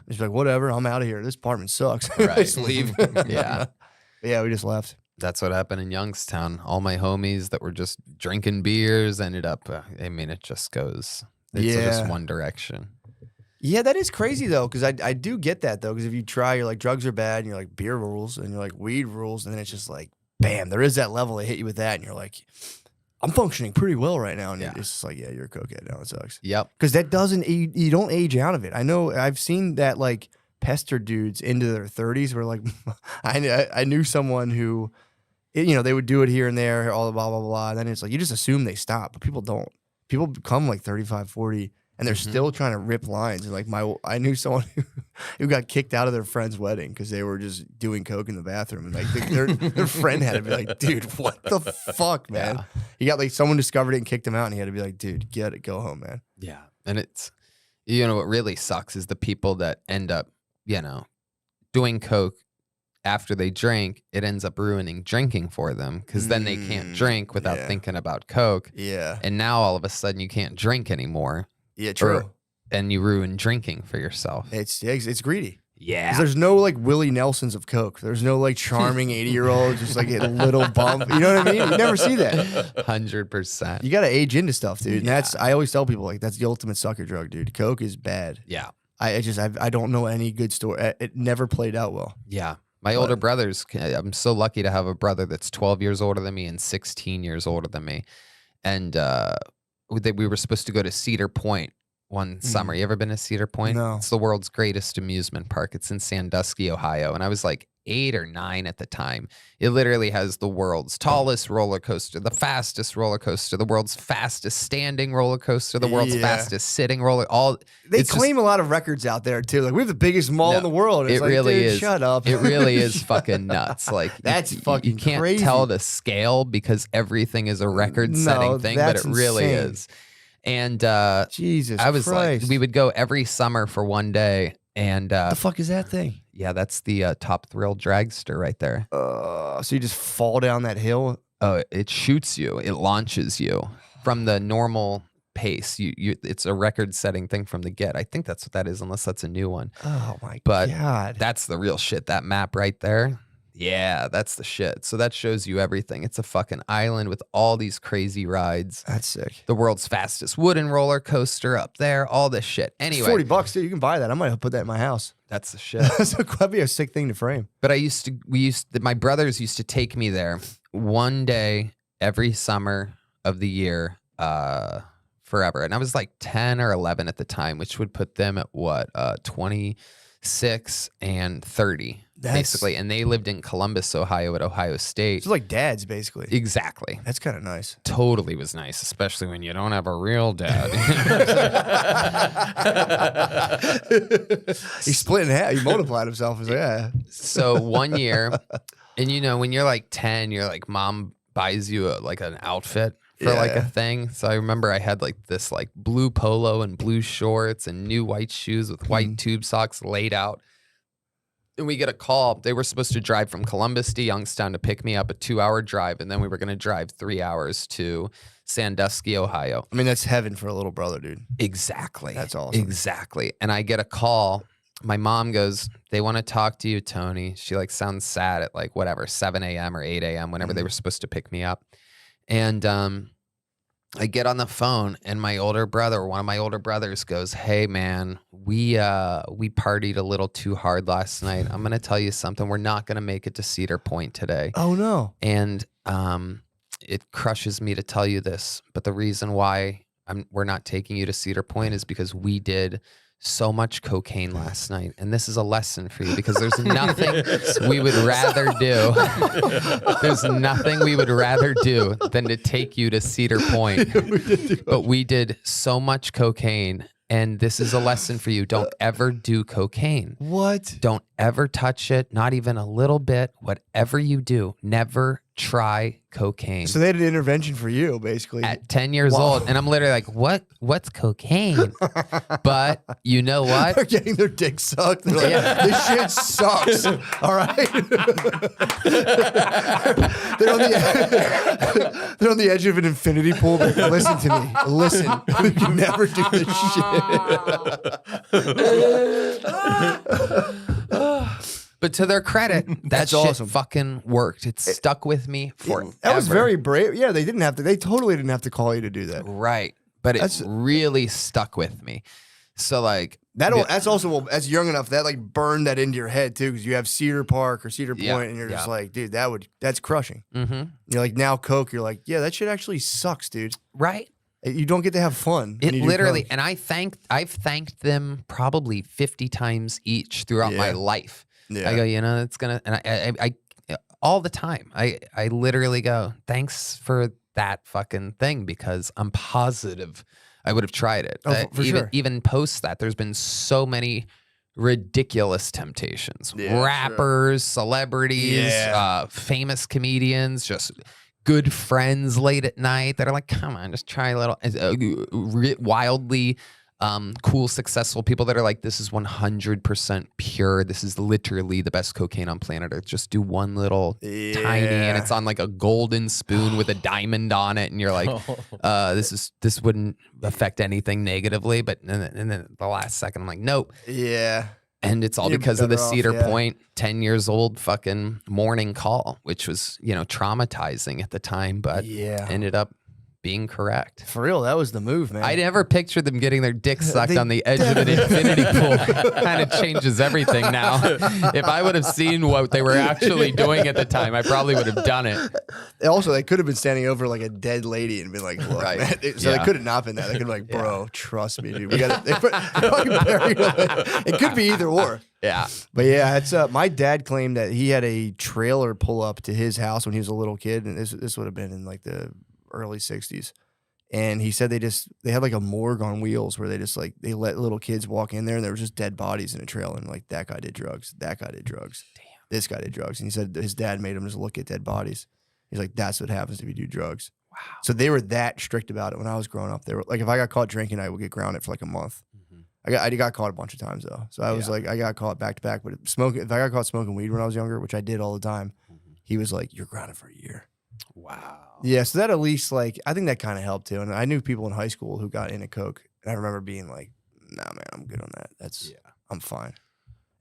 just like, whatever, I'm out of here. This apartment sucks. Right. Just leave. Yeah. Yeah, we just left. That's what happened in Youngstown. All my homies that were just drinking beers ended up, it just goes, it's just one direction. Yeah, that is crazy though, because I do get that though, because if you try, you're like, drugs are bad, and you're like, beer rules, and you're like, weed rules, and then it's just like, bam, there is that level they hit you with that, and you're like, I'm functioning pretty well right now. And it's just like, yeah, you're a cokehead now. It sucks. Yep. Because that doesn't, you don't age out of it. I know I've seen that like pester dudes into their 30s where like, I knew someone who, they would do it here and there, all the blah, blah, blah. And then it's like, you just assume they stop, but people don't. People become like 35, 40, and they're still trying to rip lines. And like I knew someone who got kicked out of their friend's wedding because they were just doing coke in the bathroom, and like their friend had to be like, dude, what the fuck, man? Yeah. He got like, someone discovered it and kicked him out, and he had to be like, dude, get it, go home, man. Yeah. And it's, what really sucks is the people that end up, doing coke after they drink, it ends up ruining drinking for them, because then they can't drink without thinking about coke. Yeah. And now all of a sudden you can't drink anymore. Yeah, true. And you ruin drinking for yourself. It's greedy. Yeah. There's no like Willie Nelsons of coke. There's no like charming 80-year-old just like a little bump. You know what I mean? You never see that. 100%. You got to age into stuff, dude. And I always tell people, like, that's the ultimate sucker drug, dude. Coke is bad. Yeah. I don't know any good story. It never played out well. Yeah. My older brothers, I'm so lucky to have a brother that's 12 years older than me and 16 years older than me. And we were supposed to go to Cedar Point one summer. You ever been to Cedar Point? No. It's the world's greatest amusement park. It's in Sandusky, Ohio. And I was like 8 or 9 at the time. It literally has the world's tallest roller coaster, the fastest roller coaster, the world's fastest standing roller coaster, the world's fastest sitting roller. They claim a lot of records out there too. Like we have the biggest mall in the world. It's it really is. Shut up. It really is fucking nuts. Like that's fucking you can't crazy. tell the scale because everything is a record-setting thing, but it really is. And Jesus, I was Christ. like, we would go every summer for one day. And the fuck is that thing? Yeah, that's the Top Thrill dragster right there. So you just fall down that hill? Oh, it shoots you. It launches you from the normal pace. It's a record-setting thing from the get. I think that's what that is, unless that's a new one. Oh my God! But that's the real shit. That map right there. Yeah, that's the shit. So that shows you everything. It's a fucking island with all these crazy rides. That's sick. The world's fastest wooden roller coaster up there. All this shit. Anyway, it's $40 too. You can buy that. I might put that in my house. That's the shit. That'd be a sick thing to frame. But my brothers used to take me there one day every summer of the year, forever. And I was like 10 or 11 at the time, which would put them at what, 26 and 30. Basically, and they lived in Columbus, Ohio at Ohio State. It's like dads, basically. Exactly. That's kind of nice. Totally was nice, especially when you don't have a real dad. He split in half. He multiplied himself. He's like, yeah. So one year, and you know, when you're like 10, you're like, mom buys you like an outfit for like a thing. So I remember I had like this like blue polo and blue shorts and new white shoes with white tube socks laid out. And we get a call. They were supposed to drive from Columbus to Youngstown to pick me up, a 2-hour drive. And then we were going to drive 3 hours to Sandusky, Ohio. I mean, that's heaven for a little brother, dude. Exactly. That's awesome. Exactly. And I get a call. My mom goes, they want to talk to you, Tony. She like sounds sad at like whatever, 7 a.m. or 8 a.m. whenever they were supposed to pick me up. And I get on the phone and my older brother, one of my older brothers goes, hey man, we partied a little too hard last night. I'm going to tell you something. We're not going to make it to Cedar Point today. Oh no. And it crushes me to tell you this, but the reason why we're not taking you to Cedar Point is because we did so much cocaine last night. And this is a lesson for you because there's nothing we would rather do. There's nothing we would rather do than to take you to Cedar Point. But we did so much cocaine. And this is a lesson for you. Don't ever do cocaine. What? Don't ever touch it. Not even a little bit. Whatever you do, never try cocaine. So they had an intervention for you, basically. At 10 years old. And I'm literally like, what's cocaine? But you know what? They're getting their dick sucked. They're like, this shit sucks. All right. They're on the edge of an infinity pool. But listen to me. Listen. You can never do this shit. But to their credit, that shit awesome. fucking worked. It stuck with me forever. That was very brave. Yeah, they totally didn't have to call you to do that. Right. But it really stuck with me. So like that's also that's young enough that like burned that into your head too, because you have Cedar Park or Cedar Point, and you're just like, dude, that's crushing. Mm-hmm. You're like, now Coke, you're like, yeah, that shit actually sucks, dude. Right. You don't get to have fun. It literally, and I've thanked them probably 50 times each throughout my life. Yeah. I go, you know, it's gonna, and I all the time. I literally go, thanks for that fucking thing, because I'm positive I would have tried it. For sure. Even post that, there's been so many ridiculous temptations. Rappers, celebrities, famous comedians, just good friends late at night that are like, come on, just try a little. Wildly cool, successful people that are like, this is 100% pure. This is literally the best cocaine on planet Earth. Just do one little tiny, and it's on like a golden spoon with a diamond on it, and you're like, this wouldn't affect anything negatively. But and then the last second, I'm like, nope. Yeah. And it's all because of the Cedar Point 10 years old fucking morning call, which was, you know, traumatizing at the time, but ended up being correct. For real, that was the move, man. I never pictured them getting their dick sucked on the edge of an infinity pool. Kind of changes everything now. If I would have seen what they were actually doing at the time, I probably would have done it. Also, they could have been standing over like a dead lady and been like, look, Right. man. So they could have not been that. They could have been like, bro, trust me, dude. We got to fucking bury him. It could be either or. Yeah. But yeah, it's my dad claimed that he had a trailer pull up to his house when he was a little kid, and this would have been in like the early 60s. And he said they had like a morgue on wheels where they let little kids walk in there and there were just dead bodies in a trailer, and like that guy did drugs, that guy did drugs, this guy did drugs. And he said his dad made him just look at dead bodies. He's like, that's what happens if you do drugs. Wow. So they were that strict about it when I was growing up. They were like, if I got caught drinking, I would get grounded for like a month. I got caught a bunch of times though. So I was like, I got caught back to back. But if I got caught smoking weed when I was younger, which I did all the time, he was like, you're grounded for a year. Wow. Yeah, so that at least, like, I think that kind of helped too. And I knew people in high school who got into coke. And I remember being like, nah, man, I'm good on that. I'm fine.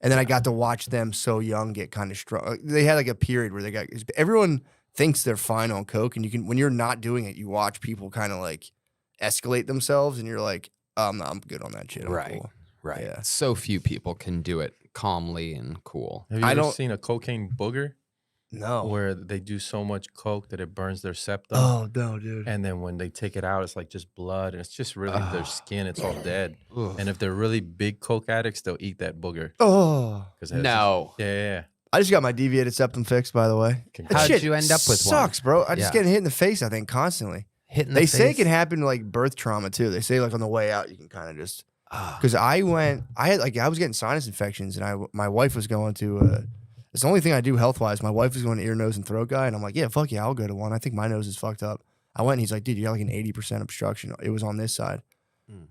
And then I got to watch them so young get kind of strong. They had like a period where everyone thinks they're fine on coke. And when you're not doing it, you watch people kind of like escalate themselves. And you're like, no, I'm good on that shit. I'm cool. Right. Yeah. So few people can do it calmly and cool. Have you ever seen a cocaine booger? No. Where they do so much coke that it burns their septum. Oh, no, dude. And then when they take it out, it's like just blood. And it's just really their skin. It's all dead. And if they're really big coke addicts, they'll eat that booger. Oh. No. Yeah. I just got my deviated septum fixed, by the way. How'd you end up with one? Sucks, bro. I just getting hit in the face, I think, constantly. They say it can happen like birth trauma too. They say like on the way out, you can kind of just because I was getting sinus infections, and my wife was going to. It's the only thing I do health wise. My wife was going to ear, nose, and throat guy, and I'm like, yeah, fuck yeah, I'll go to one. I think my nose is fucked up. I went, and he's like, dude, you got like an 80% obstruction. It was on this side,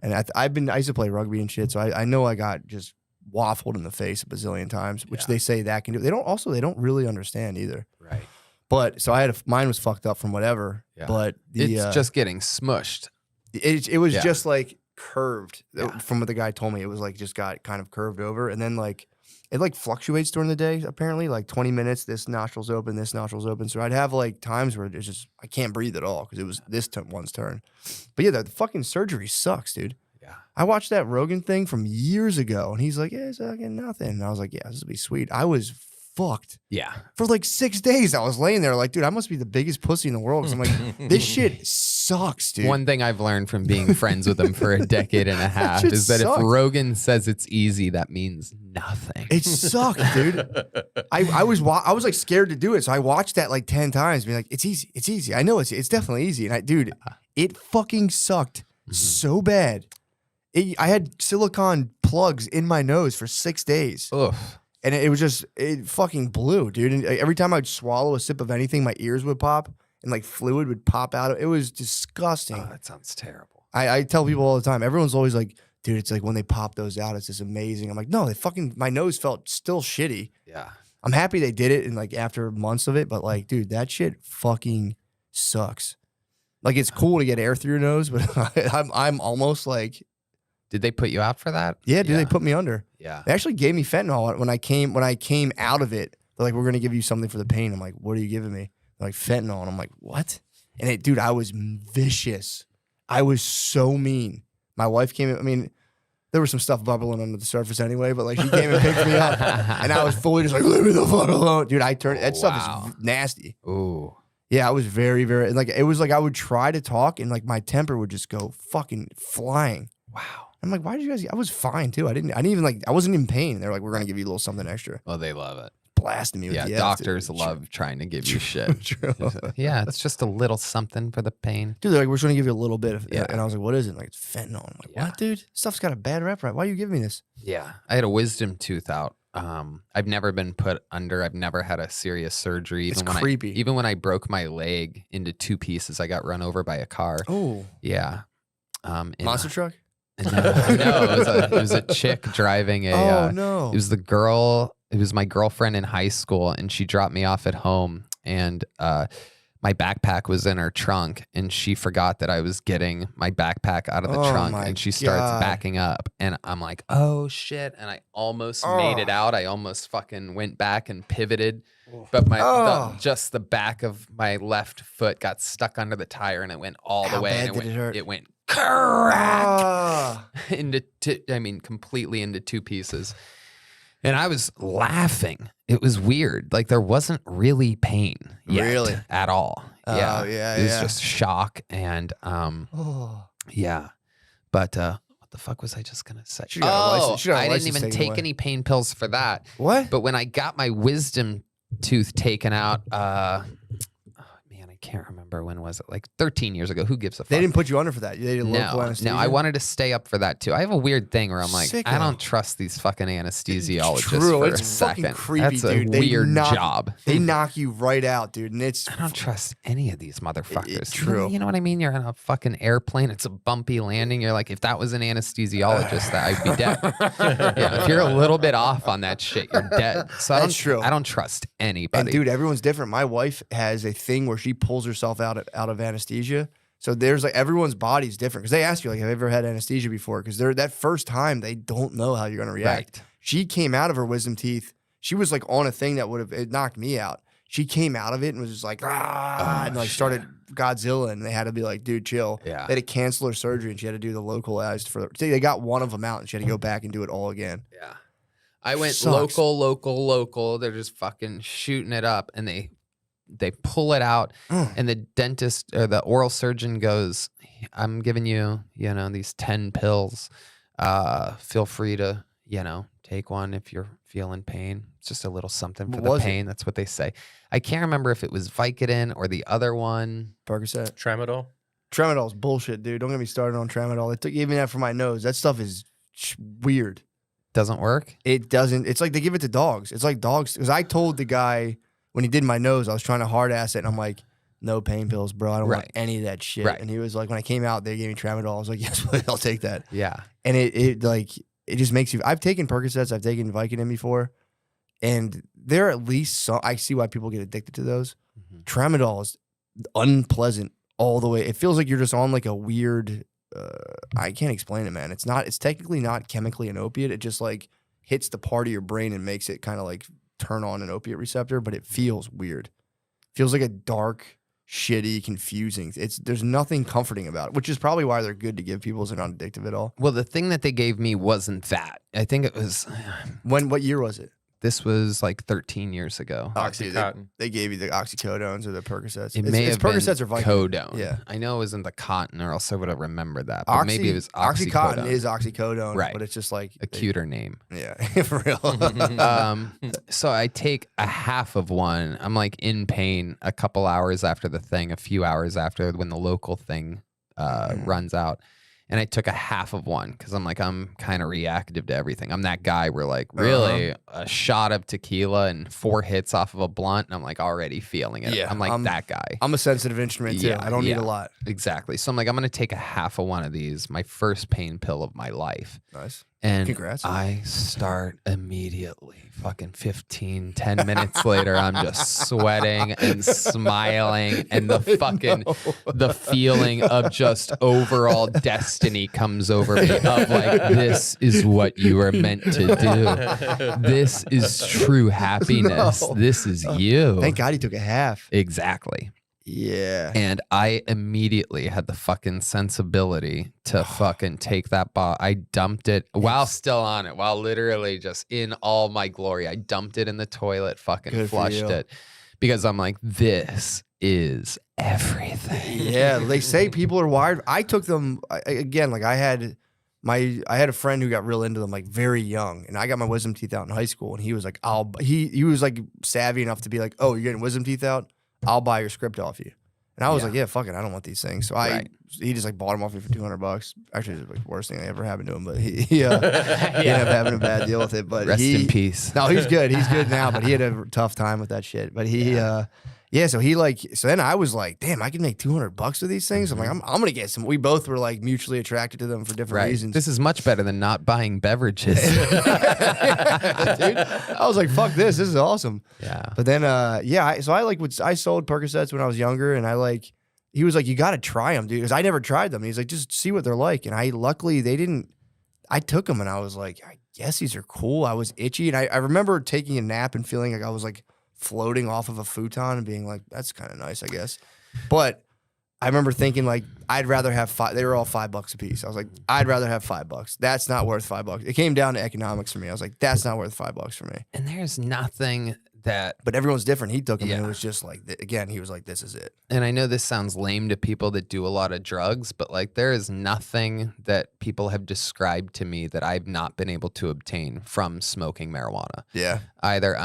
and I used to play rugby and shit, so I know I got just waffled in the face a bazillion times, which they say that can do. They don't really understand either. Right. But so mine was fucked up from whatever. Yeah. But it's just getting smushed. It was just like curved from what the guy told me. It was like just got kind of curved over, and then like it like fluctuates during the day. Apparently, like 20 minutes, this nostril's open, this nostril's open. So I'd have like times where it's just I can't breathe at all because it was this one's turn. But yeah, the fucking surgery sucks, dude. Yeah. I watched that Rogan thing from years ago, and he's like, yeah, it's fucking nothing. And I was like, yeah, this will be sweet. I was fucked. Yeah. For like 6 days, I was laying there like, dude, I must be the biggest pussy in the world. Because I'm like, this shit sucks, dude. One thing I've learned from being friends with him for a decade and a half is that if Rogan says it's easy, that means nothing. It sucked, dude. I was like scared to do it, so I watched that like 10 times, being like, it's easy, it's easy. I know it's definitely easy, and dude, it fucking sucked so bad. I had silicone plugs in my nose for 6 days. Ugh. And it fucking blew, dude. And every time I'd swallow a sip of anything, my ears would pop and like fluid would pop out. It was disgusting. Oh, that sounds terrible. I tell people all the time, everyone's always like, dude, it's like when they pop those out, it's just amazing. I'm like, no, my nose felt still shitty. Yeah. I'm happy they did it and like after months of it, but like, dude, that shit fucking sucks. Like it's cool to get air through your nose, but I'm almost like. Did they put you out for that? Yeah, dude, they put me under. Yeah. They actually gave me fentanyl when I came out of it. They're like, we're gonna give you something for the pain. I'm like, what are you giving me? They're like, fentanyl. And I'm like, what? And dude, I was vicious. I was so mean. My wife came in, I mean, there was some stuff bubbling under the surface anyway, but like she came and picked me up. And I was fully just like, leave me the fuck alone. Dude, that stuff is nasty. Ooh. Yeah, I was very, very like it was like I would try to talk and like my temper would just go fucking flying. Wow. I'm like, why did you guys? I was fine too. I wasn't in pain. They're like, we're gonna give you a little something extra. Oh, they love it. Blasting me with the doctors love trying to give you shit. True. Yeah, it's just a little something for the pain. Dude, they're like, we're just gonna give you a little bit of and I was like, what is it? Like, it's fentanyl. I'm like, what, dude? Stuff's got a bad rep, right? Why are you giving me this? Yeah. I had a wisdom tooth out. I've never been put under. I've never had a serious surgery. It's creepy. Even when I broke my leg into 2 pieces, I got run over by a car. Oh. Yeah. Monster truck? No, it was a chick driving a. Oh no! It was the girl. It was my girlfriend in high school, and she dropped me off at home. And my backpack was in her trunk, and she forgot that I was getting my backpack out of the trunk, and she starts backing up, and I'm like, oh shit, and I almost made it out. I almost fucking went back and pivoted, but just the back of my left foot got stuck under the tire, and it went all the way, and it went crack completely into two pieces. And I was laughing. It was weird. Like there wasn't really pain yet at all. Yeah. It was just shock and yeah. But what the fuck was I just gonna say? I didn't even take any pain pills for that. What? But when I got my wisdom tooth taken out, I can't remember when was it, like 13 years ago. Who gives a fuck? They didn't put you under for that. They didn't local anesthesia? No, I wanted to stay up for that too. I have a weird thing where I'm like, I don't trust these fucking anesthesiologists for a second. Creepy, that's a weird job. They knock you right out, dude. And I don't trust any of these motherfuckers. It's true. You know what I mean? You're in a fucking airplane. It's a bumpy landing. You're like, if that was an anesthesiologist, I'd be dead. If you're a little bit off on that shit, you're dead. So that's true. I don't trust anybody. And dude, everyone's different. My wife has a thing where she pulls herself out of anesthesia. So there's like everyone's body's different because they ask you like, have you ever had anesthesia before? Because they're that first time they don't know how you're gonna react. Right. She came out of her wisdom teeth. She was like on a thing that it knocked me out. She came out of it and was just like and like started Godzilla, and they had to be like, dude, chill. Yeah. They had to cancel her surgery and she had to do the localized they got one of them out and she had to go back and do it all again. Yeah. I went local. They're just fucking shooting it up, and they pull it out, and the dentist or the oral surgeon goes, I'm giving you, these 10 pills. Feel free to, take one if you're feeling pain. It's just a little something for the pain. That's what they say. I can't remember if it was Vicodin or the other one. Percocet. Tramadol. Tramadol's bullshit, dude. Don't get me started on Tramadol. They gave me that for my nose. That stuff is weird. Doesn't work? It doesn't. It's like they give it to dogs. It's like dogs. Because I told the guy when he did my nose, I was trying to hard ass it, and I'm like, no pain pills, bro. I don't want any of that shit. Right. And he was like, when I came out, they gave me Tramadol. I was like, yes, I'll take that. Yeah. And it just makes you. I've taken Percocets. I've taken Vicodin before, and they're at least so. I see why people get addicted to those. Mm-hmm. Tramadol is unpleasant all the way. It feels like you're just on like a weird. I can't explain it, man. It's not. It's technically not chemically an opiate. It just like hits the part of your brain and makes it kind of like turn on an opiate receptor, but it feels weird. Feels like a dark, shitty, confusing. There's nothing comforting about it, which is probably why they're good to give people as they're not addictive at all. Well, the thing that they gave me wasn't that. I think it was. What year was it? This was like 13 years ago. Oxycontin. They gave you the oxycodones or the Percocets. It may have Percocets been or Vicodin. codone. Yeah. I know it wasn't the cotton, or else I would have remembered that. But maybe it was Oxycontin is oxycodone, right? But it's just like a cuter name. Yeah, for real. So I take a half of one. I'm like in pain a couple hours after the thing, a few hours after when the local thing runs out. And I took a half of one because I'm like, I'm kind of reactive to everything. I'm that guy where like really a shot of tequila and 4 hits off of a blunt, and I'm like already feeling it. Yeah, I'm like that guy. I'm a sensitive instrument too. Yeah, I don't need a lot. Exactly. So I'm like, I'm going to take a half of one of these, my first pain pill of my life. Nice. And congrats. I start immediately. Fucking 10 minutes later, I'm just sweating and smiling, and the feeling of just overall destiny comes over me of like, this is what you were meant to do. This is true happiness. No. This is you. Thank God he took a half. Exactly. Yeah. And I immediately had the fucking sensibility to fucking take that bottle. I dumped it while still on it, while literally just in all my glory. I dumped it in the toilet, fucking flushed it, because I'm like, this is everything. Yeah. They say people are wired. I took them again. Like I had a friend who got real into them like very young, and I got my wisdom teeth out in high school, and he was like, he was like savvy enough to be like, oh, you're getting wisdom teeth out? I'll buy your script off you. And I was like, yeah, fuck it. I don't want these things. So he just like bought them off me for $200. Actually, it was like the worst thing that ever happened to him, but he ended up having a bad deal with it. But rest in peace. No, he's good. He's good now, but he had a tough time with that shit. But he Yeah, so then I was like, damn, I can make $200 with these things. I'm like, I'm gonna get some. We both were like mutually attracted to them for different reasons. This is much better than not buying beverages. Dude, I was like, fuck this is awesome. Yeah. But then I sold Percocets when I was younger, and he was like, you got to try them, dude, because I never tried them. He's like, just see what they're like. And luckily they didn't. I took them, and I was like, I guess these are cool. I was itchy, and I remember taking a nap and feeling like I was like floating off of a futon and being like, that's kind of nice, I guess. But I remember thinking like, I'd rather have they were all $5 a piece. I was like, I'd rather have $5. That's not worth $5. It came down to economics for me. I was like, that's not worth $5 for me. And there's nothing that. But everyone's different. He took them, and it was just like, again, he was like, this is it. And I know this sounds lame to people that do a lot of drugs, but like there is nothing that people have described to me that I've not been able to obtain from smoking marijuana. Yeah. Either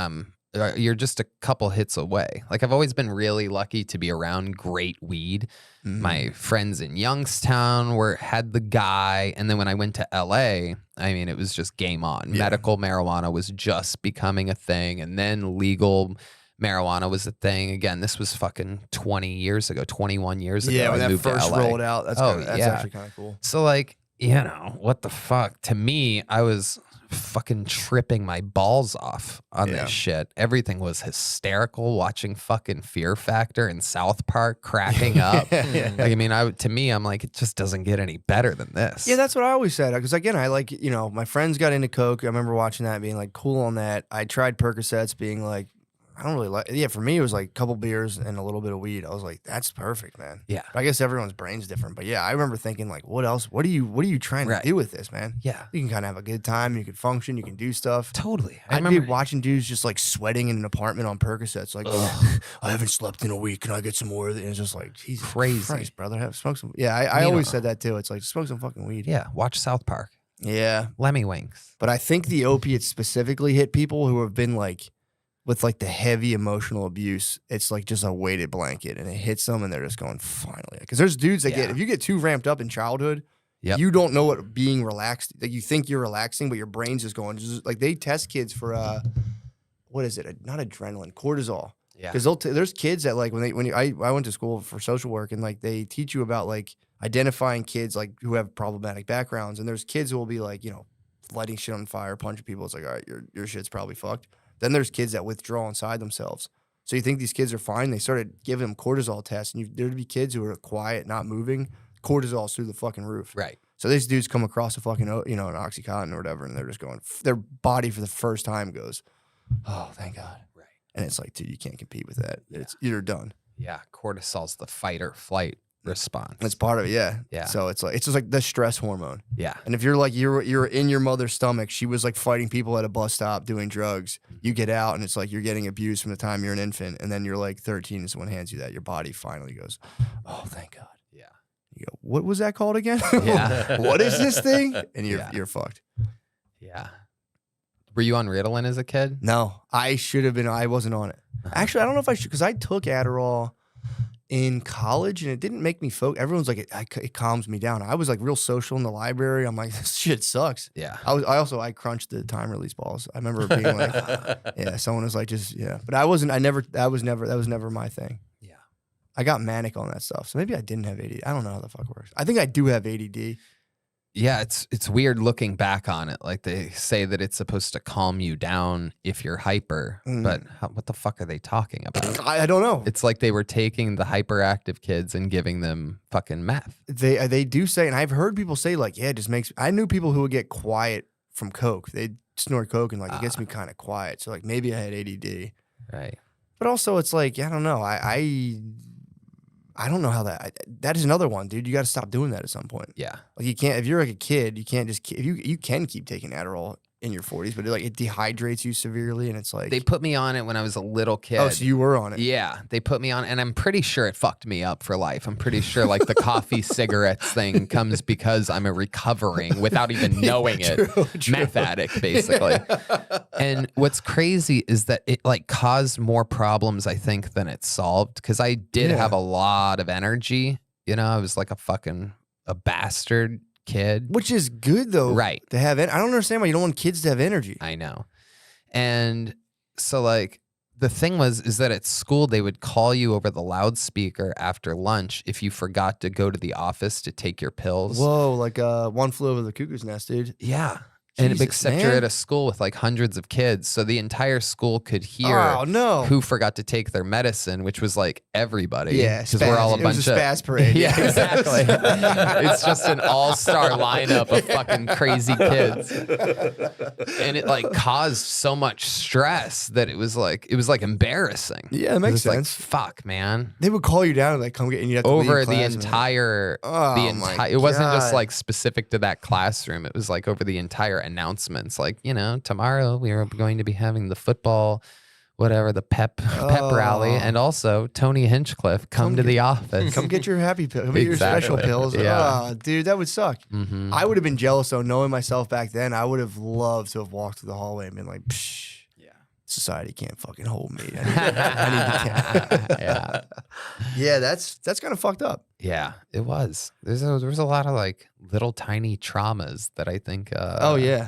you're just a couple hits away. Like I've always been really lucky to be around great weed. My friends in Youngstown had the guy, and then when I went to LA, I mean, it was just game on. Yeah. Medical marijuana was just becoming a thing, and then legal marijuana was a thing. Again, this was fucking 20 years ago, 21 years ago. Yeah, when I that first rolled out, that's actually kind of cool. So like, you know, what the fuck? To me, I was fucking tripping my balls off on this shit. Everything was hysterical. Watching fucking Fear Factor and South Park, cracking up. Like, I mean, to me, I'm like, it just doesn't get any better than this. Yeah, that's what I always said. Because again, I like, you know, my friends got into coke. I remember watching that, being like, cool on that. I tried Percocets, being like, I don't really like. Yeah, for me, it was like a couple beers and a little bit of weed. I was like, that's perfect, man. Yeah. But I guess everyone's brain's different. But yeah, I remember thinking like, what else? What are you trying to do with this, man? Yeah. You can kind of have a good time. You can function. You can do stuff. Totally. I'd be watching dudes just like sweating in an apartment on Percocets. Like, I haven't slept in a week. Can I get some more? And it's just like, Jesus Christ, brother. Smoke some. Yeah, I always said that too. It's like, smoke some fucking weed. Yeah. Watch South Park. Yeah. Lemmy Winks. But I think the opiates specifically hit people who have been like, with like the heavy emotional abuse, it's like just a weighted blanket, and it hits them, and they're just going, finally. Because there's dudes that if you get too ramped up in childhood, you don't know what being relaxed, like you think you're relaxing, but your brain's just going, like they test kids for, what is it? Not adrenaline, cortisol. Yeah. Because there's kids that like, I went to school for social work, and like they teach you about like identifying kids like who have problematic backgrounds. And there's kids who will be like, you know, lighting shit on fire, punching people. It's like, all right, your shit's probably fucked. Then there's kids that withdraw inside themselves. So you think these kids are fine. They started giving them cortisol tests, and there'd be kids who are quiet, not moving. Cortisol's through the fucking roof. Right. So these dudes come across a fucking, you know, an Oxycontin or whatever, and they're just going, their body for the first time goes, oh, thank God. Right. And it's like, dude, you can't compete with that. Yeah. You're done. Yeah. Cortisol's the fight or flight response. That's part of it, yeah. Yeah. So it's just like the stress hormone. Yeah. And if you're like you're in your mother's stomach, she was like fighting people at a bus stop doing drugs. You get out, and it's like you're getting abused from the time you're an infant, and then you're like 13 and someone hands you that. Your body finally goes, oh, thank God. Yeah. You go, what was that called again? Yeah. What is this thing? And you're fucked. Yeah. Were you on Ritalin as a kid? No, I should have been. I wasn't on it. Actually, I don't know if I should, because I took Adderall in college, and it didn't make me focus. Everyone's like, it calms me down. I was like real social in the library. I'm like, this shit sucks. Yeah. I crunched the time release balls. I remember being like, yeah, someone was like, but that was never my thing. Yeah. I got manic on that stuff. So maybe I didn't have ADD. I don't know how the fuck it works. I think I do have ADD. Yeah, it's weird looking back on it. Like they say that it's supposed to calm you down if you're hyper, but what the fuck are they talking about? I don't know. It's like they were taking the hyperactive kids and giving them fucking meth. They do say, and I've heard people say like, yeah, it just makes. I knew people who would get quiet from coke. They'd snort coke and like it gets me kind of quiet. So like maybe I had ADD. Right. But also it's like, I don't know. I don't know how that is another one, dude. You got to stop doing that at some point. Yeah. Like you can't, if you're like a kid, you can't just, you can keep taking Adderall in your 40s, but it dehydrates you severely, and it's like. They put me on it when I was a little kid. Oh, so you were on it. Yeah. They put me on, and I'm pretty sure it fucked me up for life. I'm pretty sure like the coffee cigarettes thing comes because I'm a recovering, without even knowing it, meth addict, basically. And what's crazy is that it like caused more problems, I think, than it solved. Because I did have a lot of energy. You know, I was like a bastard kid. Which is good though. Right. To have it. I don't understand why you don't want kids to have energy. I know. And so like the thing is that at school they would call you over the loudspeaker after lunch if you forgot to go to the office to take your pills. Whoa, like One Flew Over the Cuckoo's Nest, dude. Yeah. And Jesus, except man. you're at a school with like hundreds of kids, so the entire school could hear who forgot to take their medicine, which was like everybody. Yeah, because we're all a bunch was of spaz parade. Yeah, exactly. It's just an all-star lineup of fucking crazy kids, and it like caused so much stress that it was like embarrassing. Yeah, it makes sense. Like, fuck, man. They would call you down and like come get, and you have to Over leave the class, entire, my it wasn't just God. like specific to that classroom. It was like over the entire announcements. Like, tomorrow we are going to be having the football, whatever, the pep rally, and also Tony Hinchcliffe come to the office. Come get your happy pill. Come get your special pills. Yeah. Dude, that would suck. Mm-hmm. I would have been jealous though, knowing myself back then. I would have loved to have walked through the hallway and been like, psh. Society can't fucking hold me. I need to Yeah. Yeah, that's kind of fucked up. Yeah, it was. There was a lot of like little tiny traumas that I think. I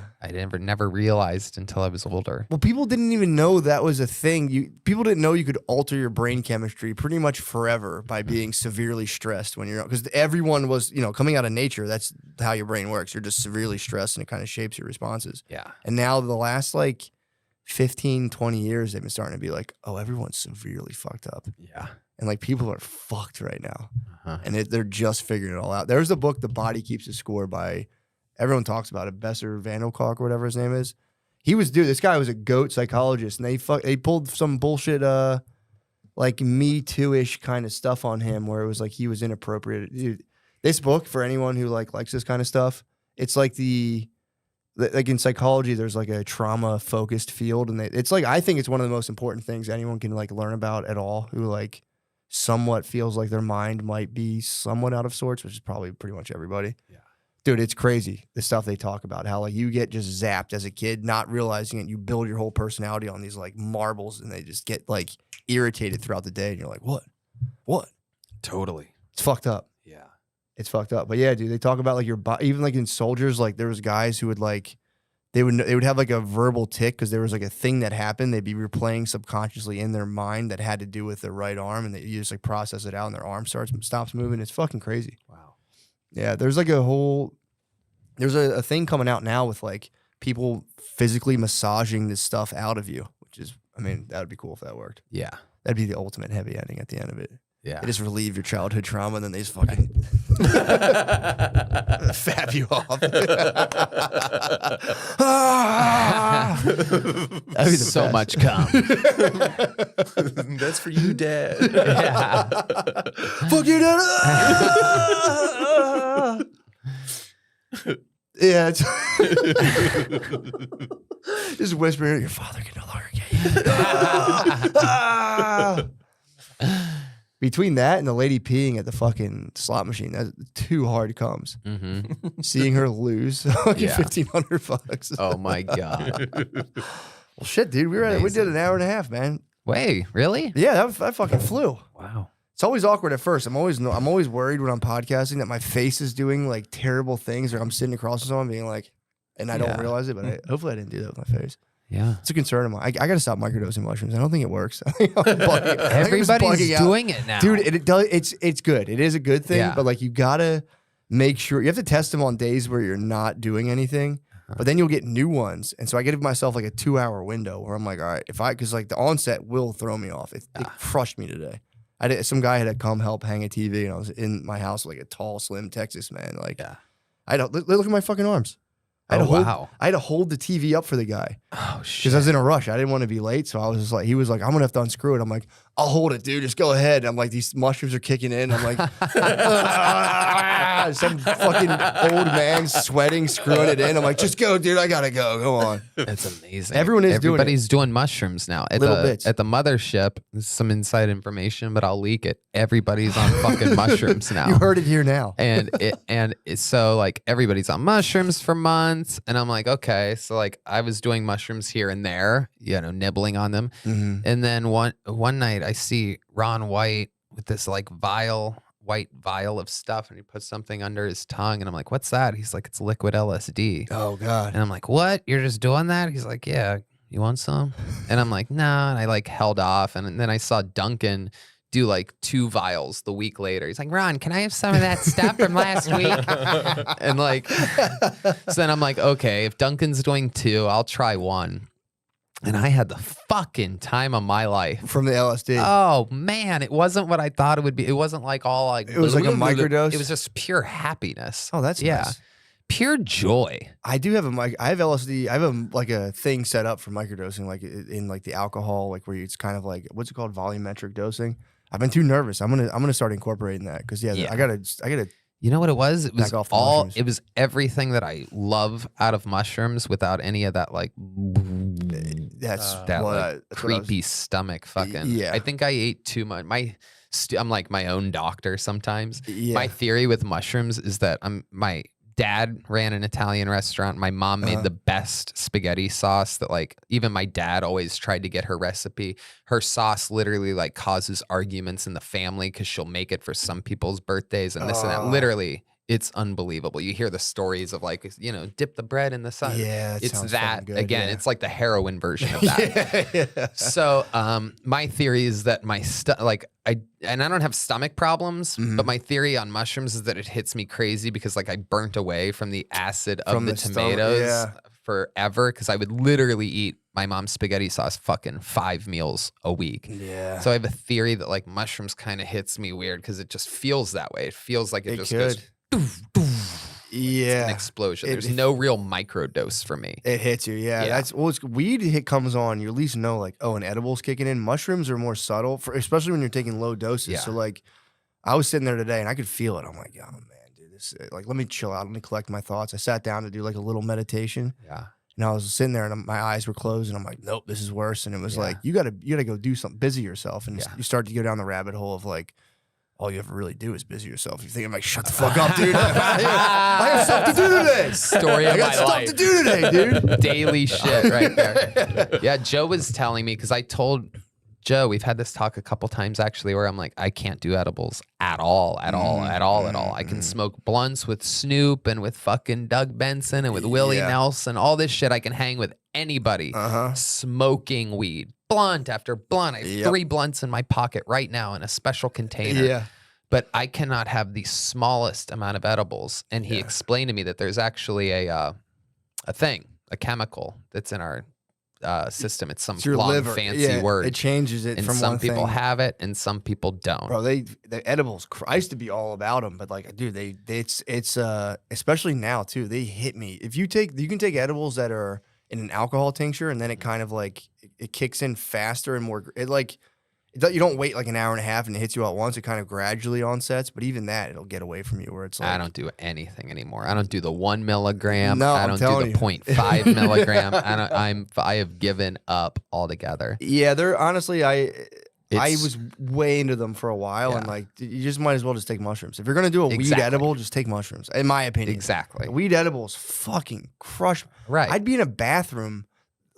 never realized until I was older. Well, people didn't even know that was a thing. People didn't know you could alter your brain chemistry pretty much forever by being severely stressed when you're, because everyone was, coming out of nature. That's how your brain works. You're just severely stressed, and it kind of shapes your responses. Yeah. And now the last 15, 20 years, they've been starting to be like, oh, everyone's severely fucked up. Yeah. And people are fucked right now. Uh-huh. And they're just figuring it all out. There's a book, The Body Keeps the Score, by, everyone talks about it, Besser Vanderkolk or whatever his name is. This guy was a goat psychologist, and they pulled some bullshit, Me Too-ish kind of stuff on him, where it was like he was inappropriate. Dude, this book, for anyone who likes this kind of stuff, it's like in psychology, there's like a trauma focused field, and it's like, I think it's one of the most important things anyone can learn about at all, who somewhat feels like their mind might be somewhat out of sorts, which is probably pretty much everybody. Yeah. Dude, it's crazy, the stuff they talk about, how you get just zapped as a kid, not realizing it. You build your whole personality on these marbles, and they just get irritated throughout the day, and you're like, what? Totally. It's fucked up. Yeah. It's fucked up. But yeah, dude, they talk about your body, even in soldiers, there was guys who would they would have a verbal tick because there was a thing that happened. They'd be replaying subconsciously in their mind that had to do with their right arm, and you just process it out, and their arm stops moving. It's fucking crazy. Wow. Yeah, there's there's a thing coming out now with people physically massaging this stuff out of you, which is, that would be cool if that worked. Yeah. That'd be the ultimate heavy ending at the end of it. Yeah. They just relieve your childhood trauma, and then they just fucking fab you off. That'd be so much cum. That's for you, Dad. Yeah. Fuck you, Dad. Yeah. Just whispering, your father can no longer get you. Between that and the lady peeing at the fucking slot machine, that's 2 hard comes. Mm-hmm. Seeing her lose $1,500. Oh my God. Well, shit, dude, we did an hour and a half, man. Wait, really? Yeah, that fucking flew. Wow. It's always awkward at first. I'm always worried when I'm podcasting that my face is doing terrible things, or I'm sitting across from someone being and I don't realize it, but hopefully I didn't do that with my face. Yeah. It's a concern of mine. I got to stop microdosing mushrooms. I don't think it works. Everybody's doing it now. Dude, it does. It's good. It is a good thing, but you got to make sure, you have to test them on days where you're not doing anything, but then you'll get new ones. And so I give myself a 2-hour window where I'm like, all right, because the onset will throw me off. It crushed me today. Some guy had to come help hang a TV, and I was in my house with a tall, slim Texas man. Look at my fucking arms. I had to hold the TV up for the guy. Oh shit! Because I was in a rush. I didn't want to be late, so I was just he was like, "I'm gonna have to unscrew it." I'm like, "I'll hold it, dude. Just go ahead." And I'm like, these mushrooms are kicking in. I'm like, some fucking old man sweating, screwing it in. I'm like, "Just go, dude. I gotta go. Go on." That's amazing. Everybody's doing mushrooms now. At the mothership, this is some inside information, but I'll leak it. Everybody's on fucking mushrooms now. You heard it here now. So everybody's on mushrooms for months, and I'm like, okay, so I was doing mushrooms here and there, nibbling on them, and then one night I see Ron White with this white vial of stuff, and he puts something under his tongue, and I'm like, what's that? He's like, it's liquid LSD. Oh God. And I'm like, what? You're just doing that? He's like, yeah. you want some? And I'm like, nah. And I like held off. And then I saw Duncan do like 2 vials the week later. He's like, Ron, can I have some of that stuff from last week? And like, so then I'm like, okay, if Duncan's doing 2, I'll try 1. And I had the fucking time of my life. From the LSD. Oh man, it wasn't what I thought it would be. It wasn't like all like, it was like a microdose. It was just pure happiness. Oh, that's nice. Pure joy. I do have I have LSD. I have like a thing set up for microdosing, like in like the alcohol, like where it's kind of like, what's it called? Volumetric dosing. I've been too nervous. I'm gonna start incorporating that because I gotta. You know what it was? It was all. Mushrooms. It was everything that I love out of mushrooms without any of that like. That's that like creepy stomach fucking. Yeah. I think I ate too much. I'm like my own doctor sometimes. Yeah. My theory with mushrooms is that my dad ran an Italian restaurant. My mom made the best spaghetti sauce that like even my dad always tried to get her recipe. Her sauce literally like causes arguments in the family because she'll make it for some people's birthdays and this and that. Literally, it's unbelievable. You hear the stories of like, you know, dip the bread in the sun. Yeah, it's that good, again. It's like the heroin version of that. yeah. So, my theory is that I don't have stomach problems, but my theory on mushrooms is that it hits me crazy because like I burnt away from the acid of the tomatoes forever because I would literally eat my mom's spaghetti sauce fucking 5 meals a week. Yeah. So I have a theory that like mushrooms kind of hits me weird because it just feels that way. It feels like it just goes. Doof, doof. Yeah. It's an explosion. There's no real microdose for me. It hits you. Yeah. That's weed comes on. You at least know like, oh, an edible's kicking in. Mushrooms are more subtle, especially when you're taking low doses. Yeah. So like, I was sitting there today and I could feel it. I'm like, oh man, dude, like, let me chill out. Let me collect my thoughts. I sat down to do like a little meditation. Yeah. And I was sitting there and my eyes were closed and I'm like, nope, this is worse. And it was like, you gotta go do something, busy yourself. And you start to go down the rabbit hole of like, all you ever really do is busy yourself. You think I'm like, shut the fuck up, dude. I have stuff to do today. Story of my life. I got stuff to do today, dude. Daily shit right there. Yeah, Joe was telling me because I told Joe, we've had this talk a couple times actually, where I'm like, I can't do edibles at all. I can smoke blunts with Snoop and with fucking Doug Benson and with Willie Nelson, all this shit. I can hang with anybody smoking weed. Blunt after blunt. I have 3 blunts in my pocket right now in a special container. Yeah. But I cannot have the smallest amount of edibles. And he explained to me that there's actually a chemical that's in our system. It's some long liver. fancy word. It changes it and from some one people thing. have it and some people don't. Bro, the edibles. I used to be all about them, but like, dude, it's especially now too. They hit me. You can take edibles that are in an alcohol tincture, and then it kind of like it kicks in faster and more. You don't wait like an hour and a half and it hits you all at once. It kind of gradually onsets, but even that, it'll get away from you where it's like. I don't do anything anymore. I don't do the 1 milligram. No, I don't do the 0.5 milligram. I have given up altogether. Yeah, they're honestly, I was way into them for a while, and like you just might as well just take mushrooms. If you're gonna do a weed edible, just take mushrooms. In my opinion, exactly. Weed edibles fucking crush. Right. I'd be in a bathroom,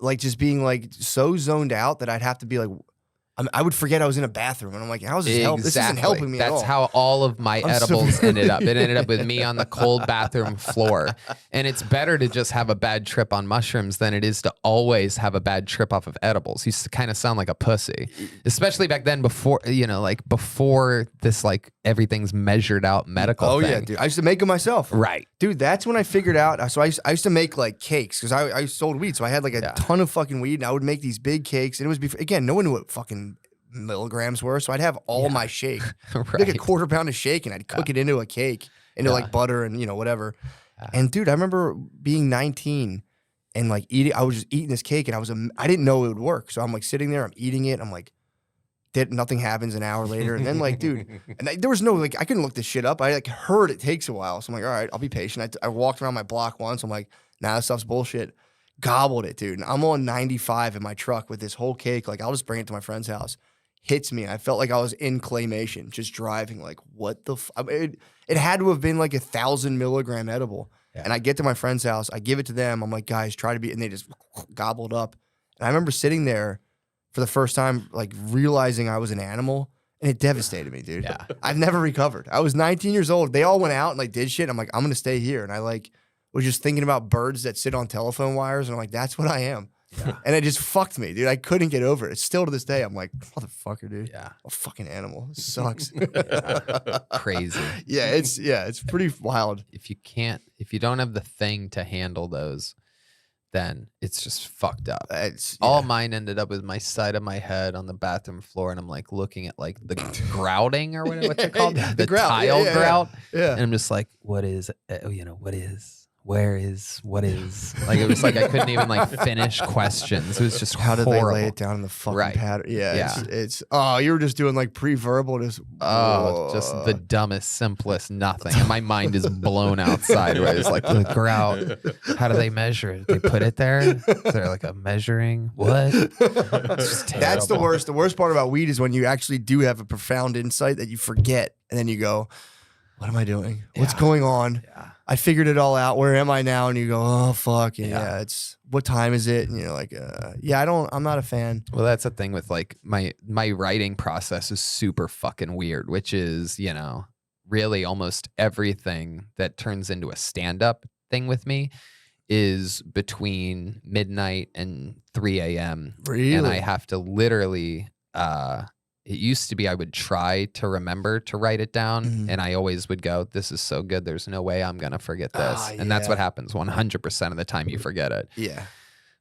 like just being like so zoned out that I'd have to be like. I would forget I was in a bathroom, and I'm like, "How's this help? This isn't helping me at all." That's how all of my edibles ended up. It ended up with me on the cold bathroom floor. And it's better to just have a bad trip on mushrooms than it is to always have a bad trip off of edibles. You kind of sound like a pussy, especially back then before this, like everything's measured out medical. Oh thing. yeah, dude. I used to make them myself. Right, dude. That's when I figured out. So I used to make like cakes because I sold weed, so I had like a ton of fucking weed, and I would make these big cakes. And it was again, no one knew what fucking milligrams were, so I'd have all my shake, like a 1/4 pound of shake, and I'd cook it into a cake, into like butter and whatever. And dude, I remember being 19 and like eating. I was just eating this cake, and I didn't know it would work. So I'm like sitting there, I'm eating it, I'm like, nothing happens an hour later, and then like, dude, and there was no like, I couldn't look this shit up. I like heard it takes a while, so I'm like, all right, I'll be patient. I walked around my block once. I'm like, nah, this stuff's bullshit. Gobbled it, dude. And I'm on 95 in my truck with this whole cake. Like, I'll just bring it to my friend's house. Hits me. I felt like I was in claymation, just driving. Like, what the? It had to have been like 1,000 milligram edible. Yeah. And I get to my friend's house. I give it to them. I'm like, guys, try to be. And they just gobbled up. And I remember sitting there for the first time, like realizing I was an animal, and it devastated me, dude. Yeah. I've never recovered. I was 19 years old. They all went out and like did shit. I'm like, I'm gonna stay here. And I like was just thinking about birds that sit on telephone wires, and I'm like, that's what I am. And it just fucked me, dude. I couldn't get over it. Still to this day, I'm like, motherfucker, dude. Yeah. A fucking animal. This sucks. Crazy. It's pretty wild. If you don't have the thing to handle those, then it's just fucked up. All mine ended up with my side of my head on the bathroom floor, and I'm like looking at like the grouting or what's it called? The grout. tile grout. Yeah. And I'm just like, what is, where is, what is? Like, it was like I couldn't even like finish questions. It was just How horrible. did they lay it down in the fucking pattern? Yeah. It's you were just doing like pre-verbal. Just the dumbest, simplest nothing. And my mind is blown outside where it's like the grout. How do they measure it? They put it there? Is there like a measuring? What? That's the worst. The worst part about weed is when you actually do have a profound insight that you forget. And then you go, what am I doing? What's going on? Yeah. I figured it all out. Where am I now? And you go, oh fuck. And it's what time is it? And you're like, I'm not a fan. Well, that's the thing with like my writing process is super fucking weird, which is, really almost everything that turns into a stand-up thing with me is between midnight and 3 a.m. Really? And I have to literally it used to be I would try to remember to write it down, and I always would go, this is so good, there's no way I'm going to forget this. And that's what happens 100% of the time you forget it. Yeah.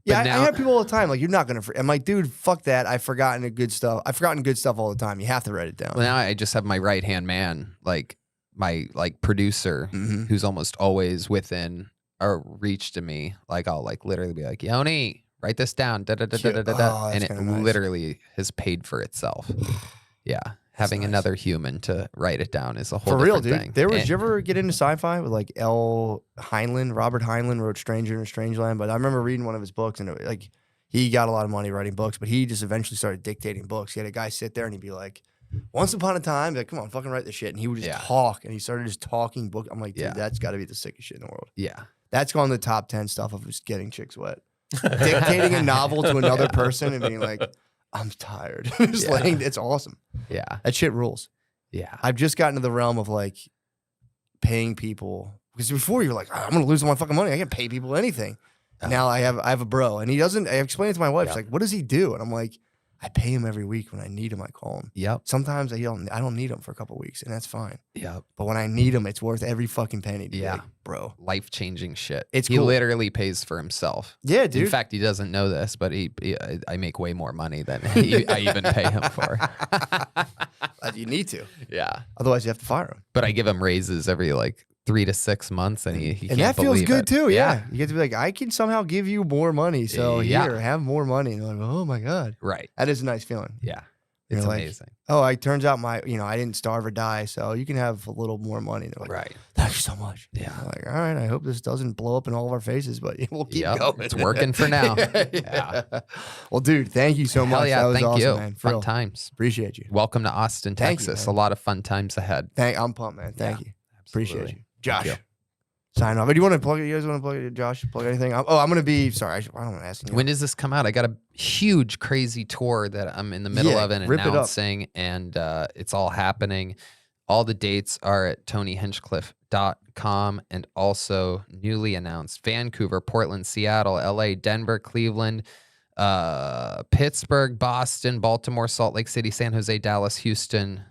But I have people all the time, like, you're not going to forget. I'm like, dude, fuck that. I've forgotten good stuff. I've forgotten good stuff all the time. You have to write it down. Well, now I just have my right-hand man, like my producer, who's almost always within a reach to me. Like, I'll like literally be like, Yoni, write this down, and it literally has paid for itself. Yeah, having another human to write it down is a whole different thing. Did you ever get into sci-fi with like Robert Heinlein wrote Stranger in a Strange Land, but I remember reading one of his books, and he got a lot of money writing books, but he just eventually started dictating books. He had a guy sit there and he'd be like, once upon a time, like, come on, fucking write this shit, and he would just talk, and he started just talking book. I'm like, dude, that's got to be the sickest shit in the world. Yeah, that's gone to the top 10 stuff of just getting chicks wet. Dictating a novel to another person and being like, I'm tired. It's awesome. Yeah. That shit rules. Yeah. I've just gotten to the realm of like paying people, because before you were like, I'm going to lose all my fucking money. I can't pay people anything. Now I have a bro, and he doesn't. I explained it to my wife. She's like, what does he do? And I'm like, I pay him every week. When I need him, I call him. Yep. Sometimes I don't need him for a couple of weeks, and that's fine. Yep. But when I need him, it's worth every fucking penny. Yeah, bro. Life-changing shit. He literally pays for himself. Yeah, dude. In fact, he doesn't know this, but I make way more money than I even pay him for. You need to. Yeah. Otherwise, you have to fire him. But I give him raises every like 3 to 6 months, and he and can't that feels good it. too. Yeah. You get to be like, I can somehow give you more money, so here, have more money. And they're like, oh my god, right? That is a nice feeling. Yeah, it's amazing. It turns out I didn't starve or die, so you can have a little more money. And they're like, right? Thank you so much. Yeah. I'm like, all right, I hope this doesn't blow up in all of our faces, but we'll keep going. It's working for now. Yeah. Well, dude, thank you so much. Yeah, that was thank awesome, you. Man. Fun times. Appreciate you. Welcome to Austin, Texas. A lot of fun times ahead. I'm pumped, man. Thank you. Appreciate you, Josh. sign off. Do you want to plug it? You guys want to plug it, Josh? Plug anything? I'm going to be, sorry, I don't want to ask you. When does this come out? I got a huge, crazy tour that I'm in the middle of and announcing, and it's all happening. All the dates are at TonyHinchcliffe.com, and also newly announced Vancouver, Portland, Seattle, LA, Denver, Cleveland, Pittsburgh, Boston, Baltimore, Salt Lake City, San Jose, Dallas, Houston.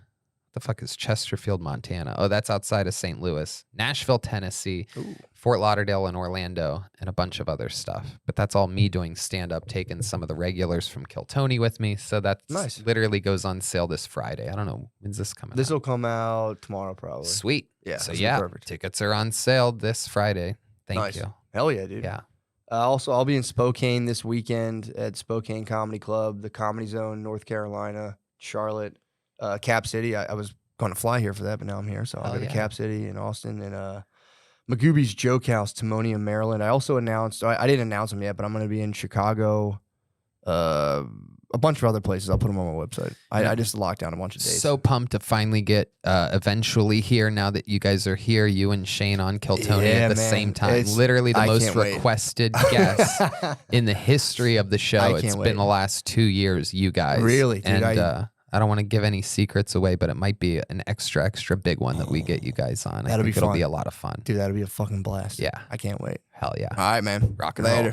The fuck is Chesterfield, Montana? Oh, that's outside of St. Louis. Nashville, Tennessee, Fort Lauderdale, and Orlando, and a bunch of other stuff. But that's all me doing stand-up, taking some of the regulars from Kill Tony with me. So that literally goes on sale this Friday. I don't know. When's this coming out? This will come out tomorrow, probably. Sweet. Yeah. So yeah, tickets are on sale this Friday. Thank you. Hell yeah, dude. Yeah. Also, I'll be in Spokane this weekend at Spokane Comedy Club, the Comedy Zone, North Carolina, Charlotte. Cap City. I was going to fly here for that, but now I'm here. So I'll go to Cap City and Austin and Magooby's Joke House, Timonium, Maryland. I also announced, I didn't announce them yet, but I'm going to be in Chicago, a bunch of other places. I'll put them on my website. I just locked down a bunch of dates. So pumped to finally get eventually here now that you guys are here, you and Shane on Kill Tony at the same time. It's literally the most requested guest in the history of the show. It's been the last 2 years, you guys. Really? Dude, and I don't want to give any secrets away, but it might be an extra big one that we get you guys on. I think it'll be a lot of fun. Dude, that'll be a fucking blast. Yeah. I can't wait. Hell yeah. All right, man. Rock and roll.